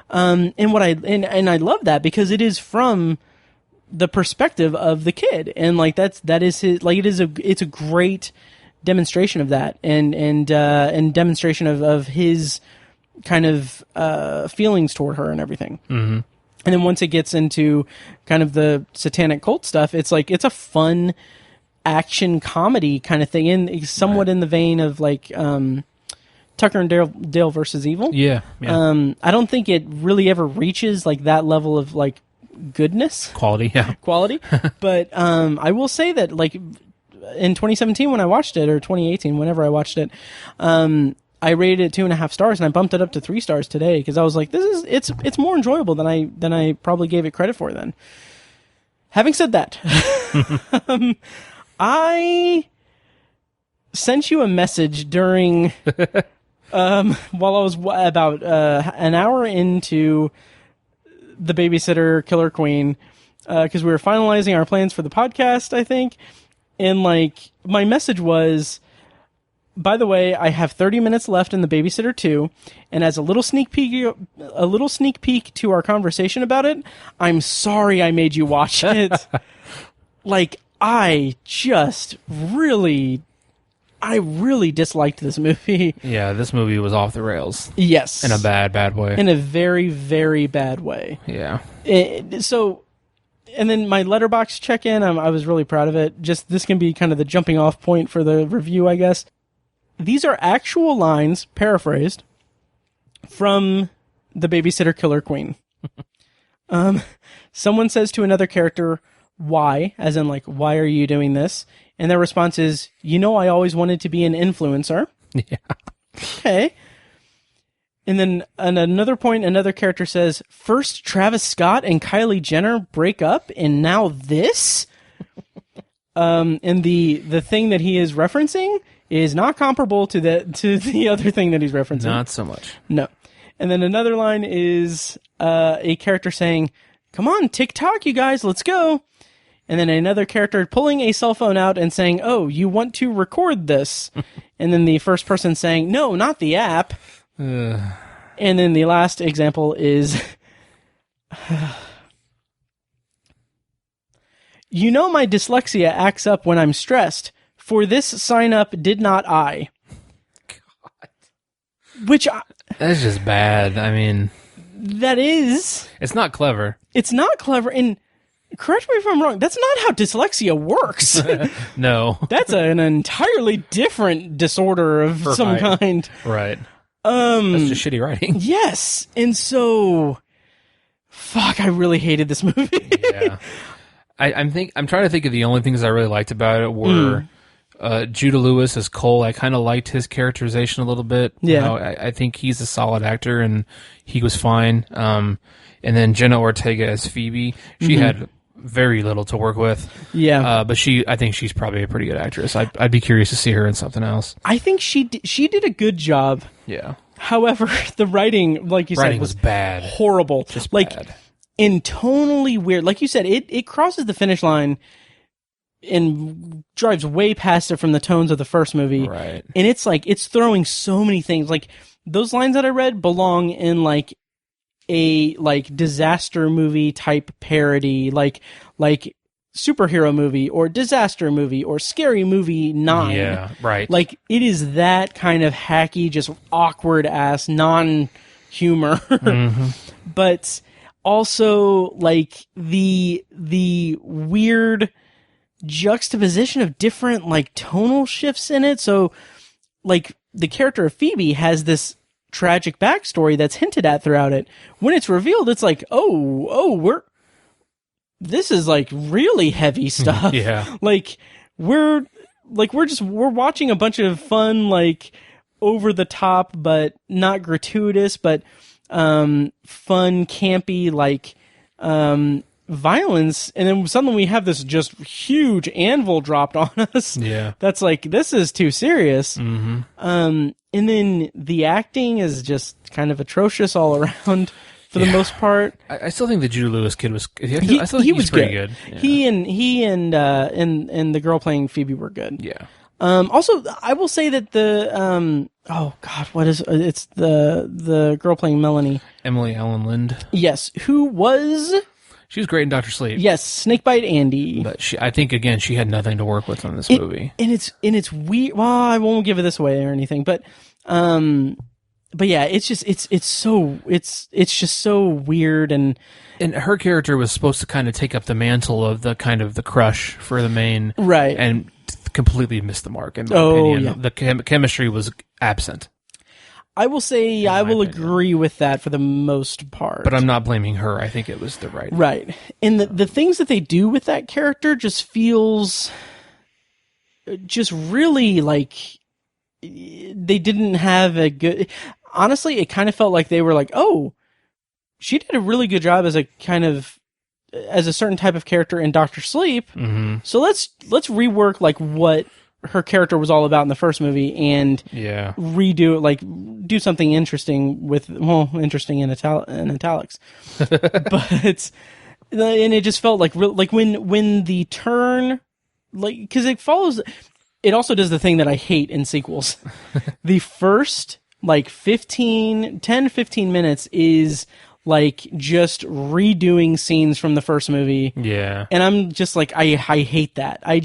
And I love that because it is from the perspective of the kid, and like that is his, like, it's a great demonstration of that, and demonstration of his kind of feelings toward her and everything. And then once it gets into kind of the satanic cult stuff, it's like, it's a fun action comedy kind of thing, and somewhat in the vein of like Tucker and Dale versus Evil. Yeah. I don't think it really ever reaches like that level of like goodness, quality. But I will say that like in 2017 when I watched it, or 2018 whenever I watched it, I rated it 2.5 stars, and I bumped it up to 3 stars today because I was like, it's more enjoyable than I probably gave it credit for then. Having said that, I sent you a message during while I was about an hour into The Babysitter Killer Queen, because we were finalizing our plans for the podcast, I think. And like, my message was, by the way, I have 30 minutes left in The Babysitter 2, and as a little sneak peek to our conversation about it, I'm sorry I made you watch it. Like, I really disliked this movie. Yeah, this movie was off the rails. Yes. In a bad way. In a very, very bad way. Yeah. And then my Letterboxd check-in, I was really proud of it. Just, this can be kind of the jumping off point for the review, I guess. These are actual lines, paraphrased, from The Babysitter Killer Queen. Someone says to another character, why? As in, like, why are you doing this? And their response is, I always wanted to be an influencer. Yeah. Okay. And then at another point, another character says, first Travis Scott and Kylie Jenner break up, and now this? And the thing that he is referencing is not comparable to the other thing that he's referencing. Not so much. No. And then another line is a character saying, come on, TikTok, you guys, let's go. And then another character pulling a cell phone out and saying, oh, you want to record this? And then the first person saying, no, not the app. And then the last example is, my dyslexia acts up when I'm stressed. For this sign up, did not I? God. That's just bad. I mean, that is. It's not clever. It's not clever. And correct me if I'm wrong, that's not how dyslexia works. No. That's an entirely different disorder of some kind. Right. That's just shitty writing. Yes. And so, fuck, I really hated this movie. Yeah. I'm trying to think of the only things I really liked about it were Judah Lewis as Cole. I kind of liked his characterization a little bit. Yeah. I think he's a solid actor, and he was fine. And then Jenna Ortega as Phoebe. She had very little to work with. Yeah. But I think she's probably a pretty good actress. I'd be curious to see her in something else. I think she did a good job. Yeah. However, the writing, like you said, was bad. Horrible. Just like, bad. And tonally weird. Like you said, it crosses the finish line and drives way past it from the tones of the first movie. Right. And it's like, it's throwing so many things. Like, those lines that I read belong in like a disaster movie type parody, like superhero movie or disaster movie or scary movie 9. Yeah, right. Like, it is that kind of hacky, just awkward ass non-humor. But also like the weird juxtaposition of different like tonal shifts in it. So like the character of Phoebe has this tragic backstory that's hinted at throughout it. When it's revealed, it's like, this is like really heavy stuff. Yeah. We're watching a bunch of fun, like over the top, but not gratuitous, but fun, campy, like violence, and then suddenly we have this just huge anvil dropped on us. Yeah. That's like, this is too serious. Mm-hmm. And then the acting is just kind of atrocious all around for the most part. I still think the Judah Lewis kid was. I still think he was pretty good. Yeah. He and the girl playing Phoebe were good. Yeah. Also, I will say that the oh god, what is it's the girl playing Melanie, Emily Ellen Lind. Yes, she was great in Dr. Sleep. Yes, Snakebite Andy. But I think again she had nothing to work with on this movie. And it's weird. Well, I won't give it this away or anything, but yeah, it's just so weird, and her character was supposed to kind of take up the mantle of the kind of the crush for the main, right, and completely missed the mark in my opinion. Yeah. The chemistry was absent. I will say I will agree with that for the most part. But I'm not blaming her. I think it was the right. Right. And the things that they do with that character just feels just really like they didn't have a good... Honestly, it kind of felt like they were like, oh, she did a really good job as a certain type of character in Dr. Sleep. Mm-hmm. So let's rework like what her character was all about in the first movie and redo it, like do something interesting with, interesting in italics. But and it just felt like when the turn, like, because it also does the thing that I hate in sequels. The first like 10 to 15 minutes is like just redoing scenes from the first movie. Yeah. And I'm just like, I hate that. I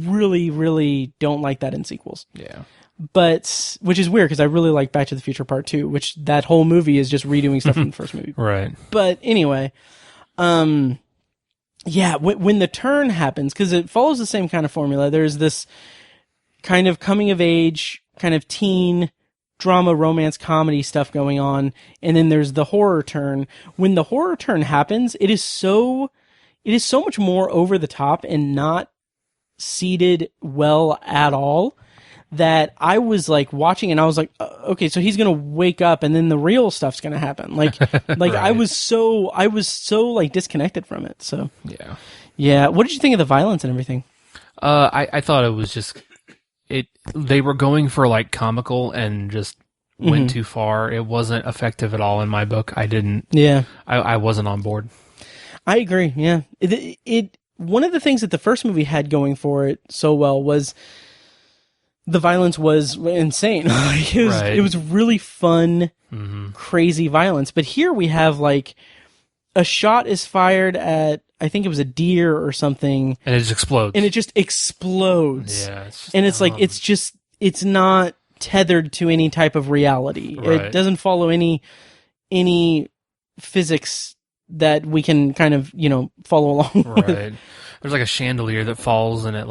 really, really don't like that in sequels. Yeah. But, which is weird because I really like Back to the Future Part 2, which that whole movie is just redoing stuff from the first movie. Right. But anyway, yeah, when the turn happens, because it follows the same kind of formula, there's this kind of coming of age, kind of teen drama, romance, comedy stuff going on, and then there's the horror turn. When the horror turn happens, it is so much more over the top and not seated well at all that I was like watching and I was like, okay, so he's going to wake up and then the real stuff's going to happen. Like right. I was so like disconnected from it. So yeah. What did you think of the violence and everything? I thought it was just, they were going for like comical and just went too far. It wasn't effective at all in my book. I wasn't on board. I agree. Yeah. One of the things that the first movie had going for it so well was the violence was insane. It was really fun, crazy violence. But here we have like a shot is fired at, I think it was a deer or something. And it just explodes. Yeah. It's not tethered to any type of reality. Right. It doesn't follow any physics that we can kind of, follow along with. Right. There's like a chandelier that falls and it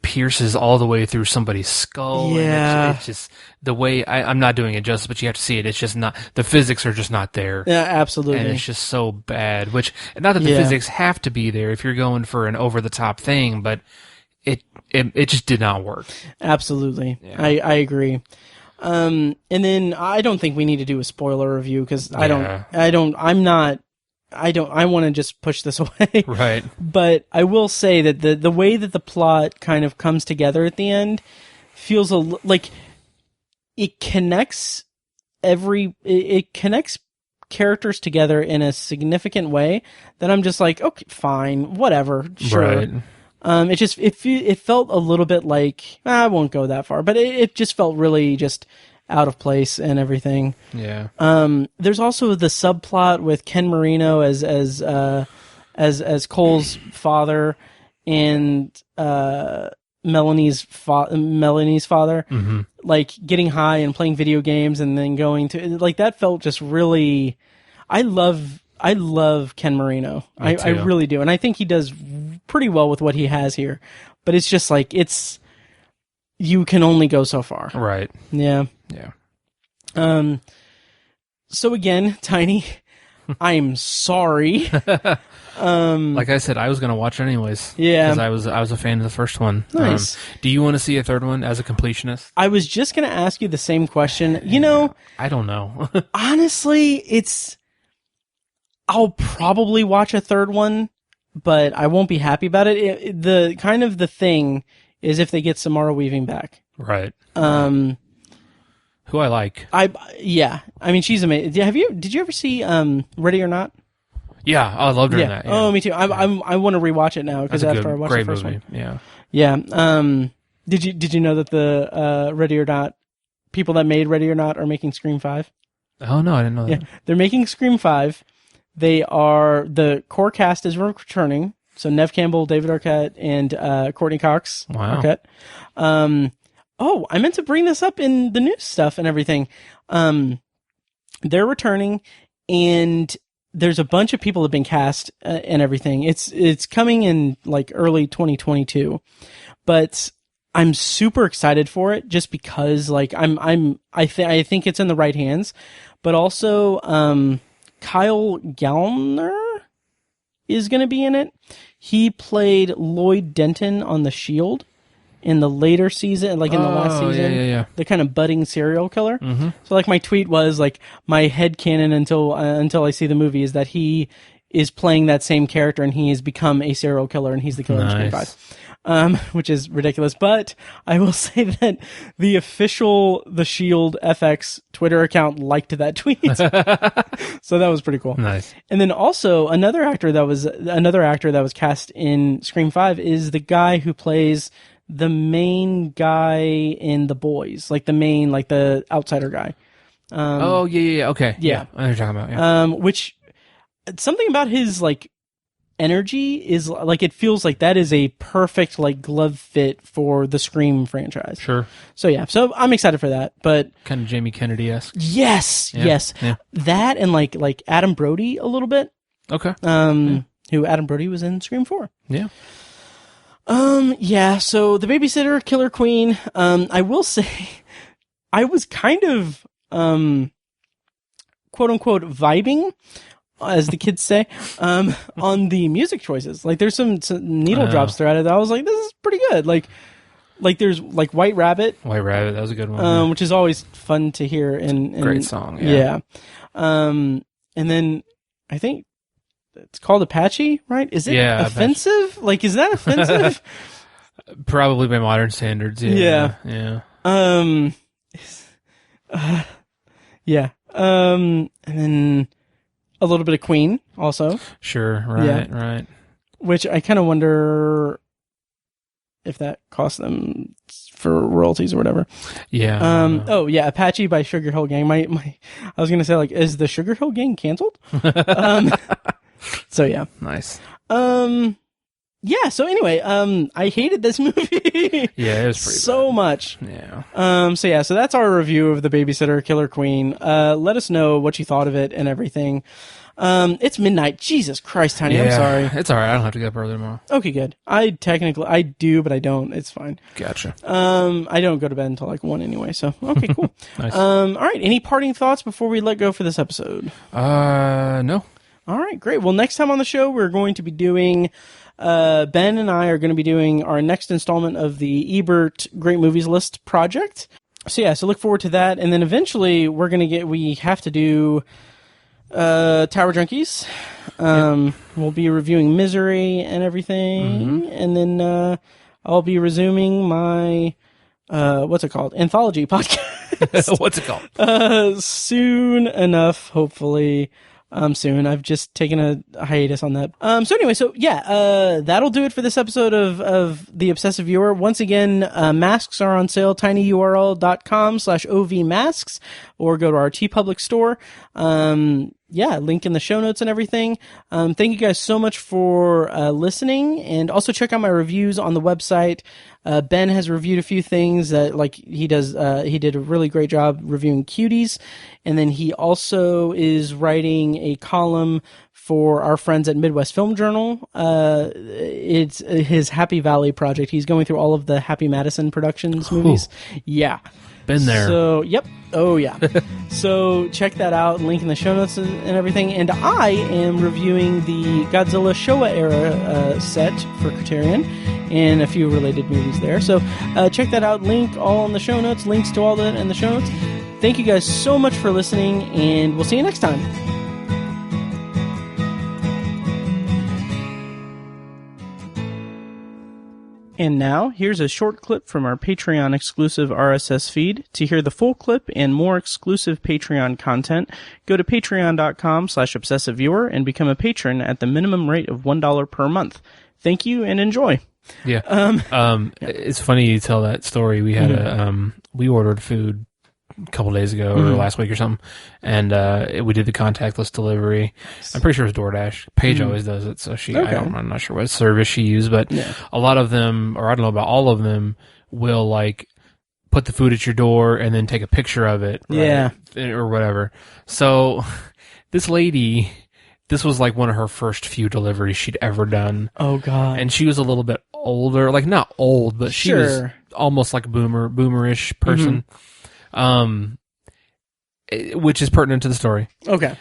pierces all the way through somebody's skull. Yeah. And it's just the way I'm not doing it justice, but you have to see it. It's just not, the physics are just not there. Yeah, absolutely. And it's just so bad, which not that the physics have to be there if you're going for an over the top thing, but it just did not work. Absolutely. Yeah. I agree. And then I don't think we need to do a spoiler review because I want to just push this away. Right. But I will say that the way that the plot kind of comes together at the end feels like it connects characters together in a significant way that I'm just like, okay, fine, whatever, sure. Right. It felt a little bit like, I won't go that far, but it just felt really just out of place and everything. Yeah. There's also the subplot with Ken Marino as Cole's father and Melanie's father, like getting high and playing video games and then going to like that felt just really. I love Ken Marino. I really do, and I think he does pretty well with what he has here. But it's just like you can only go so far. Right. Yeah. Yeah. So again, Tiny, I'm sorry. Like I said, I was going to watch it anyways. Yeah. Because I was a fan of the first one. Nice. Do you want to see a third one as a completionist? I was just going to ask you the same question. I don't know. Honestly, I'll probably watch a third one, but I won't be happy about it. The thing is if they get Samara Weaving back. Right. Who I like. I mean, she's amazing. Did you ever see Ready or Not? Yeah, I loved her in that. Yeah. Oh, me too. I want to rewatch it now because after I watched the first one. Yeah. Yeah. Did you know that the Ready or Not people that made Ready or Not are making Scream 5? Oh no, I didn't know that. Yeah, they're making Scream 5. The core cast is returning. So Neve Campbell, David Arquette, and Courtney Cox. Wow. Arquette. Oh, I meant to bring this up in the news stuff and everything. They're returning, and there's a bunch of people that have been cast and everything. It's coming in like early 2022, but I'm super excited for it just because like I think it's in the right hands, but also Kyle Gallner is going to be in it. He played Lloyd Denton on The Shield in the later season, like in the last season. Yeah. The kind of budding serial killer. Mm-hmm. So like my tweet was like my headcanon until I see the movie is that he is playing that same character and he has become a serial killer and he's the killer in Scream 5. Which is ridiculous. But I will say that the official The Shield FX Twitter account liked that tweet. So that was pretty cool. Nice. And then also another actor that was cast in Scream 5 is the guy who plays the main guy in The Boys, like the outsider guy. Okay. Yeah. I know what you're talking about. Yeah. Which something about his like energy is like, it feels like that is a perfect like glove fit for the Scream franchise. Sure. So I'm excited for that, but kind of Jamie Kennedy-esque. Yes. Yeah. That and like Adam Brody a little bit. Okay. Who Adam Brody was in Scream 4. Yeah. Yeah, so The Babysitter, Killer Queen, I will say, I was kind of, quote unquote, vibing, as the kids say, on the music choices. Like, there's some needle drops throughout it that I was like, this is pretty good. Like there's, like, White Rabbit. White Rabbit, that was a good one. Which is always fun to hear. Great song, yeah. And then, I think, it's called Apache, right? Is it offensive? Apache. Like, is that offensive? Probably by modern standards. Yeah. Yeah. And then a little bit of Queen also. Sure. Right. Which I kind of wonder if that cost them for royalties or whatever. Yeah. Apache by Sugar Hill Gang. I was gonna say, like, is the Sugar Hill Gang canceled? So yeah. Nice. Yeah, so anyway, I hated this movie. Yeah, it was pretty so bad. much. Yeah. So that's our review of The Babysitter, Killer Queen. Let us know what you thought of it and everything. It's midnight. Jesus Christ, Tiny, I'm sorry. It's alright, I don't have to get up early tomorrow. Okay, good. I do, but I don't. It's fine. Gotcha. I don't go to bed until like 1 anyway, so okay, cool. Nice. Alright, any parting thoughts before we let go for this episode? No. All right, great. Well, next time on the show, we're going to be doing, Ben and I are going to be doing our next installment of the Ebert Great Movies List project. So look forward to that. And then eventually we have to do, Tower Junkies. We'll be reviewing Misery and everything. Mm-hmm. And then, I'll be resuming my, what's it called? Anthology podcast. What's it called? Soon enough, hopefully. Soon. I've just taken a hiatus on that. That'll do it for this episode of The Obsessive Viewer. Once again, masks are on sale, tinyurl.com/ovmasks, or go to our TeePublic store. Link in the show notes and everything. Thank you guys so much for listening, and also check out my reviews on the website. Ben has reviewed a few things that he did a really great job reviewing Cuties. And then he also is writing a column for our friends at Midwest Film Journal. It's his Happy Valley project. He's going through all of the Happy Madison Productions movies. Yeah. Been there. So, yep. Oh, yeah. So, check that out. Link in the show notes and everything. And I am reviewing the Godzilla Showa era set for Criterion and a few related movies there. So, check that out. Link all in the show notes. Links to all that in the show notes. Thank you guys so much for listening, and we'll see you next time. And now, here's a short clip from our Patreon exclusive RSS feed. To hear the full clip and more exclusive Patreon content, go to patreon.com/obsessiveviewer and become a patron at the minimum rate of $1 per month. Thank you and enjoy. Yeah. It's funny you tell that story. We had we ordered food a couple days ago or last week or something, and we did the contactless delivery. I'm pretty sure it was DoorDash. Paige always does it, so I'm not sure what service she used, but a lot of them, or I don't know about all of them, will like put the food at your door and then take a picture of it, right? Or whatever. So this lady, this was like one of her first few deliveries she'd ever done. Oh God! And she was a little bit older, like not old, but she was almost like a boomerish person. Which is pertinent to the story. Okay.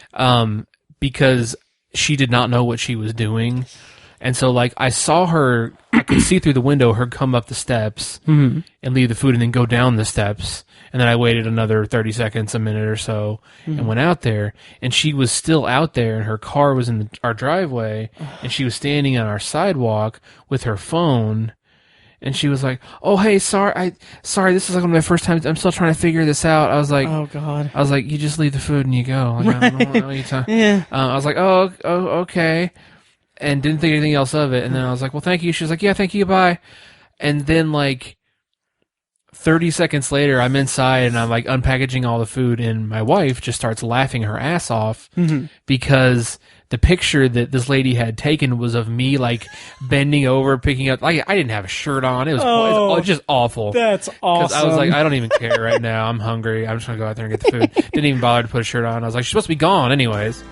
Because she did not know what she was doing. And so, like, I saw her, I could see through the window her come up the steps and leave the food and then go down the steps. And then I waited another 30 seconds, a minute or so, and went out there. And she was still out there, and her car was in our driveway, and she was standing on our sidewalk with her phone. And she was like, "Oh, hey, sorry, this is like one of my first times. I'm still trying to figure this out." I was like, "Oh God!" I was like, "You just leave the food and you go." Like, I don't know what you're talking. Yeah. I was like, "Oh, okay," and didn't think anything else of it. And then I was like, "Well, thank you." She was like, "Yeah, thank you, bye." And then like 30 seconds later, I'm inside and I'm like unpackaging all the food, and my wife just starts laughing her ass off because the picture that this lady had taken was of me like bending over, picking up. Like I didn't have a shirt on. It was just awful. That's awesome. Because I was like, I don't even care right now. I'm hungry. I'm just gonna go out there and get the food. Didn't even bother to put a shirt on. I was like, she's supposed to be gone anyways.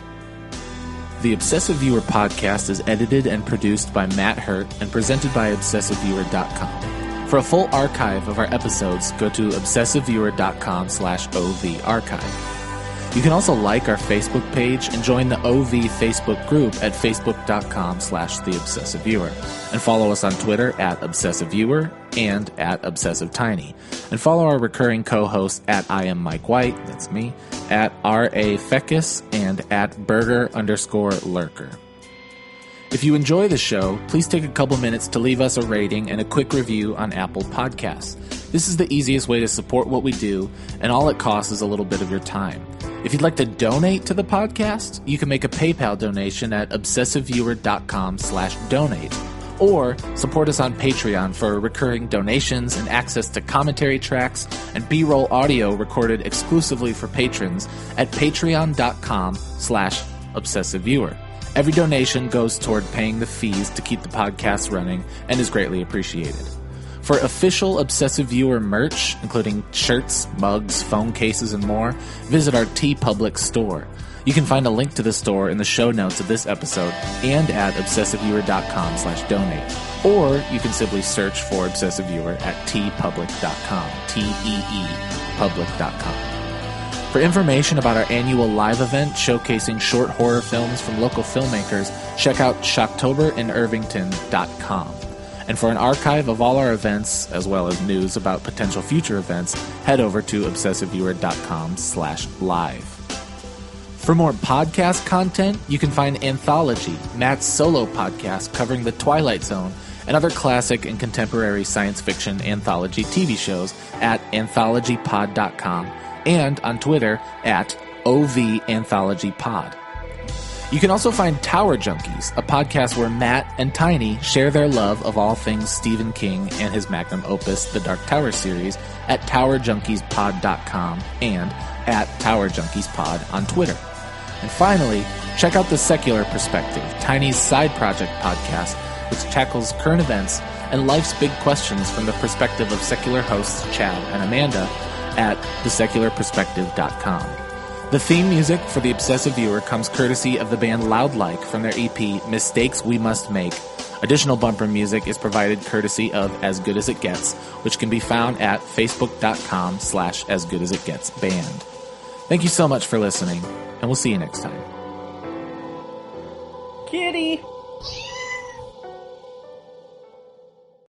The Obsessive Viewer podcast is edited and produced by Matt Hurt and presented by ObsessiveViewer.com. For a full archive of our episodes, go to ObsessiveViewer.com/OV archive. You can also like our Facebook page and join the OV Facebook group at Facebook.com/TheObsessiveViewer. And follow us on Twitter at ObsessiveViewer and at ObsessiveTiny. And follow our recurring co-hosts at I am Mike White, that's me, at R.A. Feckus, and at Burger_Lurker. If you enjoy the show, please take a couple minutes to leave us a rating and a quick review on Apple Podcasts. This is the easiest way to support what we do, and all it costs is a little bit of your time. If you'd like to donate to the podcast, you can make a PayPal donation at obsessiveviewer.com/donate. Or support us on Patreon for recurring donations and access to commentary tracks and B-roll audio recorded exclusively for patrons at patreon.com/obsessiveviewer. Every donation goes toward paying the fees to keep the podcast running and is greatly appreciated. For official Obsessive Viewer merch, including shirts, mugs, phone cases, and more, visit our TeePublic store. You can find a link to the store in the show notes of this episode and at obsessiveviewer.com/donate. Or you can simply search for Obsessive Viewer at teepublic.com, T-E-E, public.com. For information about our annual live event showcasing short horror films from local filmmakers, check out shocktoberInIrvington.com. And for an archive of all our events, as well as news about potential future events, head over to obsessiveviewer.com/live. For more podcast content, you can find Anthology, Matt's solo podcast covering The Twilight Zone, and other classic and contemporary science fiction anthology TV shows at anthologypod.com and on Twitter at OVAnthologyPod. You can also find Tower Junkies, a podcast where Matt and Tiny share their love of all things Stephen King and his magnum opus, the Dark Tower series, at towerjunkiespod.com and at towerjunkiespod on Twitter. And finally, check out The Secular Perspective, Tiny's side project podcast, which tackles current events and life's big questions from the perspective of secular hosts Chad and Amanda at thesecularperspective.com. The theme music for The Obsessive Viewer comes courtesy of the band Loudlike from their EP Mistakes We Must Make. Additional bumper music is provided courtesy of As Good As It Gets, which can be found at facebook.com/asgoodasitgetsband. Thank you so much for listening, and we'll see you next time. Kitty!